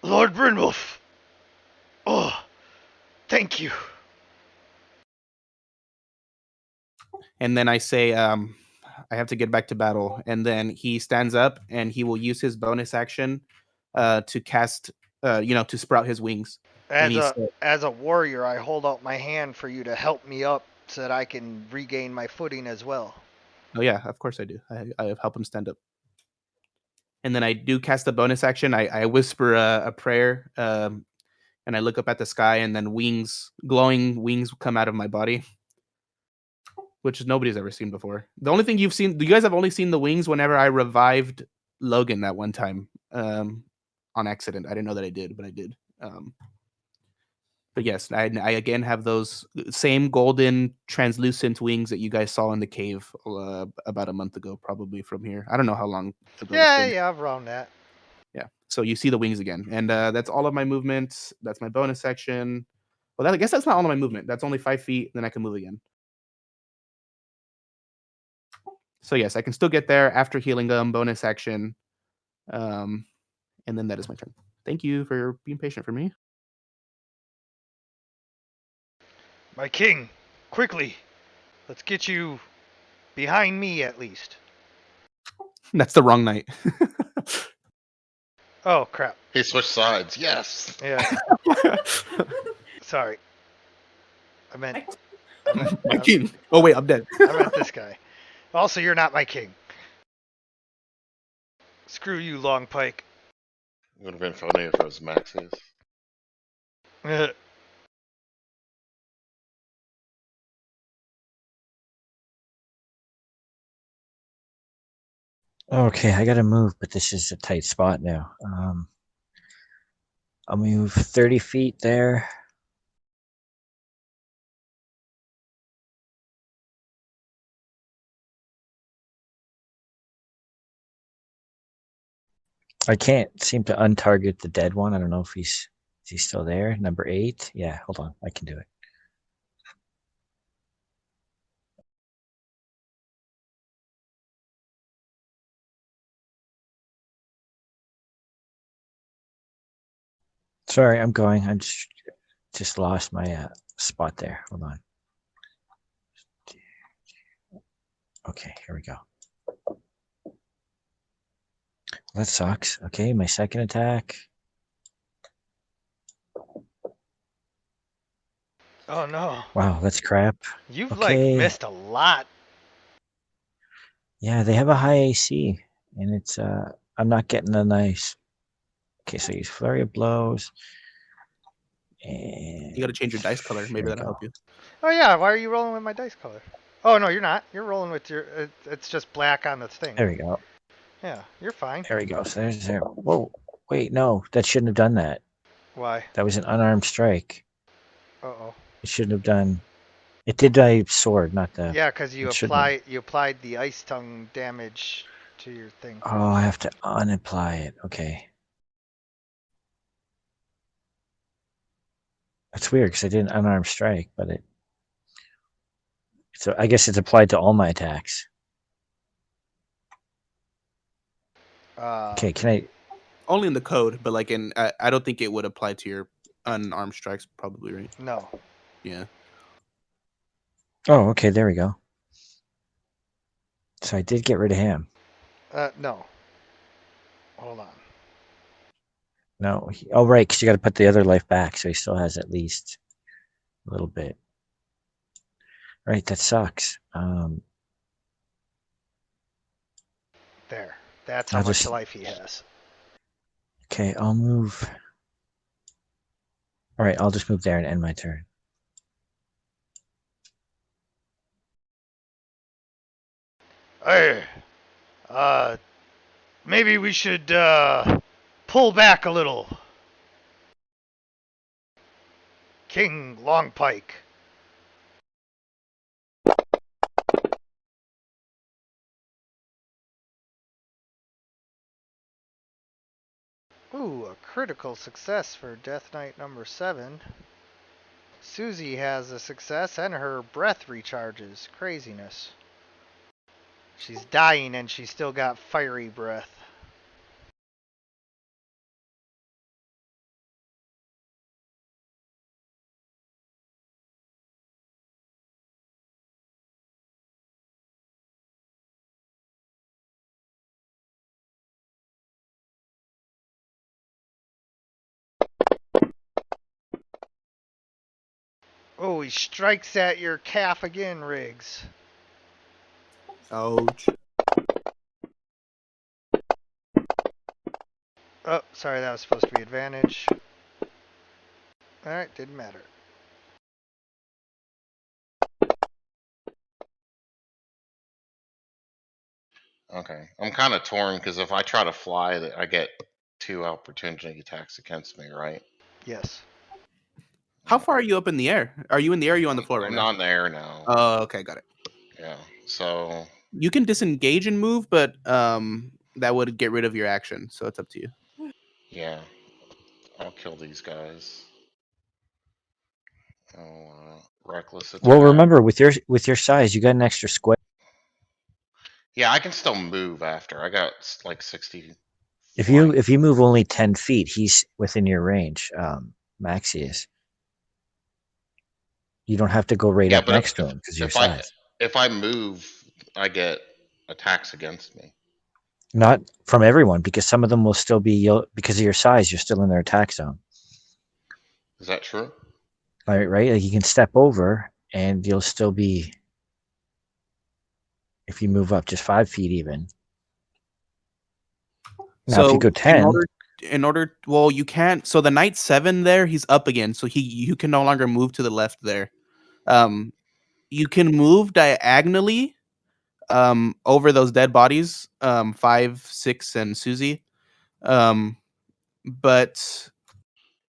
Lord Brynwolf. Oh, thank you. And then I say, I have to get back to battle. And then he stands up and he will use his bonus action to cast, to sprout his wings. And As a warrior, I hold out my hand for you to help me up so that I can regain my footing as well. Oh yeah, of course I do. I help him stand up. And then I do cast a bonus action. I whisper a prayer, and I look up at the sky, and then glowing wings come out of my body, which nobody's ever seen before. The only thing you guys have only seen the wings whenever I revived Logan that one time, on accident. I didn't know that I did, but I did. But yes, I again have those same golden translucent wings that you guys saw in the cave about a month ago, probably from here. I don't know how long ago it's been. Yeah, around that. Yeah. So you see the wings again, and that's all of my movement. That's my bonus section. Well, I guess that's not all of my movement. That's only 5 feet. Then I can move again. So yes, I can still get there after healing them. Bonus action, and then that is my turn. Thank you for being patient for me. My king, quickly. Let's get you behind me at least. That's the wrong night. Oh, crap. He switched sides. Yes. Yeah, sorry. I meant My king. Oh wait, I'm dead. I meant this guy. Also, you're not my king. Screw you, Longpike. It would have been funny if it was Max's. Okay, I gotta move, but this is a tight spot now. I'll move 30 feet there. I can't seem to untarget the dead one. I don't know if is he still there? Number 8. Yeah, hold on. I can do it. Sorry, I'm going. I just lost my spot there. Hold on. Okay, here we go. That sucks. Okay, my second attack. Oh no. Wow, that's crap. You've Okay. missed a lot. Yeah, they have a high AC, and it's I'm not getting a nice. Okay, so use flurry of blows. And You got to change your dice color. Maybe there we that'll go. help you. Oh yeah, why are you rolling with my dice color? Oh no, you're not. You're rolling with your. It's just black on the thing. There we go. Yeah, you're fine. There we go. So there's there. Whoa, wait, no, that shouldn't have done that. Why? That was an unarmed strike. Uh-oh. It shouldn't have done. It did die sword, not the. Yeah, because you it shouldn't applied the ice tongue damage to your thing. Oh, I have to unapply it. Okay. That's weird because I did an unarmed strike, but it. So I guess it's applied to all my attacks. Okay, can I? Only in the code, but like I don't think it would apply to your unarmed strikes. Probably right. No. Yeah. Oh, okay. There we go. So I did get rid of him. No. Hold on. No. Oh, right. Because you got to put the other life back, so he still has at least a little bit. Right. That sucks. There. That's how much life he has. Okay, I'll move. All right, I'll just move there and end my turn. Hey, maybe we should pull back a little. King Longpike. Ooh, a critical success for Death Knight number 7. Susie has a success and her breath recharges. Craziness. She's dying and she's still got fiery breath. Oh, he strikes at your calf again, Riggs. Ouch. Oh, sorry, that was supposed to be advantage. Alright, didn't matter. Okay. I'm kind of torn because if I try to fly, I get 2 opportunity attacks against me, right? Yes. How far are you up in the air? Are you in the air or are you on the floor right I'm now? not in the air now. Oh, okay, got it. Yeah. So You can disengage and move, but that would get rid of your action, so it's up to you. yeah, I'll kill these guys. Reckless attack. Well, remember with your size, you got an extra square. Yeah, I can still move after. I got like 60. If flying. you move only 10 feet, he's within your range. Maxi is. You don't have to go right Yeah, up but next to him because of your if I size. if I move, I get attacks against me. Not from everyone, because some of them will still be because of your size. You're still in their attack zone. Is that true? All right, right? Like you can step over, and you'll still be. If you move up just 5 feet, even. Now, if you So go 10, well, you can't. So the knight 7 there, he's up again, so you can no longer move to the left there. You can move diagonally over those dead bodies, 5, 6, and Susie. But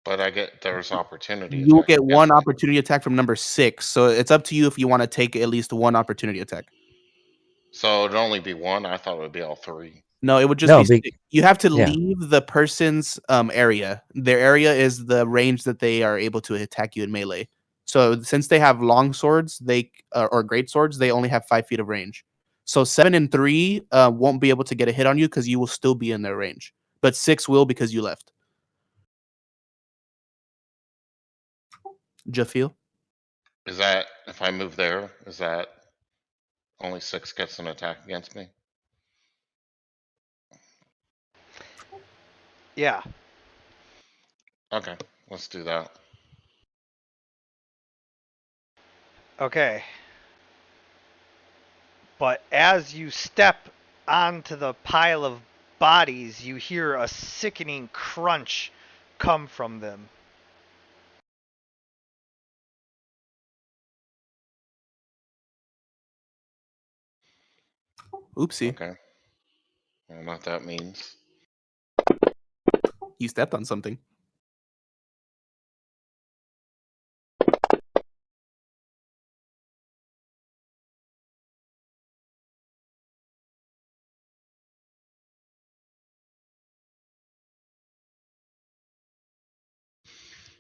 But there's opportunity you'll attacks get against one me. opportunity attack from number 6. So it's up to you if you want to take at least one opportunity attack. So it'd only be one. I thought it would be all 3. No, it would just no, be you have to yeah. leave the person's area. Their area is the range that they are able to attack you in melee. So since they have long swords, they or great swords, they only have 5 feet of range. So 7 and 3 won't be able to get a hit on you because you will still be in their range. But 6 will because you left. Jafil? Is that if I move there? Is that only 6 gets an attack against me? Yeah. Okay, let's do that. Okay. But as you step onto the pile of bodies, you hear a sickening crunch come from them. Oopsie. Okay. I don't know what that means. You stepped on something.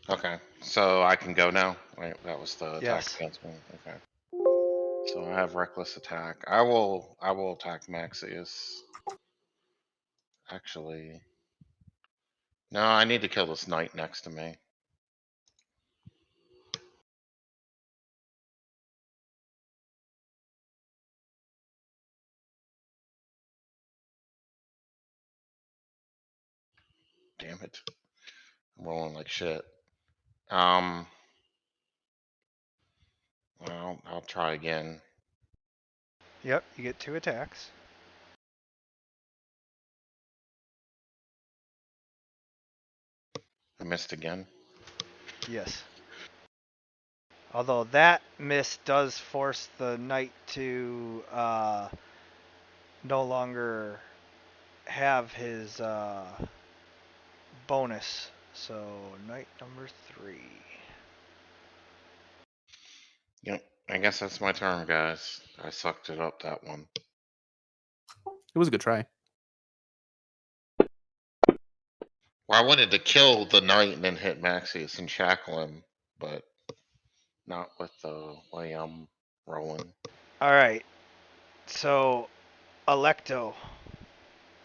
Okay, so I can go now. Right, that was the attack Yes. against me. Okay. So I have reckless attack. I will attack Maxius. Actually, no, I need to kill this knight next to me. Damn it. I'm rolling like shit. Well, I'll try again. Yep, you get 2 attacks. I missed again. Yes. Although that miss does force the knight to no longer have his bonus. So night number 3. Yep. I guess that's my turn, guys. I sucked it up that one. It was a good try. Well, I wanted to kill the knight and then hit Maxius and shackle him, but not with the way I'm rolling. All right. So Electo,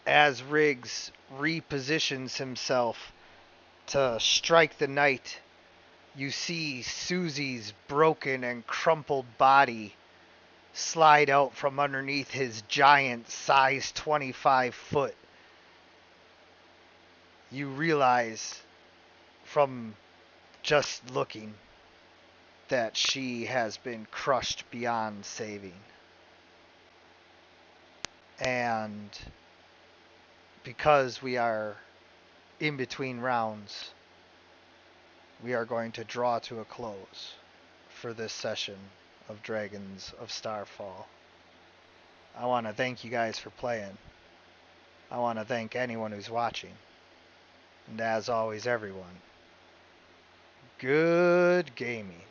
as Riggs repositions himself to strike the knight, you see Susie's broken and crumpled body slide out from underneath his giant size 25 foot. You realize from just looking that she has been crushed beyond saving. And because we are in between rounds, we are going to draw to a close for this session of Dragons of Starfall. I want to thank you guys for playing. I want to thank anyone who's watching. And as always, everyone, good gaming.